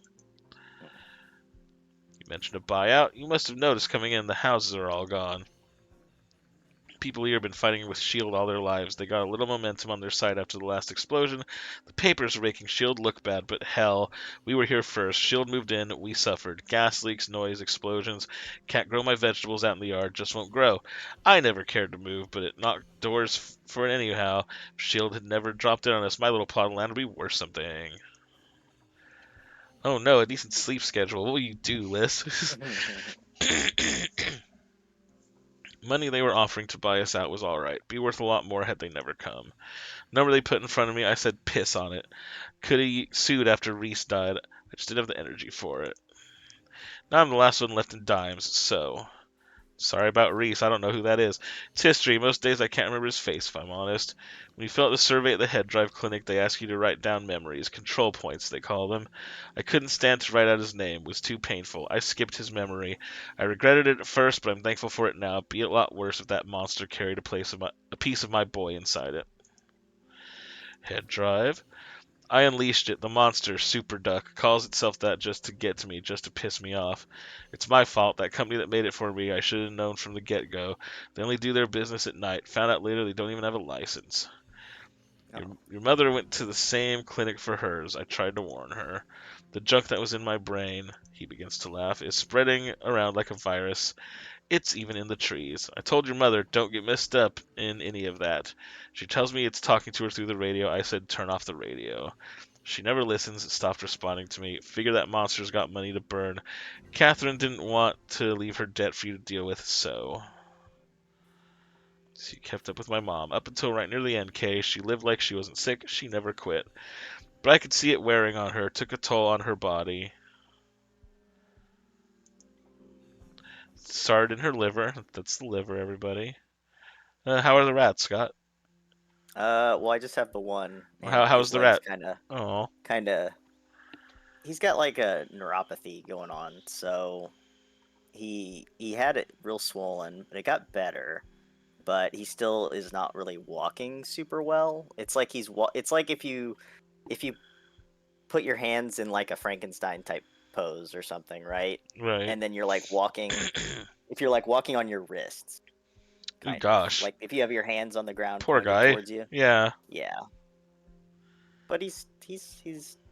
[SPEAKER 1] you mentioned a buyout. You must have noticed coming in the houses are all gone. People here have been fighting with S.H.I.E.L.D. all their lives. They got a little momentum on their side after the last explosion. The papers are making S.H.I.E.L.D. look bad, but hell, we were here first. S.H.I.E.L.D. moved in, we suffered. Gas leaks, noise, explosions. Can't grow my vegetables out in the yard, just won't grow. I never cared to move, but it knocked doors for it anyhow. If S.H.I.E.L.D. had never dropped in on us, my little plot of land would be worth something. Oh no, a decent sleep schedule. What will you do, Liz? Money they were offering to buy us out was alright. Be worth a lot more had they never come. Number they put in front of me, I said piss on it. Could have sued after Reese died. I just didn't have the energy for it. Now I'm the last one left in dimes, so. Sorry about Reese, I don't know who that is. It's history. Most days I can't remember his face, if I'm honest. When you fill out the survey at the head drive clinic, they ask you to write down memories. Control points, they call them. I couldn't stand to write out his name. It was too painful. I skipped his memory. I regretted it at first, but I'm thankful for it now. It'd be a lot worse if that monster carried a piece of my boy inside it. Head drive. I unleashed it. The monster, Super Duck, calls itself that just to get to me, just to piss me off. It's my fault. That company that made it for me, I should have known from the get-go. They only do their business at night. Found out later they don't even have a license. Your,
[SPEAKER 2] Oh.
[SPEAKER 1] your mother went to the same clinic for hers. I tried to warn her. The junk that was in my brain, he begins to laugh, is spreading around like a virus. It's even in the trees. I told your mother, don't get messed up in any of that. She tells me it's talking to her through the radio. I said, turn off the radio. She never listens, stopped responding to me. Figure that monster's got money to burn. Catherine didn't want to leave her debt for you to deal with, so. She kept up with my mom. Up until right near the end, Kay. She lived like she wasn't sick. She never quit. But I could see it wearing on her. Took a toll on her body. Started in her liver. That's the liver, everybody. How are the rats, Scott?
[SPEAKER 2] Well, I just have the one,
[SPEAKER 1] How
[SPEAKER 2] and
[SPEAKER 1] how's
[SPEAKER 2] his
[SPEAKER 1] the
[SPEAKER 2] legs
[SPEAKER 1] rat?
[SPEAKER 2] kind of,
[SPEAKER 1] Oh,
[SPEAKER 2] kind of. He's got like a neuropathy going on, so he had it real swollen, but it got better. But he still is not really walking super well. It's like it's like if you put your hands in like a Frankenstein type pose or something, right?
[SPEAKER 1] right.
[SPEAKER 2] And then you're like walking, if you're like walking on your wrists,
[SPEAKER 1] Ooh,
[SPEAKER 2] kind of
[SPEAKER 1] gosh.
[SPEAKER 2] like if you have your hands on the ground
[SPEAKER 1] Poor
[SPEAKER 2] pointed
[SPEAKER 1] guy.
[SPEAKER 2] towards you.
[SPEAKER 1] Yeah.
[SPEAKER 2] Yeah, but he's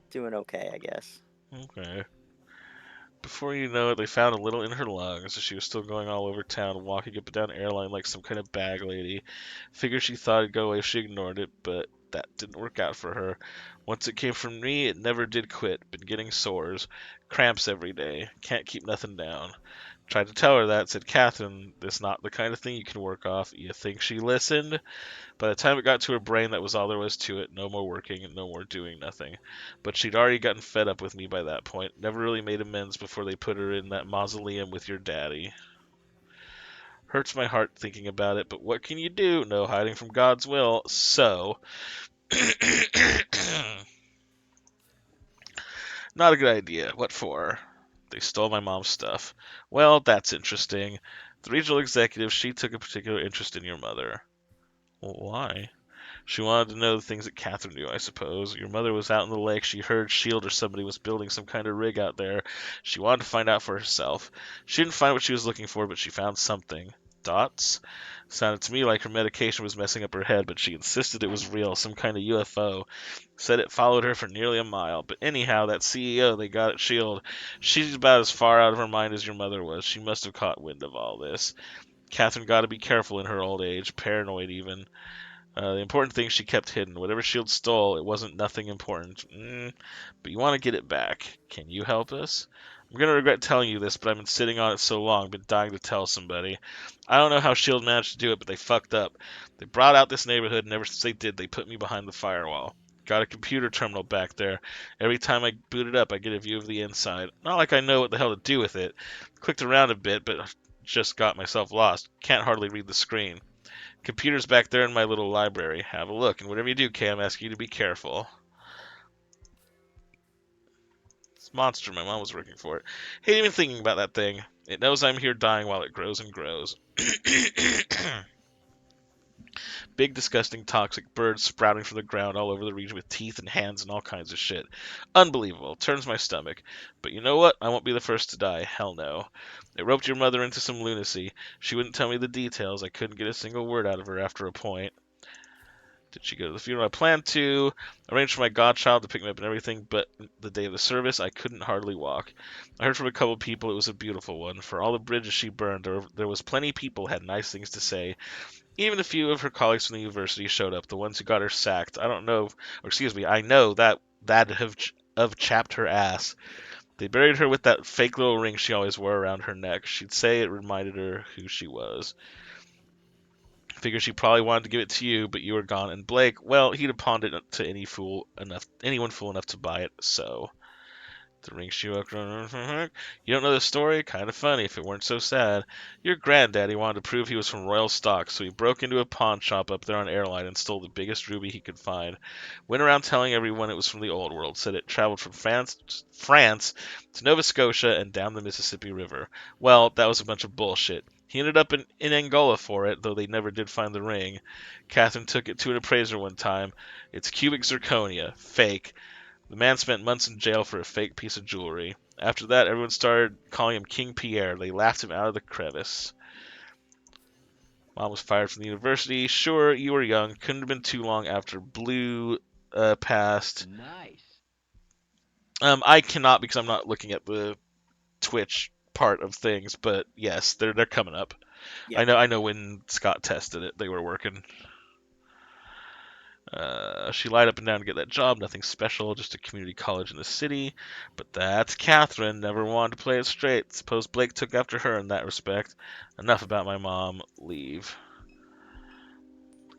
[SPEAKER 2] doing okay, I guess.
[SPEAKER 1] Okay. Before you know it, they found a little in her lungs. She was still going all over town, walking up and down airline like some kind of bag lady. Figured she thought it'd go away if she ignored it, but that didn't work out for her. Once it came from me, it never did quit. Been getting sores, cramps every day. Can't keep nothing down. Tried to tell her that, said, Catherine, this not the kind of thing you can work off. You think she listened? By the time it got to her brain, that was all there was to it. No more working and no more doing nothing. But she'd already gotten fed up with me by that point. Never really made amends before they put her in that mausoleum with your daddy. Hurts my heart thinking about it, but what can you do? No hiding from God's will. So. Not a good idea. What for? They stole my mom's stuff. Well, that's interesting. The regional executive, she took a particular interest in your mother. Well, why? She wanted to know the things that Catherine knew, I suppose. Your mother was out in the lake. She heard S.H.I.E.L.D. or somebody was building some kind of rig out there. She wanted to find out for herself. She didn't find what she was looking for, but she found something. Dots? Sounded to me like her medication was messing up her head, but she insisted it was real, some kind of UFO. Said it followed her for nearly a mile. But anyhow, that CEO they got at S.H.I.E.L.D., she's about as far out of her mind as your mother was. She must have caught wind of all this. Catherine got to be careful in her old age, paranoid even. The important thing she kept hidden. Whatever Shield stole, it wasn't nothing important. But you want to get it back. Can you help us? I'm gonna regret telling you this, but I've been sitting on it so long, been dying to tell somebody. I don't know how Shield managed to do it, but they fucked up. They brought out this neighborhood, and ever since they did, they put me behind the firewall. Got a computer terminal back there. Every time I boot it up, I get a view of the inside. Not like I know what the hell to do with it. Clicked around a bit, but just got myself lost. Can't hardly read the screen. Computer's back there in my little library. Have a look, and whatever you do, Cam, ask you to be careful. It's monster. My mom was working for it. Hate even thinking about that thing. It knows I'm here dying while it grows and grows. Big, disgusting, toxic birds sprouting from the ground all over the region with teeth and hands and all kinds of shit. Unbelievable. Turns my stomach. But you know what? I won't be the first to die. Hell no. It roped your mother into some lunacy. She wouldn't tell me the details. I couldn't get a single word out of her after a point. Did she go to the funeral? I planned to. Arranged for my godchild to pick me up and everything, but the day of the service, I couldn't hardly walk. I heard from a couple people it was a beautiful one. For all the bridges she burned, there was plenty of people had nice things to say. Even a few of her colleagues from the university showed up, the ones who got her sacked. I don't know, or excuse me, I know that have chapped her ass. They buried her with that fake little ring she always wore around her neck. She'd say it reminded her who she was. Figure she probably wanted to give it to you, but you were gone. And Blake, well, he'd have pawned it to anyone fool enough to buy it. So the ring she walked around. You don't know the story? Kind of funny if it weren't so sad. Your granddaddy wanted to prove he was from royal stock, so he broke into a pawn shop up there on Airline and stole the biggest ruby he could find. Went around telling everyone it was from the old world. Said it traveled from France to Nova Scotia and down the Mississippi River. Well, that was a bunch of bullshit. He ended up in Angola for it, though they never did find the ring. Catherine took it to an appraiser one time. It's cubic zirconia. Fake. The man spent months in jail for a fake piece of jewelry. After that, everyone started calling him King Pierre. They laughed him out of the crevice. Mom was fired from the university. Sure, you were young. Couldn't have been too long after Blue passed.
[SPEAKER 3] Nice.
[SPEAKER 1] I cannot because I'm not looking at the Twitch part of things, but yes, they're coming up.
[SPEAKER 2] Yeah.
[SPEAKER 1] I know when Scott tested it, they were working. She lied up and down to get that job. Nothing special, just a community college in the city. But that's Catherine. Never wanted to play it straight. Suppose Blake took after her in that respect. Enough about my mom. Leave.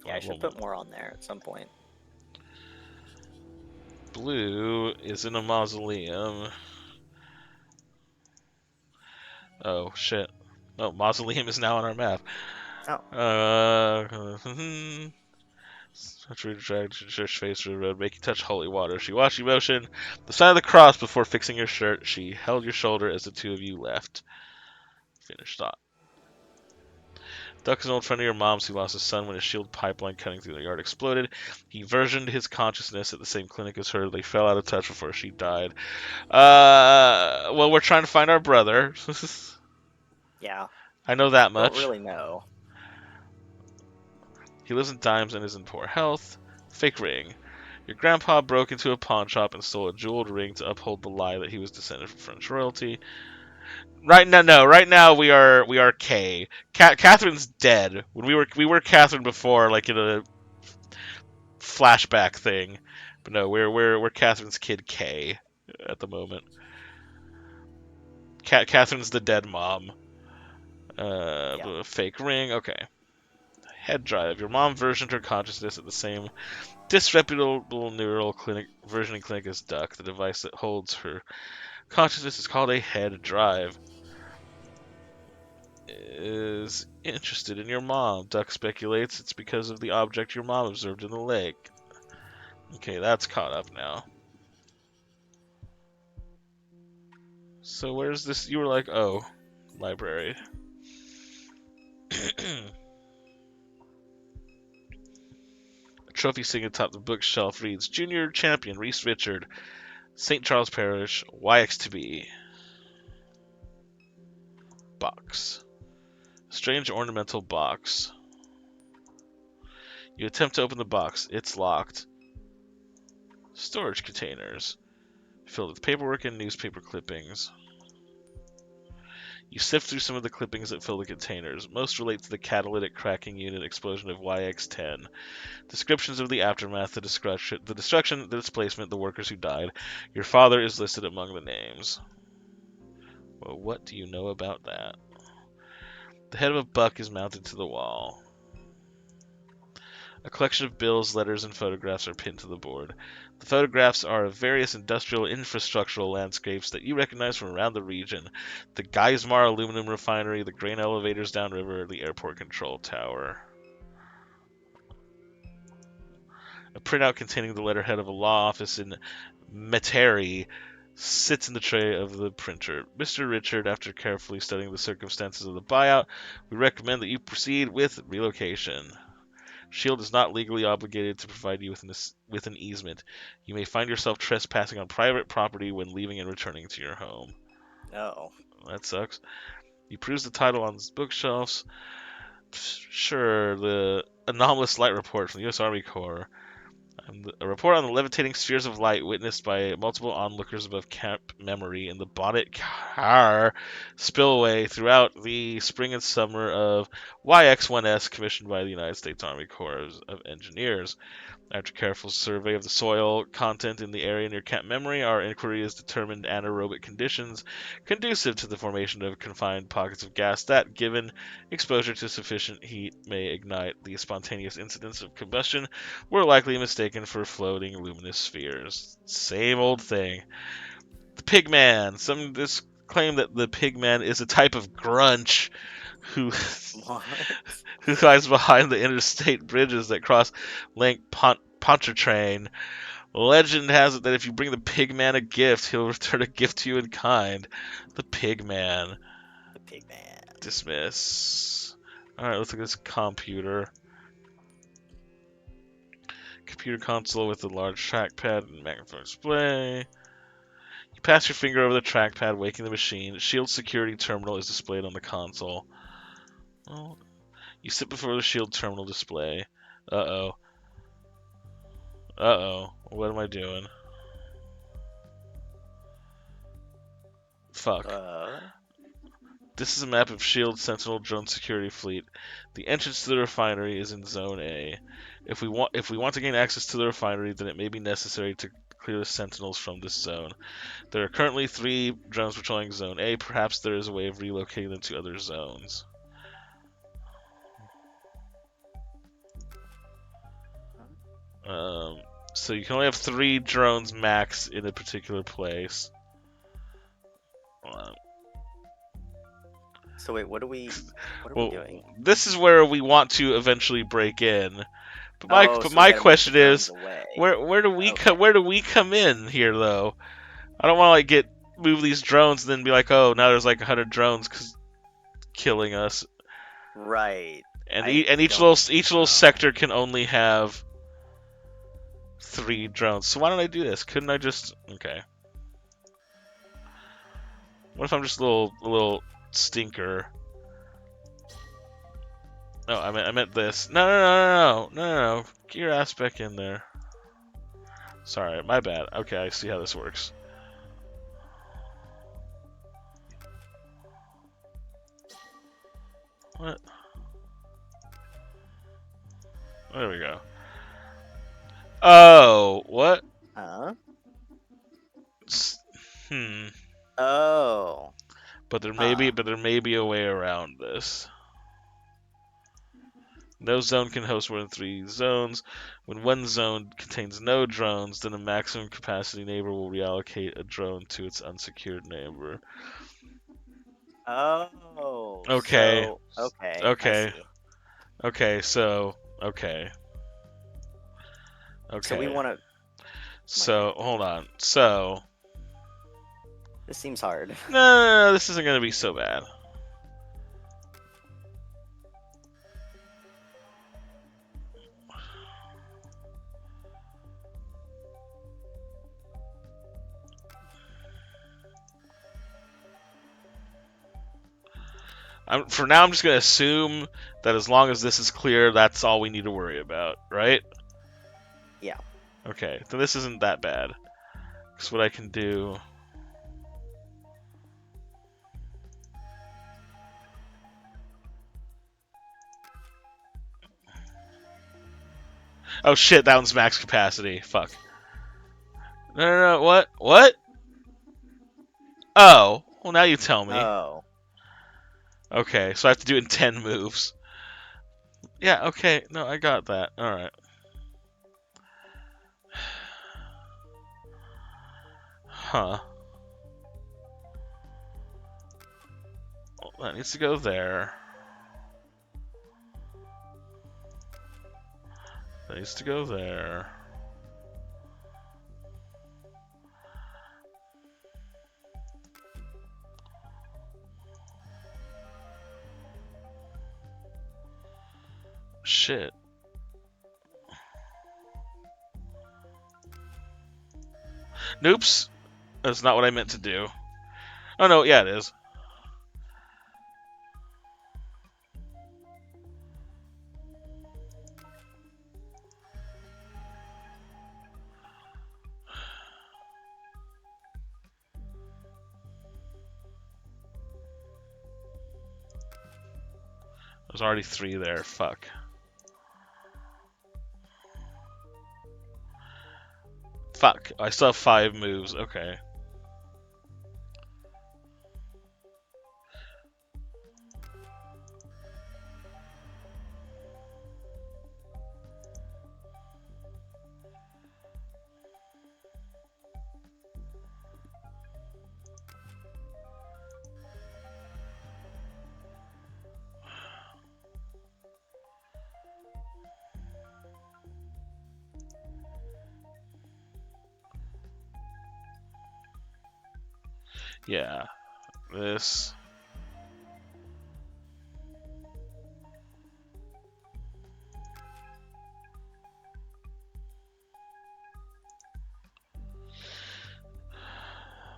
[SPEAKER 2] Yeah, I should put more on there at some point.
[SPEAKER 1] Blue is in a mausoleum. Oh, shit. Oh, mausoleum is now on our map.
[SPEAKER 2] Oh.
[SPEAKER 1] Touch her face through the road, make you touch holy water. She watched you motion the sign of the cross before fixing your shirt. She held your shoulder as the two of you left. Finished thought. Duck is an old friend of your mom's who lost his son when a shield pipeline cutting through the yard exploded. He versioned his consciousness at the same clinic as her. They fell out of touch before she died. Well, we're trying to find our brother.
[SPEAKER 2] Yeah.
[SPEAKER 1] I know that much.
[SPEAKER 2] Don't really know.
[SPEAKER 1] He lives in dimes and is in poor health. Fake ring. Your grandpa broke into a pawn shop and stole a jeweled ring to uphold the lie that he was descended from French royalty. Right now, no. Right now, we are Kay. Catherine's dead. When we were Catherine before, like in a flashback thing. But no, we're Catherine's kid Kay at the moment. Catherine's the dead mom. Fake ring. Okay. Head drive. Your mom versioned her consciousness at the same disreputable neural clinic versioning clinic as Duck. The device that holds her consciousness is called a head drive. Is interested in your mom. Duck speculates it's because of the object your mom observed in the lake. Okay, that's caught up now. So where's this? You were like, oh, library. A trophy sitting atop the bookshelf reads, Junior Champion Reese Richard, St. Charles Parish, YX to be. Box. Strange ornamental box. You attempt to open the box. It's locked. Storage containers. Filled with paperwork and newspaper clippings. You sift through some of the clippings that fill the containers. Most relate to the catalytic cracking unit explosion of YX-10. Descriptions of the aftermath, the destruction, the displacement, the workers who died. Your father is listed among the names. Well, what do you know about that? The head of a buck is mounted to the wall. A collection of bills, letters, and photographs are pinned to the board. The photographs are of various industrial infrastructural landscapes that you recognize from around the region. The Geismar aluminum refinery, the grain elevators downriver, the airport control tower. A printout containing the letterhead of a law office in Metairie sits in the tray of the printer. Mr. Richard, after carefully studying the circumstances of the buyout, we recommend that you proceed with relocation. Shield is not legally obligated to provide you with an easement. You may find yourself trespassing on private property when leaving and returning to your home.
[SPEAKER 2] Oh.
[SPEAKER 1] That sucks. He peruse the title on his bookshelves. Sure, the anomalous light report from the U.S. Army Corps. A report on the levitating spheres of light witnessed by multiple onlookers above Camp Memory in the Bonnet Car spillway throughout the spring and summer of YX-1S, commissioned by the United States Army Corps of Engineers. After careful survey of the soil content in the area near Camp Memory, our inquiry has determined anaerobic conditions conducive to the formation of confined pockets of gas that, given exposure to sufficient heat, may ignite. The spontaneous incidents of combustion were likely mistaken for floating luminous spheres. Same old thing. The Pigman. Some claim that the Pigman is a type of grunch who
[SPEAKER 2] What?
[SPEAKER 1] who hides behind the interstate bridges that cross Lake Pontchartrain. Legend has it that if you bring the Pigman a gift, he'll return a gift to you in kind. The Pigman.
[SPEAKER 2] The Pigman.
[SPEAKER 1] Dismiss. Alright, let's look at this computer. Computer console with a large trackpad and magnifying display. You pass your finger over the trackpad, waking the machine. Shield security terminal is displayed on the console. Oh. You sit before the Shield terminal display. Uh-oh. Uh-oh. What am I doing? Fuck. This is a map of Shield Sentinel drone security fleet. The entrance to the refinery is in Zone A. If we want to gain access to the refinery, then it may be necessary to clear the Sentinels from this zone. There are currently 3 drones patrolling Zone A. Perhaps there is a way of relocating them to other zones. So you can only have 3 drones max in a particular place.
[SPEAKER 2] So wait, what are we doing?
[SPEAKER 1] This is where we want to eventually break in. But
[SPEAKER 2] So we
[SPEAKER 1] my
[SPEAKER 2] gotta move the
[SPEAKER 1] question is,
[SPEAKER 2] drones away.
[SPEAKER 1] where do we
[SPEAKER 2] Okay.
[SPEAKER 1] where do we come in here though? I don't want to move these drones and then be like, oh, now there's like 100 drones killing us.
[SPEAKER 2] Right.
[SPEAKER 1] And
[SPEAKER 2] I
[SPEAKER 1] each
[SPEAKER 2] don't
[SPEAKER 1] little
[SPEAKER 2] know.
[SPEAKER 1] sector can only have 3 drones. So why don't I do this? Couldn't I just okay? What if I'm just a little stinker? No, I meant this. No. Get your ass back in there. Sorry, my bad. Okay, I see how this works. What? There we go. Oh, what?
[SPEAKER 2] Huh?
[SPEAKER 1] Hmm.
[SPEAKER 2] Oh.
[SPEAKER 1] But there
[SPEAKER 2] Huh.
[SPEAKER 1] may be a way around this. No zone can host more than 3 zones. When one zone contains no drones, then a maximum capacity neighbor will reallocate a drone to its unsecured neighbor.
[SPEAKER 2] Oh.
[SPEAKER 1] Okay.
[SPEAKER 2] So okay, I
[SPEAKER 1] Okay.
[SPEAKER 2] see.
[SPEAKER 1] Okay, so okay.
[SPEAKER 2] So we
[SPEAKER 1] Okay.
[SPEAKER 2] want to.
[SPEAKER 1] So hold on. So
[SPEAKER 2] This seems hard.
[SPEAKER 1] no, this isn't gonna be so bad. For now, I'm just gonna assume that as long as this is clear, that's all we need to worry about, right?
[SPEAKER 2] Yeah.
[SPEAKER 1] Okay, then this isn't that bad. Because what I can do. Oh shit, that one's max capacity. Fuck. No, what? What? Oh, well now you tell me.
[SPEAKER 2] Oh.
[SPEAKER 1] Okay, so I have to do it in 10 moves. Yeah, okay, no, I got that. Alright. Huh. Well, that needs to go there. That needs to go there. Shit. Noops. That's not what I meant to do. Oh no, yeah, it is. There's already 3 there. Fuck. Fuck. I still have 5 moves. Okay. Yeah. This.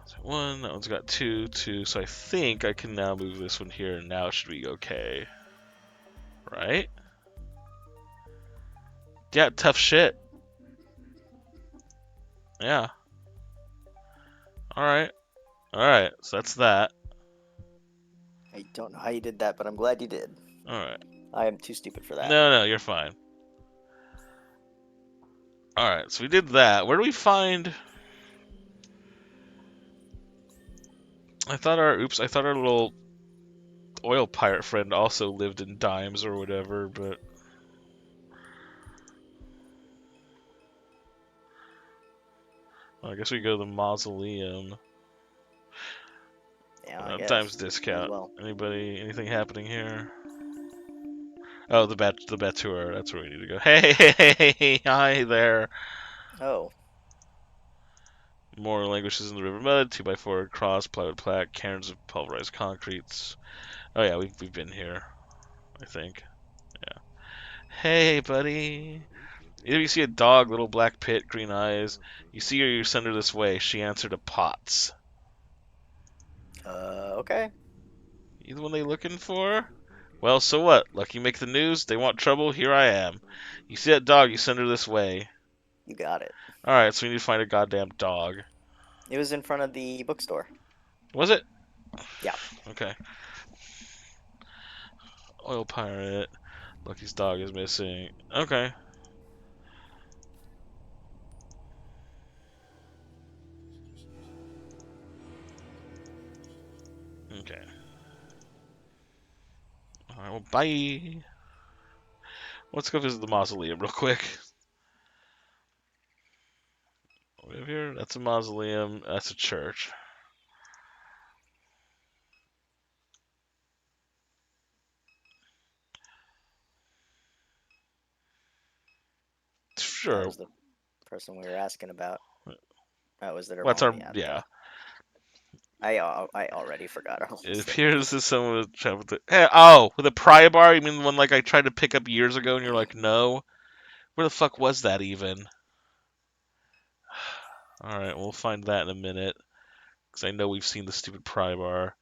[SPEAKER 1] So 1. That one's got 2, 2. So I think I can now move this one here, and now it should be okay. Right? Yeah, tough shit. Yeah. Alright. Alright, so that's that.
[SPEAKER 2] I don't know how you did that, but I'm glad you did.
[SPEAKER 1] Alright.
[SPEAKER 2] I am too stupid for that.
[SPEAKER 1] No, you're fine. Alright, so we did that. Where do we find... I thought our little oil pirate friend also lived in Dimes or whatever, but... Well, I guess we go to the mausoleum.
[SPEAKER 2] Yeah, I guess.
[SPEAKER 1] Dimes
[SPEAKER 2] Might as
[SPEAKER 1] discount.
[SPEAKER 2] well.
[SPEAKER 1] Anything happening here? Oh, the Batur. That's where we need to go. Hey, hi there.
[SPEAKER 2] Oh,
[SPEAKER 1] More languishes in the river mud. 2x4 cross, plywood plaque, cairns of pulverized concretes. Oh yeah, we've been here. I think. Yeah. Hey, buddy. Either you see a dog, little black pit, green eyes. You see her, you send her this way. She answered to Potts.
[SPEAKER 2] okay.
[SPEAKER 1] You the one they looking for? Well, so what? Lucky make the news. They want trouble. Here I am. You see that dog? You send her this way.
[SPEAKER 2] You got it.
[SPEAKER 1] All right, so we need to find a goddamn dog.
[SPEAKER 2] It was in front of the bookstore.
[SPEAKER 1] Was it?
[SPEAKER 2] Yeah.
[SPEAKER 1] Okay. Oil pirate. Lucky's dog is missing. Okay. Okay. All right. Well, bye. Let's go visit the mausoleum real quick. What do we have here? That's a mausoleum. That's a church.
[SPEAKER 2] That
[SPEAKER 1] Sure.
[SPEAKER 2] was the person we were asking about. That was their
[SPEAKER 1] What's
[SPEAKER 2] mom.
[SPEAKER 1] our
[SPEAKER 2] Yeah.
[SPEAKER 1] yeah?
[SPEAKER 2] I already forgot our whole
[SPEAKER 1] It
[SPEAKER 2] thing.
[SPEAKER 1] appears that someone was trying with the hey, oh, with a pry bar. You mean the one like I tried to pick up years ago, and you're like, no. Where the fuck was that even? All right, we'll find that in a minute, because I know we've seen the stupid pry bar.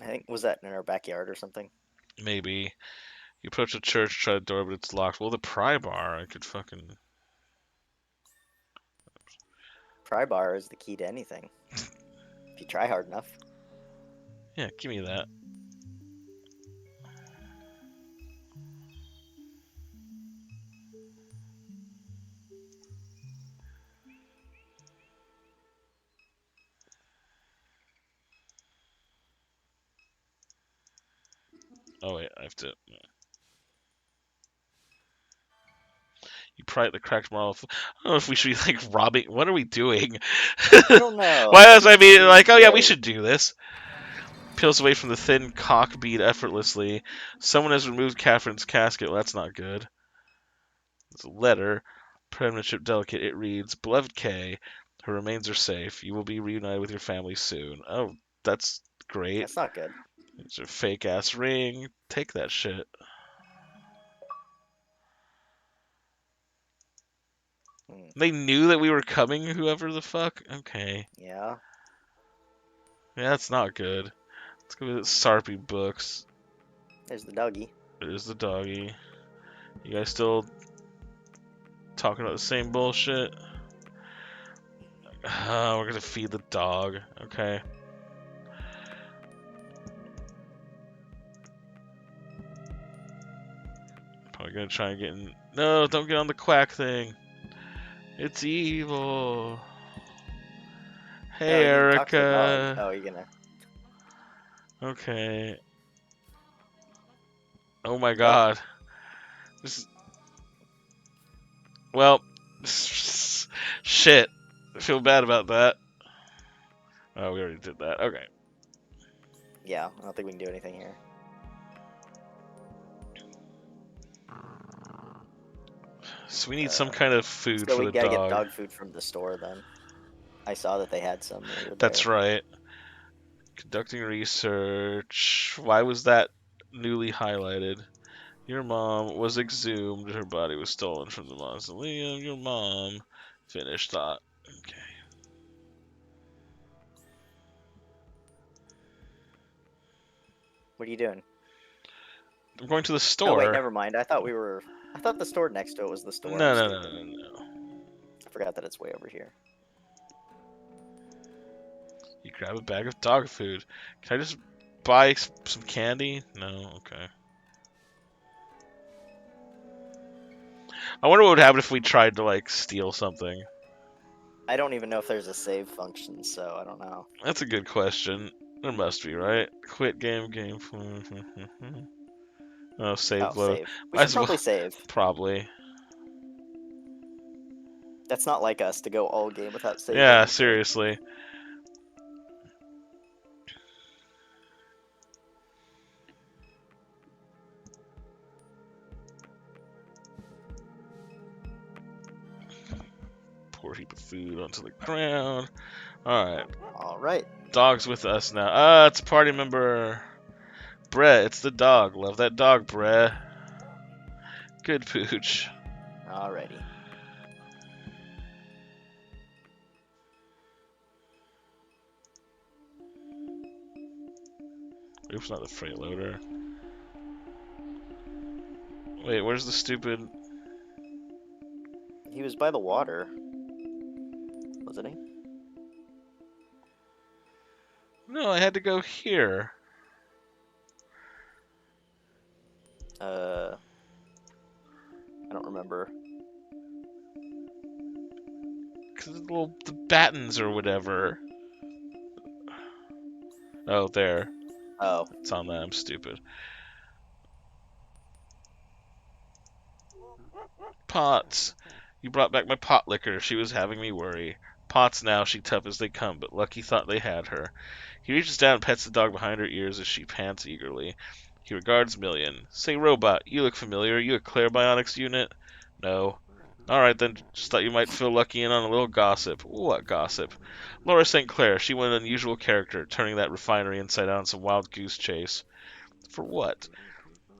[SPEAKER 2] I think was that in our backyard or something.
[SPEAKER 1] Maybe. You approach the church, try the door, but it's locked. Well, the pry bar, I could fucking.
[SPEAKER 2] Pry bar is the key to anything. If you try hard enough.
[SPEAKER 1] Yeah, give me that. Oh wait, I have to. You pry at the cracked marble. I don't know if we should be like robbing. What are we doing?
[SPEAKER 2] I don't know.
[SPEAKER 1] Why
[SPEAKER 2] It
[SPEAKER 1] else I
[SPEAKER 2] just
[SPEAKER 1] mean
[SPEAKER 2] seems
[SPEAKER 1] like, oh yeah, we
[SPEAKER 2] great.
[SPEAKER 1] should do this. Peels away from the thin cock bead effortlessly. Someone has removed Catherine's casket. Well, that's not good. It's a letter. Penmanship delicate. It reads, "Beloved Kay, her remains are safe. You will be reunited with your family soon." Oh, that's great.
[SPEAKER 2] That's not good.
[SPEAKER 1] It's a fake ass ring. Take that shit.
[SPEAKER 2] Hmm.
[SPEAKER 1] They knew that we were coming, whoever the fuck? Okay.
[SPEAKER 2] Yeah.
[SPEAKER 1] Yeah, that's not good. Let's go with Sarpy books.
[SPEAKER 2] There's the doggy.
[SPEAKER 1] There's the doggy. You guys still talking about the same bullshit? We're gonna feed the dog. Okay. Probably gonna try and get in. No, don't get on the quack thing. It's evil.
[SPEAKER 2] No,
[SPEAKER 1] Hey,
[SPEAKER 2] you need to talk to the dog.
[SPEAKER 1] Erica.
[SPEAKER 2] Oh, you're gonna.
[SPEAKER 1] Okay. Oh my
[SPEAKER 2] Oh,
[SPEAKER 1] god. This, well, shit. I feel bad about that. Oh, we already did that. Okay.
[SPEAKER 2] yeah. I don't think we can do anything here.
[SPEAKER 1] So we need some
[SPEAKER 2] Uh,
[SPEAKER 1] kind of food
[SPEAKER 2] so
[SPEAKER 1] for
[SPEAKER 2] we
[SPEAKER 1] the
[SPEAKER 2] gotta get
[SPEAKER 1] dog.
[SPEAKER 2] dog food from the store then. I saw that they had some when we were
[SPEAKER 1] That's
[SPEAKER 2] there.
[SPEAKER 1] right. Conducting research. Why was that newly highlighted? Your mom was exhumed. Her body was stolen from the mausoleum. Your mom. Finished thought. Okay.
[SPEAKER 2] What are you doing?
[SPEAKER 1] I'm going to the
[SPEAKER 2] Oh wait,
[SPEAKER 1] store.
[SPEAKER 2] never mind. I thought we were. I thought the store next to it was the store. I'm
[SPEAKER 1] No, no, no,
[SPEAKER 2] stupid.
[SPEAKER 1] no, no, no.
[SPEAKER 2] I forgot that it's way over here.
[SPEAKER 1] You grab a bag of dog food. Can I just buy some candy? No, okay. I wonder what would happen if we tried to, like, steal something.
[SPEAKER 2] I don't even know if there's a save function, so I don't know.
[SPEAKER 1] That's a good question. There must be, right? Quit game. Oh,
[SPEAKER 2] Oh,
[SPEAKER 1] save load.
[SPEAKER 2] save. We
[SPEAKER 1] Might
[SPEAKER 2] should
[SPEAKER 1] as well.
[SPEAKER 2] probably save.
[SPEAKER 1] Probably.
[SPEAKER 2] That's not like us to go all game without
[SPEAKER 1] Yeah,
[SPEAKER 2] saving, but
[SPEAKER 1] seriously. Pour a heap of food onto the ground. Alright.
[SPEAKER 2] all right.
[SPEAKER 1] Dog's with us now. Ah, it's a party member. Brett, it's the dog. Love that dog, Brett. Good pooch.
[SPEAKER 2] Alrighty.
[SPEAKER 1] Oops, not the freight loader. Wait, where's the stupid...
[SPEAKER 2] He was by the water, wasn't he?
[SPEAKER 1] No, I had to go here.
[SPEAKER 2] I don't remember.
[SPEAKER 1] Cause the battens or whatever. Oh, there.
[SPEAKER 2] Oh,
[SPEAKER 1] It's on that. I'm stupid. Potts. You brought back my pot liquor. She was having me worry. Potts now, she tough as they come, but Lucky thought they had her. He reaches down and pets the dog behind her ears as she pants eagerly. He regards Million. Say, robot, you look familiar. You a Clairbionics unit? No. Alright then, just thought you might feel lucky in on a little gossip. What gossip? Laura St. Clair, she went an unusual character, turning that refinery inside out in some wild goose chase. For what?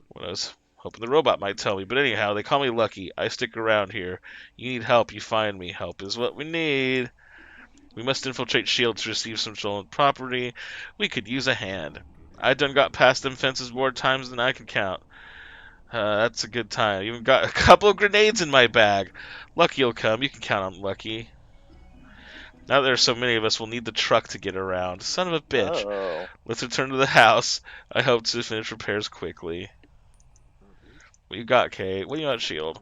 [SPEAKER 1] What I was hoping the robot might tell me, but anyhow, they call me Lucky. I stick around here. You need help, you find me. Help is what we need. We must infiltrate S.H.I.E.L.D. to receive some stolen property. We could use a hand. I done got past them fences more times than I can count. That's a good time. Even got a couple of grenades in my bag. Lucky'll come. You can count on Lucky. Now that there are so many of us, we'll need the truck to get around. Son of a bitch.
[SPEAKER 2] oh.
[SPEAKER 1] Let's return to the house. I hope to finish repairs quickly. What you got, Kate? What do you got, S.H.I.E.L.D.?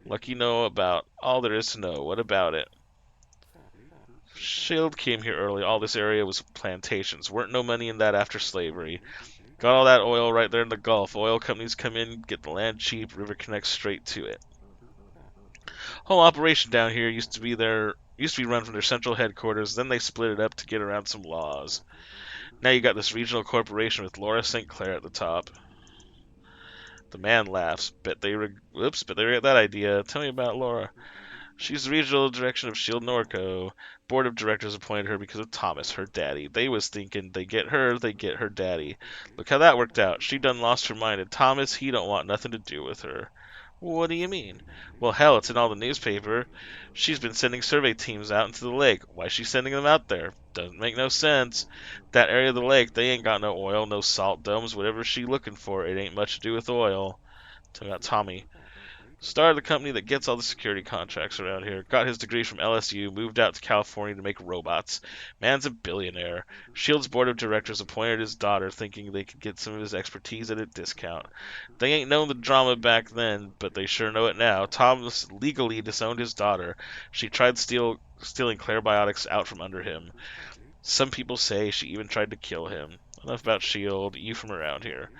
[SPEAKER 1] Lucky know about all there is to know. What about it? S.H.I.E.L.D. came here early. All this area was plantations. Weren't no money in that after slavery. Got all that oil right there in the Gulf. Oil companies come in, get the land cheap. River connects straight to it. Whole operation down here used to be run from their central headquarters. Then they split it up to get around some laws. Now you got this regional corporation with Laura St. Clair at the top. The man laughs. Bet they regret that idea. Tell me about Laura. She's the regional director of Shield Norco. Board of directors appointed her because of Thomas, her daddy. They was thinking they get her daddy. Look how that worked out. She done lost her mind, and Thomas, he don't want nothing to do with her. What do you mean? Well, hell, it's in all the newspaper. She's been sending survey teams out into the lake. Why's she sending them out there? Doesn't make no sense. That area of the lake, they ain't got no oil, no salt domes, whatever she looking for. It ain't much to do with oil. Talking about Tommy. Started the company that gets all the security contracts around here. Got his degree from LSU, moved out to California to make robots. Man's a billionaire. Shield's board of directors appointed his daughter, thinking they could get some of his expertise at a discount. They ain't known the drama back then, but they sure know it now. Thomas legally disowned his daughter. She tried stealing clarebiotics out from under him. Some people say she even tried to kill him. Enough about Shield. You from around here.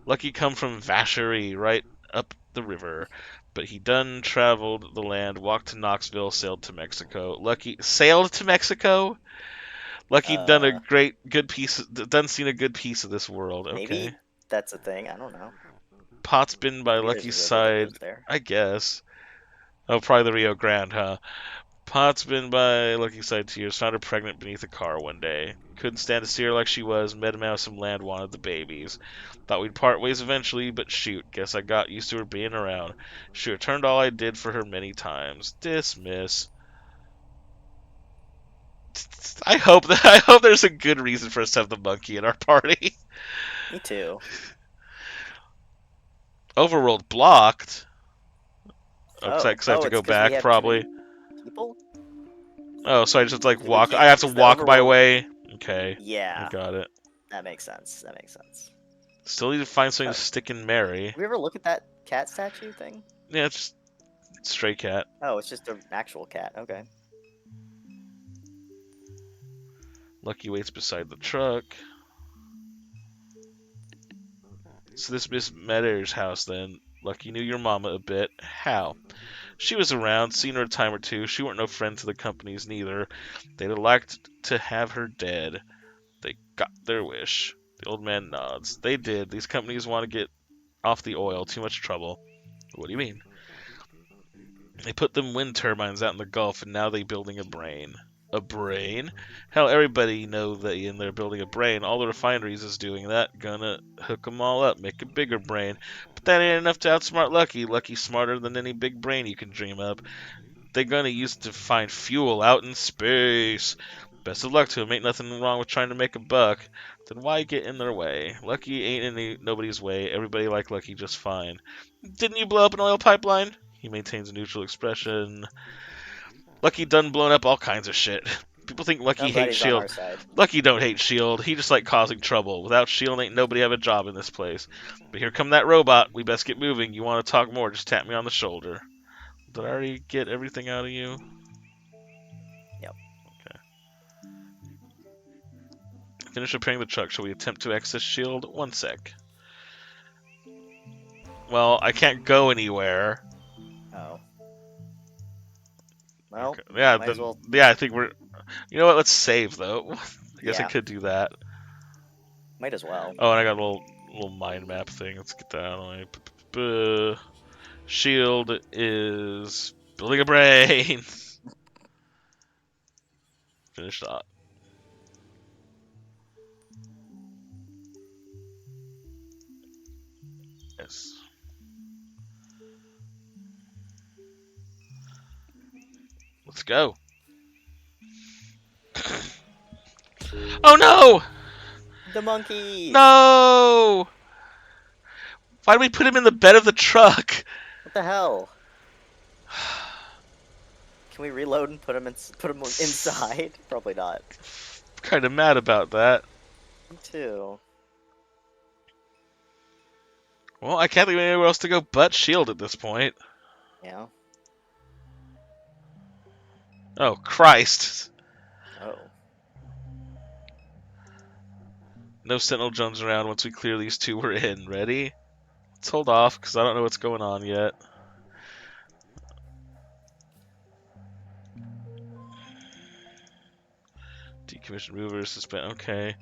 [SPEAKER 1] Lucky come from Vacherie, right up the river. But he done traveled the land, walked to Knoxville, sailed to Mexico. Lucky sailed to Mexico? Lucky done a
[SPEAKER 2] Uh,
[SPEAKER 1] great good piece done seen a good piece of this world. Okay.
[SPEAKER 2] maybe that's a thing. I don't know.
[SPEAKER 1] Pot's been by
[SPEAKER 2] Maybe there's a
[SPEAKER 1] Lucky's
[SPEAKER 2] river that
[SPEAKER 1] side,
[SPEAKER 2] goes there.
[SPEAKER 1] I guess. Oh, probably the Rio Grande, huh? Pot's been by Lucky's side 2 years, found her pregnant beneath a car one day. Couldn't stand to see her like she was, met him out of some land, wanted the babies. Thought we'd part ways eventually, but shoot, guess I got used to her being around. She returned all I did for her many times. Dismiss. I hope there's a good reason for us to have the monkey in our party.
[SPEAKER 2] Me too.
[SPEAKER 1] Overworld blocked. Oh,
[SPEAKER 2] Oh,
[SPEAKER 1] because I have
[SPEAKER 2] oh,
[SPEAKER 1] to
[SPEAKER 2] it's
[SPEAKER 1] go
[SPEAKER 2] because we
[SPEAKER 1] back,
[SPEAKER 2] have too
[SPEAKER 1] probably.
[SPEAKER 2] many people.
[SPEAKER 1] Oh, so I just like
[SPEAKER 2] We
[SPEAKER 1] walk. I
[SPEAKER 2] can't
[SPEAKER 1] have to
[SPEAKER 2] use the
[SPEAKER 1] walk my
[SPEAKER 2] overworld.
[SPEAKER 1] way. Okay, I
[SPEAKER 2] Yeah,
[SPEAKER 1] got it.
[SPEAKER 2] that makes sense. That makes sense.
[SPEAKER 1] Still need to find something
[SPEAKER 2] Uh,
[SPEAKER 1] to stick in Mary.
[SPEAKER 2] we ever look at that cat statue thing?
[SPEAKER 1] Yeah, it's just stray cat.
[SPEAKER 2] Oh, it's just an actual cat. Okay.
[SPEAKER 1] Lucky waits beside the truck. So this Miss Meadows' house then. Lucky knew your mama a bit. How? She was around, seen her a time or two. She weren't no friend to the companies neither. They'd have liked to have her dead. They got their wish. The old man nods. They did. These companies want to get off the oil. Too much trouble. What do you mean? They put them wind turbines out in the Gulf, and now they building a brain. A brain? Hell, everybody know that in there building a brain. All the refineries is doing that. Gonna hook 'em all up, make a bigger brain. But that ain't enough to outsmart Lucky. Lucky's smarter than any big brain you can dream up. They gonna use it to find fuel out in space. Best of luck to 'em. Ain't nothing wrong with trying to make a buck. Then why get in their way? Lucky ain't in nobody's way. Everybody like Lucky just fine. Didn't you blow up an oil pipeline? He maintains a neutral expression. Lucky done blown up all kinds of shit. People think Lucky
[SPEAKER 2] I'm glad
[SPEAKER 1] hates
[SPEAKER 2] he's on
[SPEAKER 1] Shield.
[SPEAKER 2] our side.
[SPEAKER 1] Lucky don't hate Shield. He just like causing trouble. Without Shield, ain't nobody have a job in this place. But here come that robot. We best get moving. You want to talk more? Just tap me on the shoulder. Did I already get everything out of you?
[SPEAKER 2] Yep.
[SPEAKER 1] Okay. Finish repairing the truck. Shall we attempt to access Shield? One sec. Well, I can't go anywhere.
[SPEAKER 2] Oh. Well,
[SPEAKER 1] Okay. Yeah,
[SPEAKER 2] might as well.
[SPEAKER 1] yeah, I think we're. You know what? Let's save though. I guess I
[SPEAKER 2] Yeah,
[SPEAKER 1] could do that.
[SPEAKER 2] might as well.
[SPEAKER 1] Oh, and I got a little mind map thing. Let's get that out of the way. Shield is building a brain. Finish that. Yes. Let's go. Oh no!
[SPEAKER 2] The monkeys.
[SPEAKER 1] No! Why did we put him in the bed of the truck?
[SPEAKER 2] What the hell? Can we reload and put him inside? Probably not.
[SPEAKER 1] I'm kind of mad about that.
[SPEAKER 2] Me too.
[SPEAKER 1] Well, I can't think of anywhere else to go but Shield at this point.
[SPEAKER 2] Yeah.
[SPEAKER 1] Oh, Christ.
[SPEAKER 2] Oh.
[SPEAKER 1] No Sentinel drones around once we clear these two we're in. Ready? Let's hold off, because I don't know what's going on yet. Decommission mover, suspend. Okay.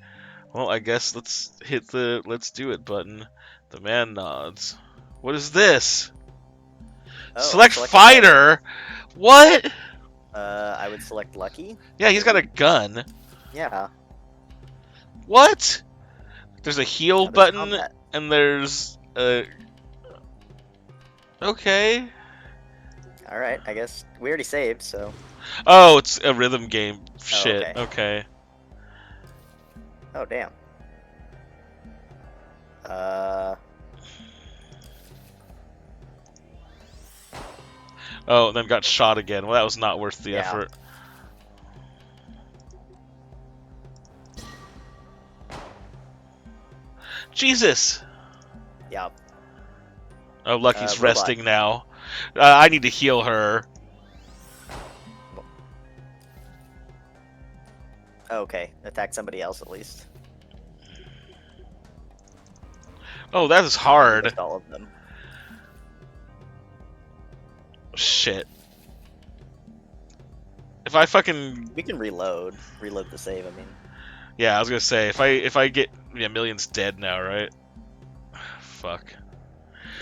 [SPEAKER 1] Well, I guess let's hit the let's do it button. The man nods. What is this?
[SPEAKER 2] Oh.
[SPEAKER 1] Select
[SPEAKER 2] Select a fighter.
[SPEAKER 1] fighter? What?
[SPEAKER 2] I would select Lucky.
[SPEAKER 1] Yeah, he's got a
[SPEAKER 2] Maybe.
[SPEAKER 1] gun.
[SPEAKER 2] Yeah.
[SPEAKER 1] What? There's a heal
[SPEAKER 2] Now there's
[SPEAKER 1] button,
[SPEAKER 2] combat.
[SPEAKER 1] and there's a... Okay.
[SPEAKER 2] All right. I guess we already saved, so.
[SPEAKER 1] Oh, it's a rhythm game.
[SPEAKER 2] Oh,
[SPEAKER 1] Shit.
[SPEAKER 2] okay.
[SPEAKER 1] Okay.
[SPEAKER 2] Oh, damn. Uh.
[SPEAKER 1] Oh, and then got shot again. Well, that was not worth the
[SPEAKER 2] Yeah.
[SPEAKER 1] effort. Jesus!
[SPEAKER 2] Yeah.
[SPEAKER 1] Oh, Lucky's
[SPEAKER 2] Robot.
[SPEAKER 1] resting now. I need to heal her.
[SPEAKER 2] Okay. Attack somebody else at least.
[SPEAKER 1] Oh, that is
[SPEAKER 2] Oh, you
[SPEAKER 1] hard.
[SPEAKER 2] missed all of them.
[SPEAKER 1] Shit. If I fucking...
[SPEAKER 2] We can reload. Reload the save. I mean.
[SPEAKER 1] Yeah, I was gonna say, if I get... Yeah, Million's dead now, right? Fuck.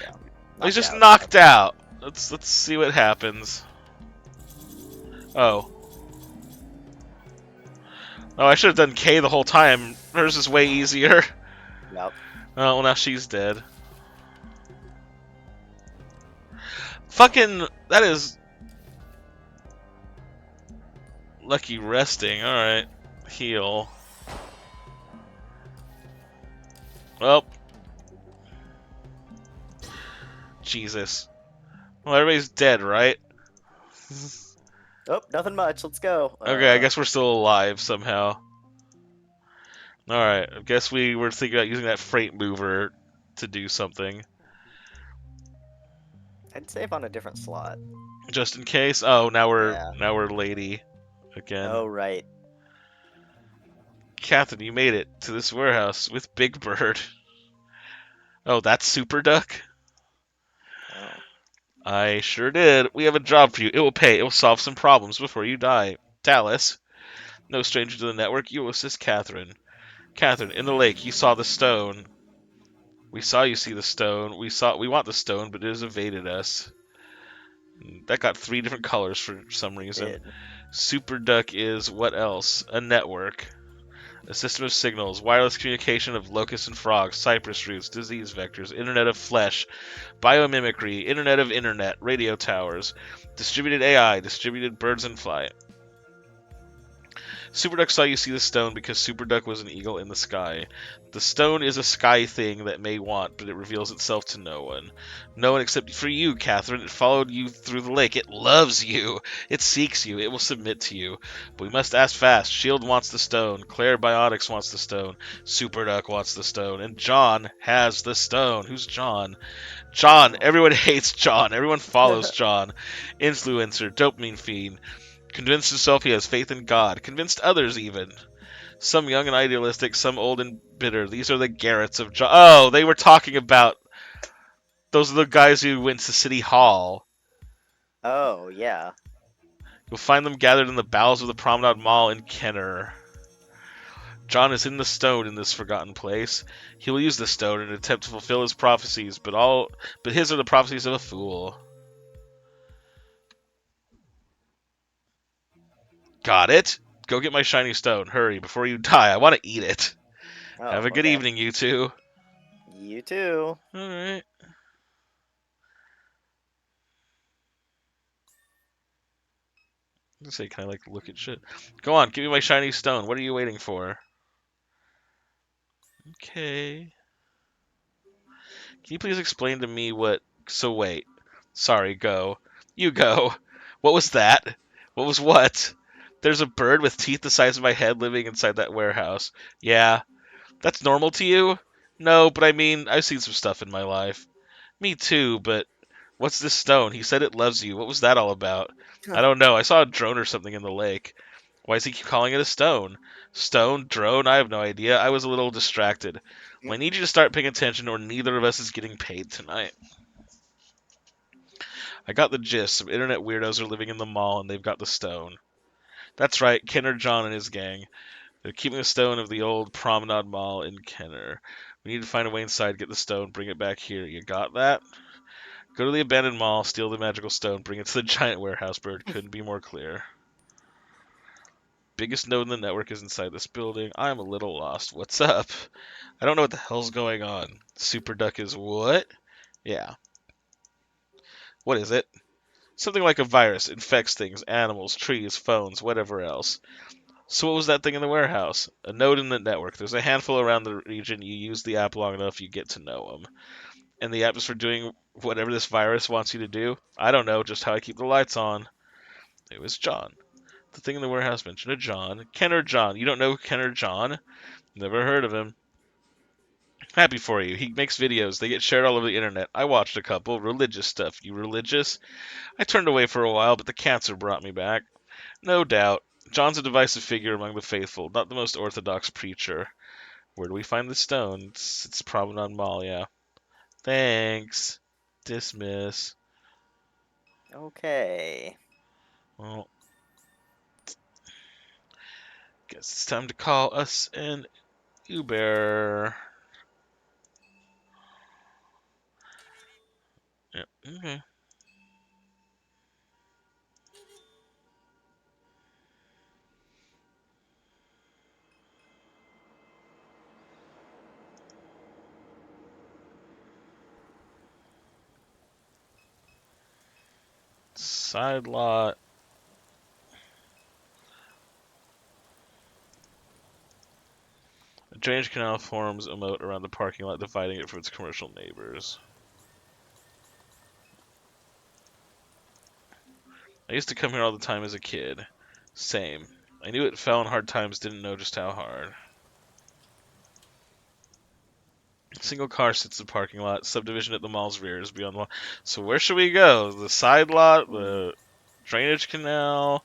[SPEAKER 2] Yeah.
[SPEAKER 1] Oh, he's
[SPEAKER 2] Knocked
[SPEAKER 1] just
[SPEAKER 2] out.
[SPEAKER 1] knocked
[SPEAKER 2] Okay.
[SPEAKER 1] out. Let's see what happens. Oh. Oh, I should have done K the whole time. Hers is way easier.
[SPEAKER 2] Yep.
[SPEAKER 1] Oh, well, now she's dead. Fucking... That is... Lucky resting. Alright. Heal. Well. Jesus. Well, everybody's dead, right?
[SPEAKER 2] Oh, nothing much. Let's go.
[SPEAKER 1] Okay, I guess we're still alive somehow. Alright, I guess we were thinking about using that freight mover to do something.
[SPEAKER 2] I'd save on a different slot.
[SPEAKER 1] Just in case. Oh,
[SPEAKER 2] Yeah.
[SPEAKER 1] now we're lady again.
[SPEAKER 2] Oh, right.
[SPEAKER 1] Catherine, you made it to this warehouse with Big Bird. Oh, that's Super Duck?
[SPEAKER 2] Oh.
[SPEAKER 1] I sure did. We have a job for you. It will pay. It will solve some problems before you die. Dallas, no stranger to the network, you will assist Catherine. Catherine, in the lake, you saw the stone. We saw you see the stone. We want the stone, but it has evaded us. That got 3 different colors for some reason.
[SPEAKER 2] Did.
[SPEAKER 1] Super Duck is what else? A network. A system of signals, wireless communication of locusts and frogs, cypress roots, disease vectors, internet of flesh, biomimicry, internet of internet, radio towers, distributed AI, distributed birds in flight. Superduck saw you see the stone because Superduck was an eagle in the sky. The stone is a sky thing that may want, but it reveals itself to no one. No one except for you, Catherine. It followed you through the lake. It loves you. It seeks you. It will submit to you. But we must ask fast. Shield wants the stone. Claire Biotics wants the stone. Superduck wants the stone. And John has the stone. Who's John? John.
[SPEAKER 2] Oh.
[SPEAKER 1] Everyone hates John. Everyone follows John. Influencer. Dopamine fiend. Convinced himself he has faith in God. Convinced others, even. Some young and idealistic, some old and bitter. These are the Garretts of John. Oh, they were talking about. Those are the guys who went to City Hall.
[SPEAKER 2] Oh, yeah.
[SPEAKER 1] You'll find them gathered in the bowels of the Promenade Mall in Kenner. John is in the stone in this forgotten place. He will use the stone in an attempt to fulfill his prophecies, but his are the prophecies of a fool. Got it? Go get my shiny stone. Hurry, before you die. I want to eat it.
[SPEAKER 2] Oh,
[SPEAKER 1] Have a good
[SPEAKER 2] okay.
[SPEAKER 1] evening, you two.
[SPEAKER 2] You too.
[SPEAKER 1] Alright. Say, can I like look at shit? Go on, give me my shiny stone. What are you waiting for? Okay. Can you please explain to me what? So wait. Sorry, go. You go. What was that? What was what? There's a bird with teeth the size of my head living inside that warehouse. Yeah. That's normal to you? No, but I mean, I've seen some stuff in my life. Me too, but what's this stone? He said it loves you. What was that all about? I don't know. I saw a drone or something in the lake. Why does he keep calling it a stone? Stone? Drone? I have no idea. I was a little distracted. Well, I need you to start paying attention or neither of us is getting paid tonight. I got the gist. Some internet weirdos are living in the mall and they've got the stone. That's right, Kenner John and his gang. They're keeping the stone of the old Promenade Mall in Kenner. We need to find a way inside, get the stone, bring it back here. You got that? Go to the abandoned mall, steal the magical stone, bring it to the giant warehouse bird. Couldn't be more clear. Biggest node in the network is inside this building. I'm a little lost. What's up? I don't know what the hell's going on. Super Duck is what? Yeah. What is it? Something like a virus. Infects things, animals, trees, phones, whatever else. So what was that thing in the warehouse? A node in the network. There's a handful around the region. You use the app long enough, you get to know them. And the app is for doing whatever this virus wants you to do. I don't know, just how I keep the lights on. It was John. The thing in the warehouse mentioned a John. Kenner John. You don't know Kenner John? Never heard of him. Happy for you. He makes videos. They get shared all over the internet. I watched a couple. Religious stuff. You religious? I turned away for a while, but the cancer brought me back. No doubt. John's a divisive figure among the faithful, not the most orthodox preacher. Where do we find the stone? It's Promenade Mall, yeah. Thanks. Dismiss.
[SPEAKER 2] Okay.
[SPEAKER 1] Well, guess it's time to call us an Uber. Yep, okay. Side lot. A drainage canal forms a moat around the parking lot, dividing it from its commercial neighbors. I used to come here all the time as a kid. Same. I knew it fell in hard times, didn't know just how hard. Single car sits in the parking lot. Subdivision at the mall's rear is beyond the wall. So where should we go? The side lot? The drainage canal?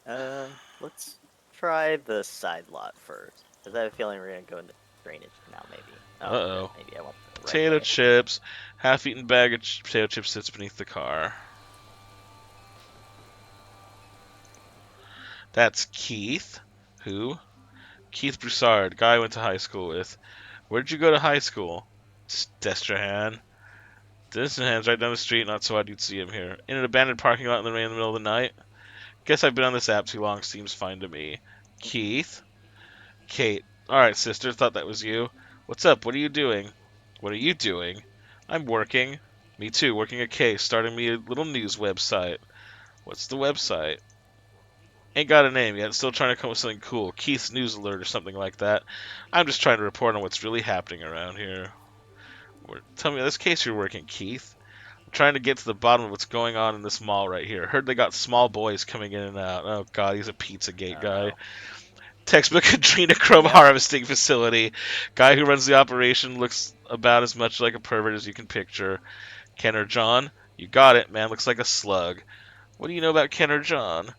[SPEAKER 2] Let's try the side lot first. Because I have a feeling we're gonna go in the drainage canal, maybe. Oh,
[SPEAKER 1] Uh-oh.
[SPEAKER 2] maybe I went the right
[SPEAKER 1] Potato
[SPEAKER 2] way.
[SPEAKER 1] chips. Half-eaten bag of potato chips sits beneath the car. That's Keith. Who? Keith Broussard, guy I went to high school with. Where did you go to high school? Destrehan. Destrehan's right down the street, not so odd you'd see him here. In an abandoned parking lot in the rain in the middle of the night. Guess I've been on this app too long, seems fine to me. Keith? Kate. Alright, sister, thought that was you. What's up? What are you doing? What are you doing? I'm working. Me too, working a case, starting me a little news website. What's the website? Ain't got a name yet, still trying to come up with something cool. Keith's News Alert or something like that. I'm just trying to report on what's really happening around here. Tell me this case you're working, Keith. I'm trying to get to the bottom of what's going on in this mall right here. Heard they got small boys coming in and out. Oh god, he's a Pizzagate guy.
[SPEAKER 2] Uh-oh.
[SPEAKER 1] Textbook adrenochrome
[SPEAKER 2] Yep.
[SPEAKER 1] harvesting facility. Guy who runs the operation looks about as much like a pervert as you can picture. Kenner John? You got it, man. Looks like a slug. What do you know about Kenner John?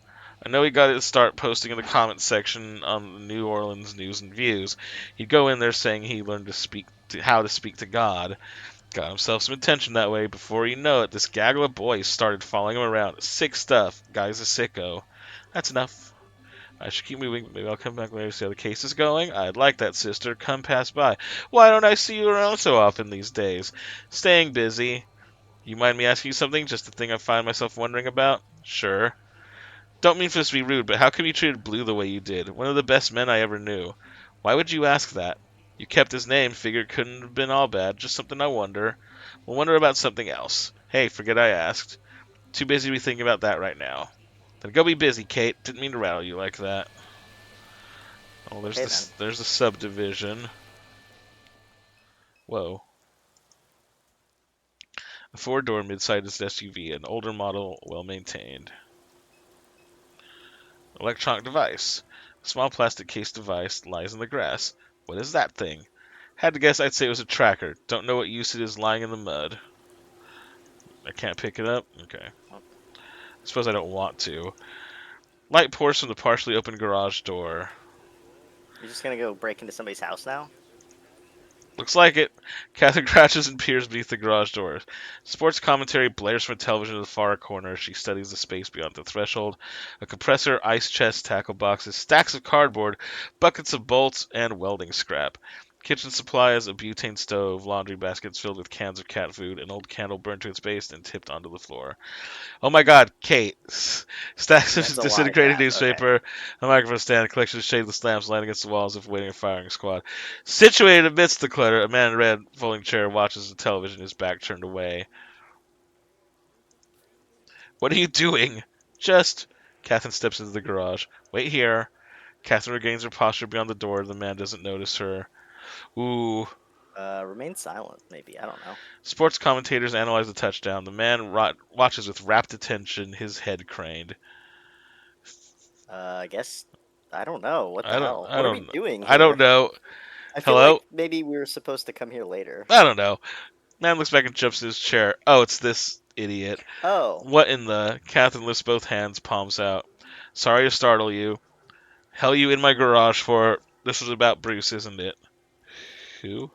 [SPEAKER 1] I know he got to start posting in the comments section on the New Orleans News and Views. He'd go in there saying he learned how to speak to God. Got himself some attention that way. Before you know it, this gaggle of boys started following him around. Sick stuff. Guy's a sicko. That's enough. I should keep moving. Maybe I'll come back later to see how the case is going. I'd like that, sister. Come pass by. Why don't I see you around so often these days? Staying busy. You mind me asking you something? Just a thing I find myself wondering about? Sure. Don't mean for this to be rude, but how come you treated Blue the way you did? One of the best men I ever knew. Why would you ask that? You kept his name, figured it couldn't have been all bad, just something I wonder. We'll wonder about something else. Hey, forget I asked. Too busy to be thinking about that right now. Then go be busy, Kate. Didn't mean to rattle you like that. Oh,
[SPEAKER 2] Okay then.
[SPEAKER 1] there's the subdivision. Whoa. A four-door mid-sized SUV, an older model, well-maintained. Electronic device. A small plastic case device lies in the grass. What is that thing? Had to guess, I'd say it was a tracker. Don't know what use it is lying in the mud. I can't pick it up? Okay.
[SPEAKER 2] Oh,
[SPEAKER 1] I suppose I don't want to. Light pours from the partially open garage door.
[SPEAKER 2] you're just gonna go break into somebody's house now?
[SPEAKER 1] Looks like it. Catherine crouches and peers beneath the garage door. Sports commentary blares from a television in the far corner. She studies the space beyond the threshold. A compressor, ice chest, tackle boxes, stacks of cardboard, buckets of bolts, and welding scrap. Kitchen supplies, a butane stove, laundry baskets filled with cans of cat food, an old candle burned to its base and tipped onto the floor. Oh my god, Kate. Stacks of
[SPEAKER 2] That's a lot of
[SPEAKER 1] disintegrated
[SPEAKER 2] crap. Okay.
[SPEAKER 1] newspaper, a microphone stand, a collection of shadeless lamps lying against the walls of waiting a firing squad. Situated amidst the clutter, a man in a red folding chair watches the television, his back turned away. What are you doing? Just. Catherine steps into the garage. Wait here. Catherine regains her posture beyond the door. The man doesn't notice her. Ooh.
[SPEAKER 2] Remain silent. Maybe I don't know.
[SPEAKER 1] Sports commentators analyze the touchdown. The man watches with rapt attention, his head craned.
[SPEAKER 2] I guess I don't know. What the
[SPEAKER 1] I don't.
[SPEAKER 2] hell?
[SPEAKER 1] I
[SPEAKER 2] What are we
[SPEAKER 1] don't.
[SPEAKER 2] doing
[SPEAKER 1] I don't
[SPEAKER 2] here?
[SPEAKER 1] know.
[SPEAKER 2] I feel
[SPEAKER 1] Hello?
[SPEAKER 2] like maybe we were supposed to come here later.
[SPEAKER 1] I don't know. Man looks back and jumps in his chair. Oh, it's this idiot.
[SPEAKER 2] Oh.
[SPEAKER 1] What in the? Catherine lifts both hands, palms out. Sorry to startle you. Hell you in my garage for. This was about Bruce, isn't it? Who?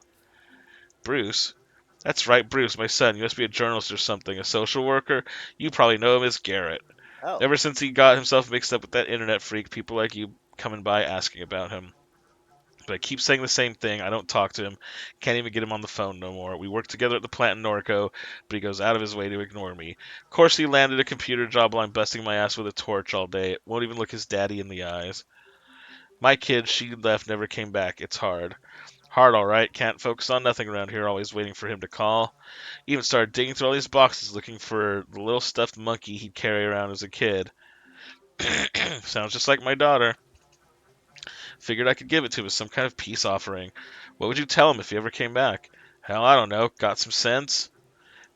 [SPEAKER 1] Bruce? That's right, Bruce, my son. You must be a journalist or something. A social worker? You probably know him as Garrett.
[SPEAKER 2] Oh.
[SPEAKER 1] Ever since he got himself mixed up with that internet freak, people like you coming by asking about him. But I keep saying the same thing. I don't talk to him. Can't even get him on the phone no more. We work together at the plant in Norco, but he goes out of his way to ignore me. Of course, he landed a computer job while I'm busting my ass with a torch all day. Won't even look his daddy in the eyes. My kid, she left, never came back. It's hard. Hard, all right. Can't focus on nothing around here, always waiting for him to call. Even started digging through all these boxes looking for the little stuffed monkey he'd carry around as a kid. Sounds just like my daughter. Figured I could give it to him as some kind of peace offering. What would you tell him if he ever came back? Hell, I don't know. Got some sense?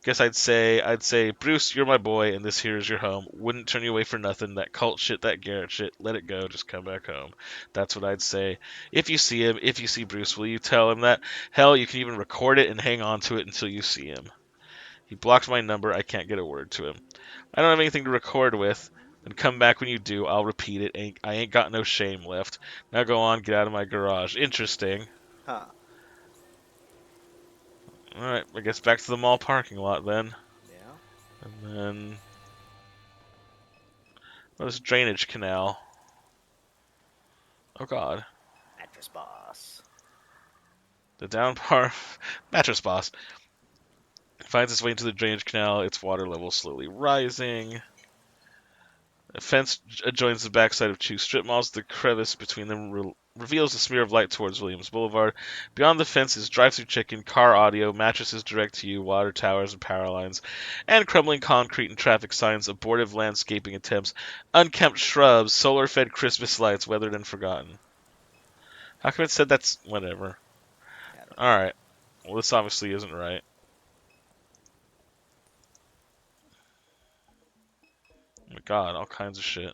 [SPEAKER 1] Guess I'd say, Bruce, you're my boy, and this here is your home. Wouldn't turn you away for nothing. That cult shit, that Garrett shit, let it go. Just come back home. That's what I'd say. If you see him, if you see Bruce, will you tell him that? Hell, you can even record it and hang on to it until you see him. He blocks my number. I can't get a word to him. I don't have anything to record with. Then come back when you do. I'll repeat it. I ain't got no shame left. Now go on, get out of my garage. Interesting.
[SPEAKER 2] Huh.
[SPEAKER 1] Alright, I guess back to the mall parking lot then.
[SPEAKER 2] Yeah.
[SPEAKER 1] And then. Oh, this drainage canal. Oh god.
[SPEAKER 2] Mattress boss.
[SPEAKER 1] The down part. Mattress boss. Finds its way into the drainage canal, its water level slowly rising. A fence adjoins the backside of two strip malls. The crevice between them reveals a smear of light towards Williams Boulevard. Beyond the fence is drive-through chicken, car audio, mattresses direct to you, water towers and power lines, and crumbling concrete and traffic signs, abortive landscaping attempts, unkempt shrubs, solar-fed Christmas lights, weathered and forgotten. How come it said that's whatever?
[SPEAKER 2] I don't know.
[SPEAKER 1] Alright. Well, this obviously isn't right. Oh my god, all kinds of shit.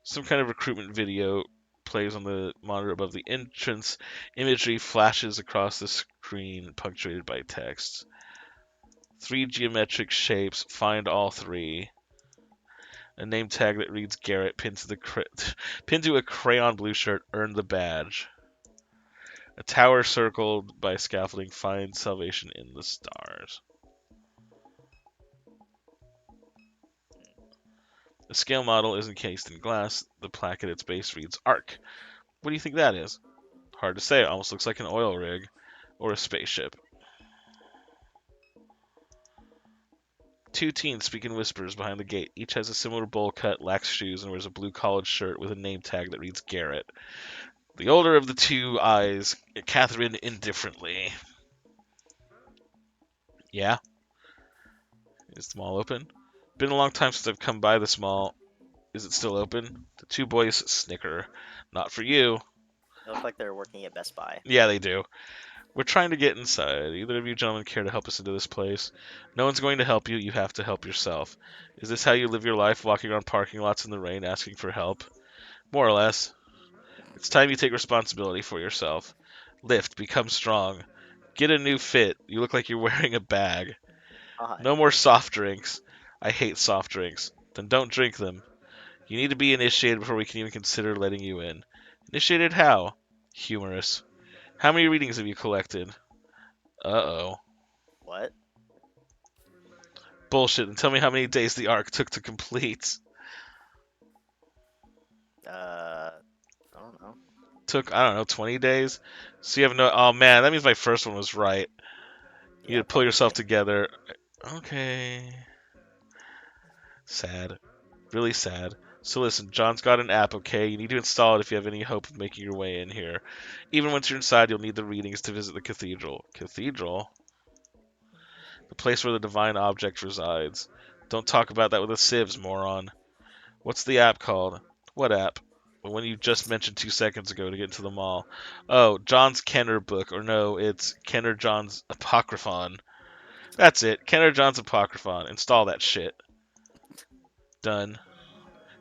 [SPEAKER 1] Some kind of recruitment video plays on the monitor above the entrance. Imagery flashes across the screen, punctuated by text. 3 geometric shapes. Find all 3. A name tag that reads Garrett pinned to pinned to a crayon blue shirt. Earn the badge. A tower circled by scaffolding. Find salvation in the stars. The scale model is encased in glass. The plaque at its base reads Arc. What do you think that is? Hard to say. It almost looks like an oil rig or a spaceship. 2 teens speak in whispers behind the gate. Each has a similar bowl cut, lax shoes, and wears a blue collared shirt with a name tag that reads Garrett. The older of the two eyes Catherine indifferently. Yeah? Is the mall open? Been a long time since I've come by this mall. Is it still open? The two boys snicker. Not for you.
[SPEAKER 2] They look like they're working at Best Buy.
[SPEAKER 1] Yeah, they do. We're trying to get inside. Either of you gentlemen care to help us into this place? No one's going to help you. You have to help yourself. Is this how you live your life, walking around parking lots in the rain, asking for help? More or less. It's time you take responsibility for yourself. Lift. Become strong. Get a new fit. You look like you're wearing a bag.
[SPEAKER 2] God.
[SPEAKER 1] No more soft drinks. I hate soft drinks. Then don't drink them. You need to be initiated before we can even consider letting you in. Initiated how? Humorous. How many readings have you collected? Uh-oh.
[SPEAKER 2] What?
[SPEAKER 1] Bullshit. And tell me how many days the arc took to complete.
[SPEAKER 2] I don't know.
[SPEAKER 1] Took, I don't know, 20 days. So you have no. Oh man, that means my first one was right. You
[SPEAKER 2] Yeah,
[SPEAKER 1] need to pull yourself
[SPEAKER 2] probably.
[SPEAKER 1] together. Okay. Sad. Really sad. So listen, John's got an app, okay? You need to install it if you have any hope of making your way in here. Even once you're inside, you'll need the readings to visit the cathedral. Cathedral? The place where the divine object resides. Don't talk about that with a sieves, moron. What's the app called? What app? The one you just mentioned 2 seconds ago to get into the mall. Oh, John's Kenner book. Or no, it's Kenner John's Apocryphon. That's it. Kenner John's Apocryphon. Install that shit. Done.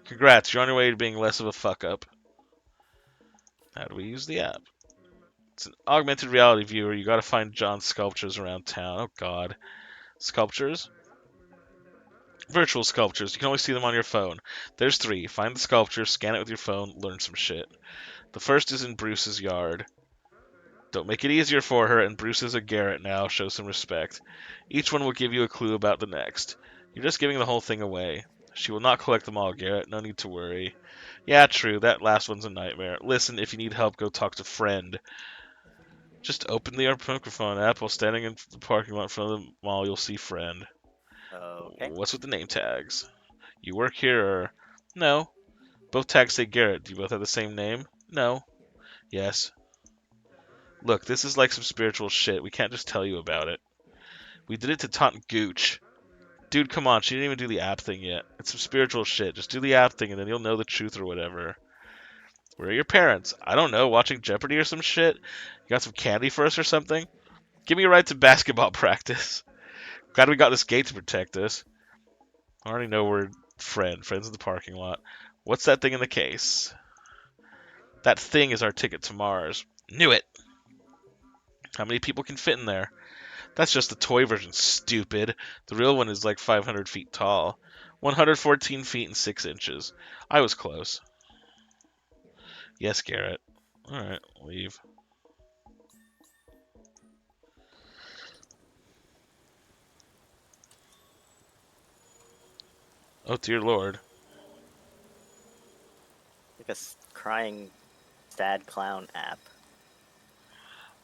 [SPEAKER 1] Congrats, you're on your way to being less of a fuck up. How do we use the app? It's an augmented reality viewer. You gotta find John's sculptures around town. Oh god. Sculptures? Virtual sculptures. You can only see them on your phone. There's 3. Find the sculpture, scan it with your phone, learn some shit. The first is in Bruce's yard. Don't make it easier for her, and Bruce is a Garrett now. Show some respect. Each one will give you a clue about the next. You're just giving the whole thing away. She will not collect them all, Garrett. No need to worry. Yeah, true. That last one's a nightmare. Listen, if you need help, go talk to Friend. Just open the microphone app while standing in the parking lot in front of the mall. You'll see Friend.
[SPEAKER 2] Okay.
[SPEAKER 1] What's with the name tags? You work here or... No. Both tags say Garrett. Do you both have the same name? No. Yes. Look, this is like some spiritual shit. We can't just tell you about it. We did it to taunt Gooch. Dude, come on. She didn't even do the app thing yet. It's some spiritual shit. Just do the app thing and then you'll know the truth or whatever. Where are your parents? I don't know. Watching Jeopardy or some shit? You got some candy for us or something? Give me a ride to basketball practice. Glad we got this gate to protect us. I already know we're friends in the parking lot. What's that thing in the case? That thing is our ticket to Mars. Knew it. How many people can fit in there? That's just the toy version, stupid. The real one is like 500 feet tall. 114 feet and 6 inches. I was close. Yes, Garrett. Alright, leave. Oh, dear lord.
[SPEAKER 2] Like a crying, sad clown app.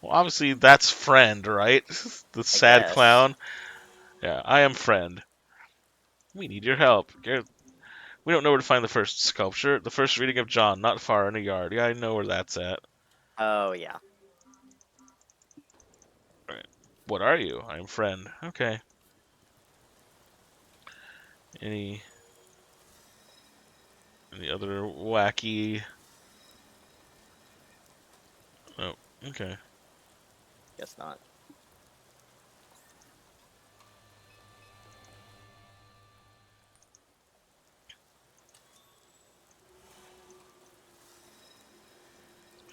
[SPEAKER 1] Well, obviously that's Friend, right? The
[SPEAKER 2] I
[SPEAKER 1] sad
[SPEAKER 2] guess.
[SPEAKER 1] clown. Yeah, I am Friend. We need your help. Garrett, we don't know where to find the first sculpture. The first reading of John, not far in a yard. Yeah, I know where that's at.
[SPEAKER 2] Oh, yeah.
[SPEAKER 1] Right. What are you? I'm Friend. Okay. Any any other wacky? Oh, okay.
[SPEAKER 2] Guess not.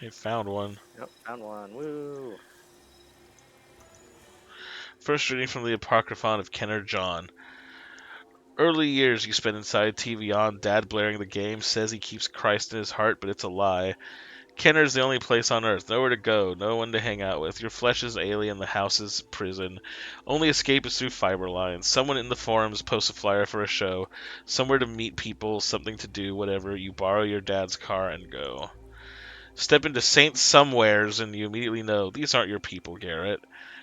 [SPEAKER 1] I found one.
[SPEAKER 2] Yep, found one. Woo!
[SPEAKER 1] First reading from the Apocryphon of Kenner John. Early years you spent inside TV on, dad blaring the game, says he keeps Christ in his heart, but it's a lie. Kenner's the only place on earth, nowhere to go, no one to hang out with. Your flesh is alien, the house is prison. Only escape is through fiber lines. Someone in the forums posts a flyer for a show, somewhere to meet people, something to do, whatever. You borrow your dad's car and go. Step into Saint Somewheres and you immediately know these aren't your people, Garrett.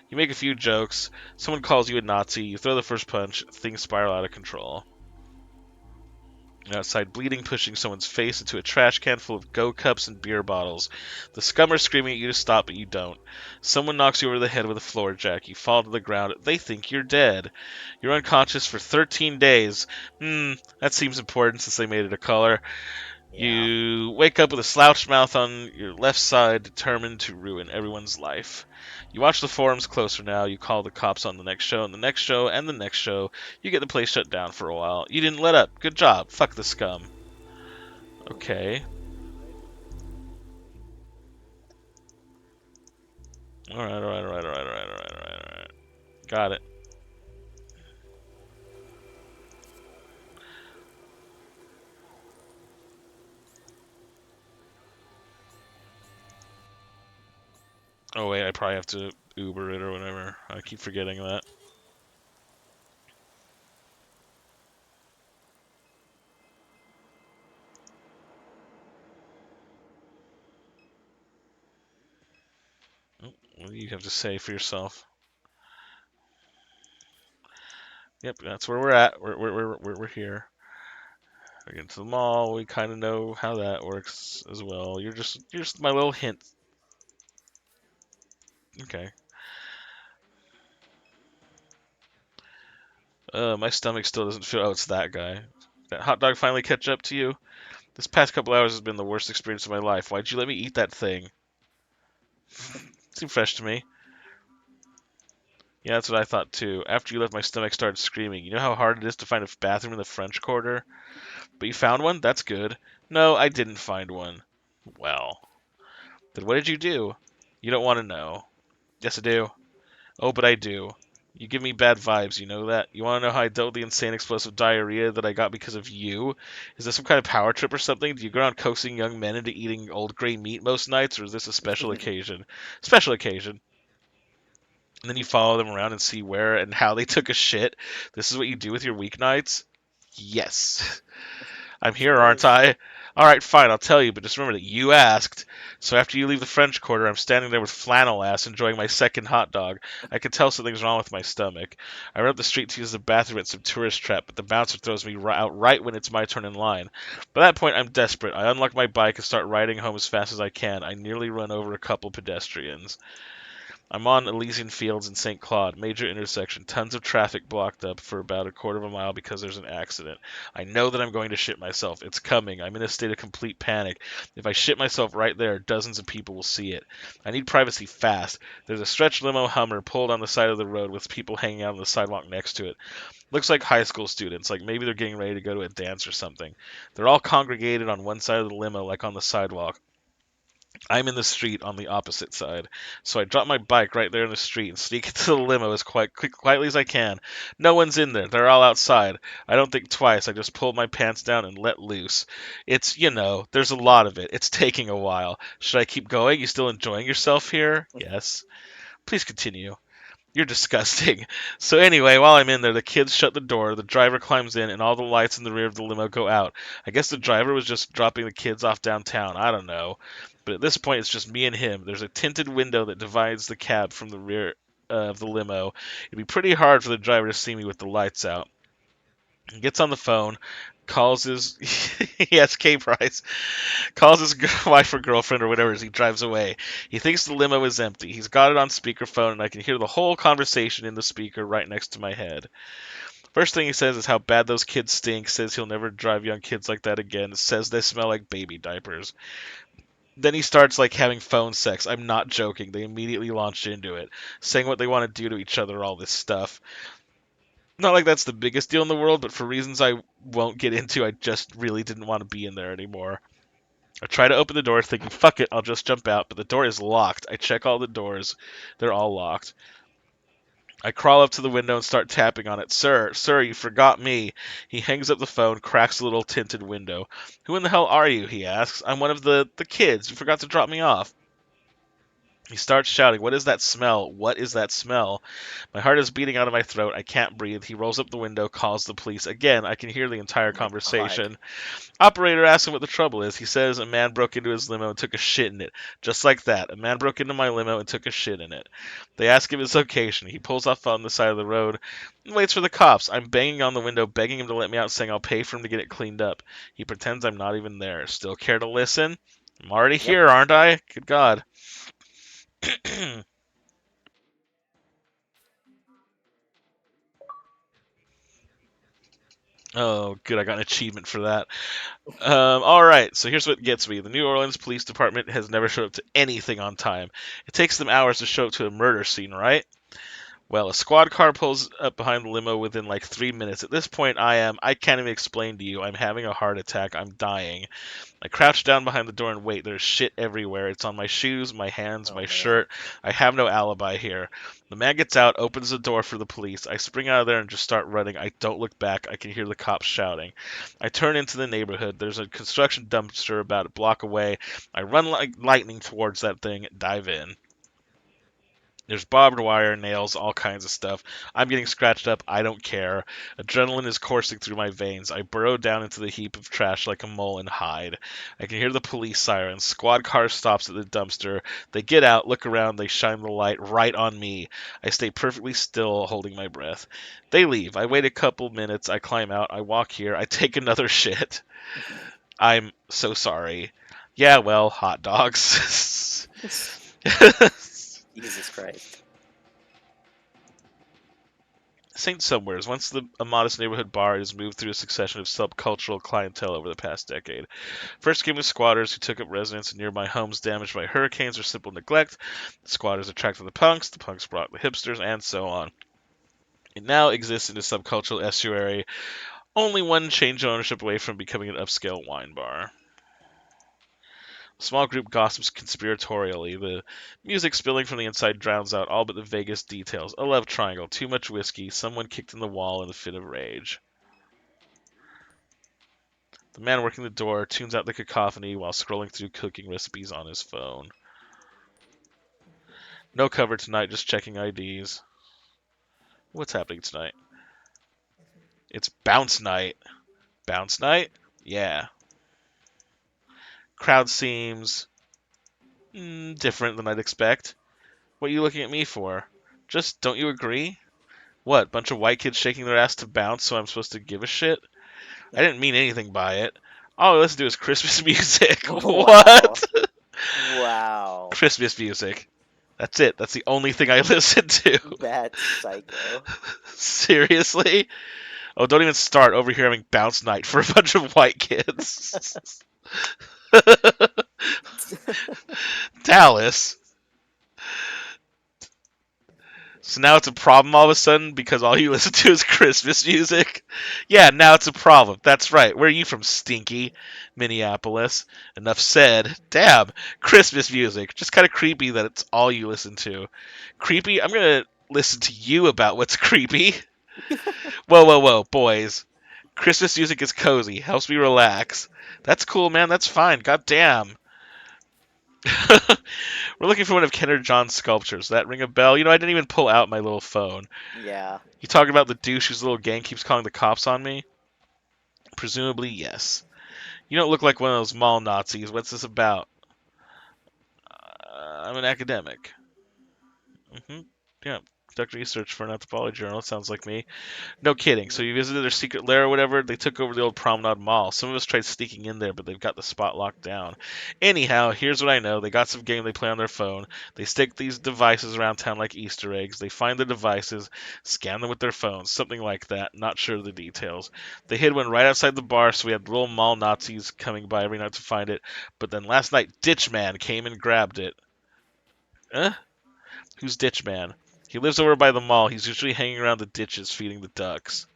[SPEAKER 1] You make a few jokes, someone calls you a Nazi, you throw the first punch, things spiral out of control. Outside, bleeding, pushing someone's face into a trash can full of Go cups and beer bottles. The scum are screaming at you to stop, but you don't. Someone knocks you over the head with a floor jack. You fall to the ground. They think you're dead. You're unconscious for 13 days. That seems important since they made it a color.
[SPEAKER 2] Yeah.
[SPEAKER 1] You wake up with a slouched mouth on your left side, determined to ruin everyone's life. You watch the forums closer now. You call the cops on the next show, and the next show, and the next show. You get the place shut down for a while. You didn't let up. Good job. Fuck the scum. Okay. Alright. Got it. Oh, wait, I probably have to Uber it or whatever. I keep forgetting that. What do you have to say for yourself? Yep, that's where we're at. We're here. We get to the mall. We kind of know how that works as well. You're just my little hint. Okay. My stomach still doesn't feel. Oh, it's that guy. That hot dog finally catch up to you? This past couple hours has been the worst experience of my life. Why'd you let me eat that thing? Seemed fresh to me. Yeah, that's what I thought too. After you left, my stomach started screaming. You know how hard it is to find a bathroom in the French Quarter? But you found one? That's good. No, I didn't find one. Well, then what did you do? You don't want to know. Yes, I do. Oh, but I do. You give me bad vibes, you know that? You want to know how I dealt with the insane explosive diarrhea that I got because of you? Is this some kind of power trip or something? Do you go around coaxing young men into eating old gray meat most nights, or is this a special occasion? Special occasion. And then you follow them around and see where and how they took a shit. This is what you do with your weeknights? Yes. I'm here,
[SPEAKER 2] Sure
[SPEAKER 1] aren't
[SPEAKER 2] is.
[SPEAKER 1] I? Alright, fine, I'll tell you, but just remember that you asked. So after you leave the French Quarter, I'm standing there with flannel ass enjoying my second hot dog. I can tell something's wrong with my stomach. I run up the street to use the bathroom at some tourist trap, but the bouncer throws me out right when it's my turn in line. By that point, I'm desperate. I unlock my bike and start riding home as fast as I can. I nearly run over a couple pedestrians. I'm on Elysian Fields in St. Claude, major intersection. Tons of traffic blocked up for about a quarter of a mile because there's an accident. I know that I'm going to shit myself. It's coming. I'm in a state of complete panic. If I shit myself right there, dozens of people will see it. I need privacy fast. There's a stretch limo Hummer pulled on the side of the road with people hanging out on the sidewalk next to it. Looks like high school students, like maybe they're getting ready to go to a dance or something. They're all congregated on one side of the limo, like on the sidewalk. I'm in the street on the opposite side. So I drop my bike right there in the street and sneak into the limo as quietly as I can. No one's in there. They're all outside. I don't think twice. I just pull my pants down and let loose. There's a lot of it. It's taking a while. Should I keep going? You still enjoying yourself here? Yes. Please continue. You're disgusting. So anyway, while I'm in there, the kids shut the door, the driver climbs in, and all the lights in the rear of the limo go out. I guess the driver was just dropping the kids off downtown. I don't know. But at this point, it's just me and him. There's a tinted window that divides the cab from the rear of the limo. It'd be pretty hard for the driver to see me with the lights out. He gets on the phone, calls his yes, K Price, calls his wife or girlfriend or whatever as he drives away. He thinks the limo is empty. He's got it on speakerphone, and I can hear the whole conversation in the speaker right next to my head. First thing he says is how bad those kids stink, says he'll never drive young kids like that again, says they smell like baby diapers. Then he starts like having phone sex. I'm not joking. They immediately launch into it, saying what they want to do to each other, all this stuff. Not like that's the biggest deal in the world, but for reasons I won't get into, I just really didn't want to be in there anymore. I try to open the door thinking, fuck it, I'll just jump out, but the door is locked. I check all the doors. They're all locked. I crawl up to the window and start tapping on it. Sir, you forgot me. He hangs up the phone, cracks the little tinted window. Who in the hell are you? He asks. I'm one of the kids. You forgot to drop me off. He starts shouting, what is that smell? What is that smell? My heart is beating out of my throat. I can't breathe. He rolls up the window, calls the police. Again, I can hear the entire
[SPEAKER 2] Oh my god.
[SPEAKER 1] conversation. Operator asks him what the trouble is. He says a man broke into his limo and took a shit in it. Just like that. A man broke into my limo and took a shit in it. They ask him his location. He pulls off on the side of the road and waits for the cops. I'm banging on the window, begging him to let me out, saying I'll pay for him to get it cleaned up. He pretends I'm not even there. Still care to listen? I'm already
[SPEAKER 2] Yep.
[SPEAKER 1] here, aren't I? Good God. Oh, good. I got an achievement for that. All right, so here's what gets me. The New Orleans Police Department has never showed up to anything on time. It takes them hours to show up to a murder scene, right? Well, a squad car pulls up behind the limo within like 3 minutes. At this point, I can't even explain to you. I'm having a heart attack. I'm dying. I crouch down behind the door and wait. There's shit everywhere. It's on my shoes, my hands,
[SPEAKER 2] Oh
[SPEAKER 1] my
[SPEAKER 2] man.
[SPEAKER 1] shirt. I have no alibi here. The man gets out, opens the door for the police. I spring out of there and just start running. I don't look back. I can hear the cops shouting. I turn into the neighborhood. There's a construction dumpster about a block away. I run like lightning towards that thing, dive in. There's barbed wire, nails, all kinds of stuff. I'm getting scratched up. I don't care. Adrenaline is coursing through my veins. I burrow down into the heap of trash like a mole and hide. I can hear the police sirens. Squad car stops at the dumpster. They get out, look around, they shine the light right on me. I stay perfectly still, holding my breath. They leave. I wait a couple minutes. I climb out. I walk here. I take another shit. I'm so sorry. Yeah, well, hot dogs.
[SPEAKER 2] Jesus Christ.
[SPEAKER 1] St. Somewheres, once a modest neighborhood bar, it has moved through a succession of subcultural clientele over the past decade. First came the squatters who took up residence in nearby homes damaged by hurricanes or simple neglect. The squatters attracted the punks brought the hipsters, and so on. It now exists in a subcultural estuary, only one change of ownership away from becoming an upscale wine bar. A small group gossips conspiratorially. The music spilling from the inside drowns out all but the vaguest details. A love triangle, too much whiskey, someone kicked in the wall in a fit of rage. The man working the door tunes out the cacophony while scrolling through cooking recipes on his phone. No cover tonight, just checking IDs. What's happening tonight? It's bounce night. Bounce night? Yeah. Crowd seems different than I'd expect. What are you looking at me for? Just don't you agree? What, bunch of white kids shaking their ass to bounce, so I'm supposed to give a shit? I didn't mean anything by it. All I listen to is Christmas music.
[SPEAKER 2] Wow.
[SPEAKER 1] What?
[SPEAKER 2] Wow.
[SPEAKER 1] Christmas music. That's it. That's the only thing I listen to.
[SPEAKER 2] That's psycho.
[SPEAKER 1] Seriously? Oh, don't even start over here having bounce night for a bunch of white kids. Dallas. So now it's a problem all of a sudden because all you listen to is Christmas music? Yeah, now it's a problem. That's right. Where are you from, stinky? Minneapolis. Enough said. Damn, Christmas music. Just kind of creepy that it's all you listen to. Creepy? I'm going to listen to you about what's creepy. Whoa, whoa, whoa, boys. Christmas music is cozy, helps me relax. That's cool, man. That's fine. God damn. We're looking for one of Kenner John's sculptures. That ring a bell? You know, I didn't even pull out my little phone.
[SPEAKER 2] Yeah.
[SPEAKER 1] You talking about the douche whose little gang keeps calling the cops on me? Presumably, yes. You don't look like one of those mall Nazis. What's this about? I'm an academic. hmm Yeah, conduct research for an anthropology journal. Sounds like me. No kidding. So you visited their secret lair or whatever? They took over the old Promenade Mall. Some of us tried sneaking in there, but they've got the spot locked down. Anyhow, here's what I know. They got some game they play on their phone. They stick these devices around town like Easter eggs. They find the devices, scan them with their phones, something like that. Not sure of the details. They hid one right outside the bar, so we had little mall Nazis coming by every night to find it. But then last night, Ditch Man came and grabbed it. Huh? Who's Ditch Man? He lives over by the mall. He's usually hanging around the ditches feeding the ducks.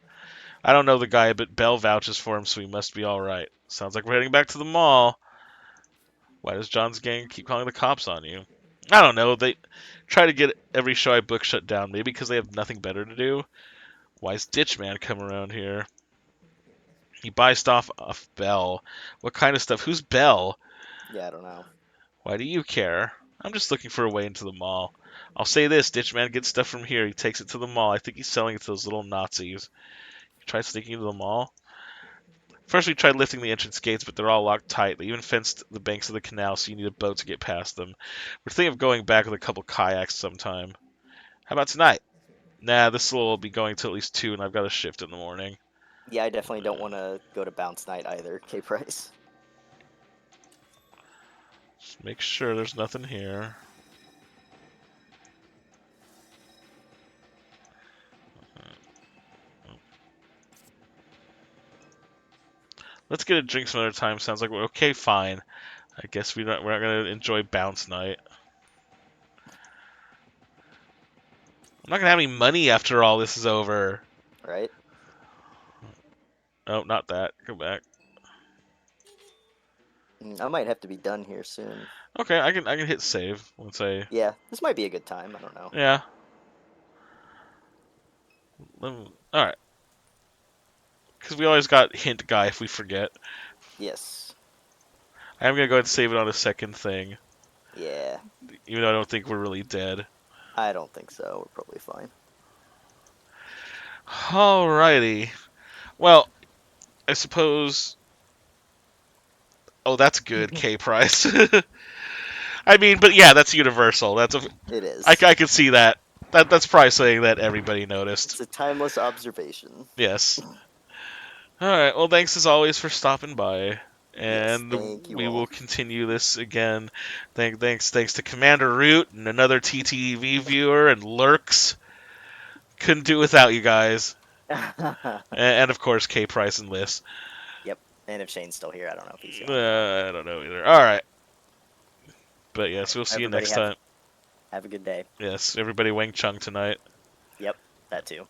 [SPEAKER 1] I don't know the guy, but Bell vouches for him, so he must be all right. Sounds like we're heading back to the mall. Why does John's gang keep calling the cops on you? I don't know. They try to get every show I book shut down. Maybe because they have nothing better to do. Why's Ditch Man come around here? He buys stuff off Bell. What kind of stuff? Who's Bell?
[SPEAKER 2] Yeah, I don't know.
[SPEAKER 1] Why do you care? I'm just looking for a way into the mall. I'll say this, Ditch Man gets stuff from here. He takes it to the mall. I think he's selling it to those little Nazis. You try sneaking into the mall? First, we tried lifting the entrance gates, but they're all locked tight. They even fenced the banks of the canal, so you need a boat to get past them. We're thinking of going back with a couple kayaks sometime. How about tonight? Nah, this will be going till at least 2, and I've got a shift in the morning.
[SPEAKER 2] Yeah, I definitely don't want to go to bounce night either, K Price.
[SPEAKER 1] Just make sure there's nothing here. Let's get a drink some other time. Sounds like we're okay. Fine. I guess we're not gonna enjoy bounce night. I'm not gonna have any money after all this is over.
[SPEAKER 2] Right?
[SPEAKER 1] Oh, not that. Go back.
[SPEAKER 2] I might have to be done here soon.
[SPEAKER 1] Okay, I can hit save once I.
[SPEAKER 2] Yeah, this might be a good time. I don't know.
[SPEAKER 1] Yeah. All right. Because we always got hint guy if we forget.
[SPEAKER 2] Yes.
[SPEAKER 1] I am gonna go ahead and save it on a second thing,
[SPEAKER 2] Yeah.
[SPEAKER 1] even though I don't think we're really dead.
[SPEAKER 2] I don't think so. We're probably fine.
[SPEAKER 1] Alrighty. Well, I suppose. Oh, that's good, K price. I mean, but yeah, that's universal.
[SPEAKER 2] It
[SPEAKER 1] I
[SPEAKER 2] is.
[SPEAKER 1] could see that. That's probably something that everybody noticed.
[SPEAKER 2] It's a timeless observation.
[SPEAKER 1] Yes. All right. Well, thanks as always for stopping by,
[SPEAKER 2] Yes,
[SPEAKER 1] and
[SPEAKER 2] thank you
[SPEAKER 1] we will
[SPEAKER 2] all.
[SPEAKER 1] continue this again. Thanks to Commander Root and another TTV viewer and Lurks. Couldn't do without you guys, and of course K Price and Liz.
[SPEAKER 2] Yep. And if Shane's still here, I don't know if he's gone yet.
[SPEAKER 1] I don't know either. All right. But
[SPEAKER 2] All
[SPEAKER 1] yes,
[SPEAKER 2] right.
[SPEAKER 1] we'll see you
[SPEAKER 2] Everybody
[SPEAKER 1] next time.
[SPEAKER 2] have a good day.
[SPEAKER 1] Yes, everybody Wang Chung tonight.
[SPEAKER 2] Yep. That too.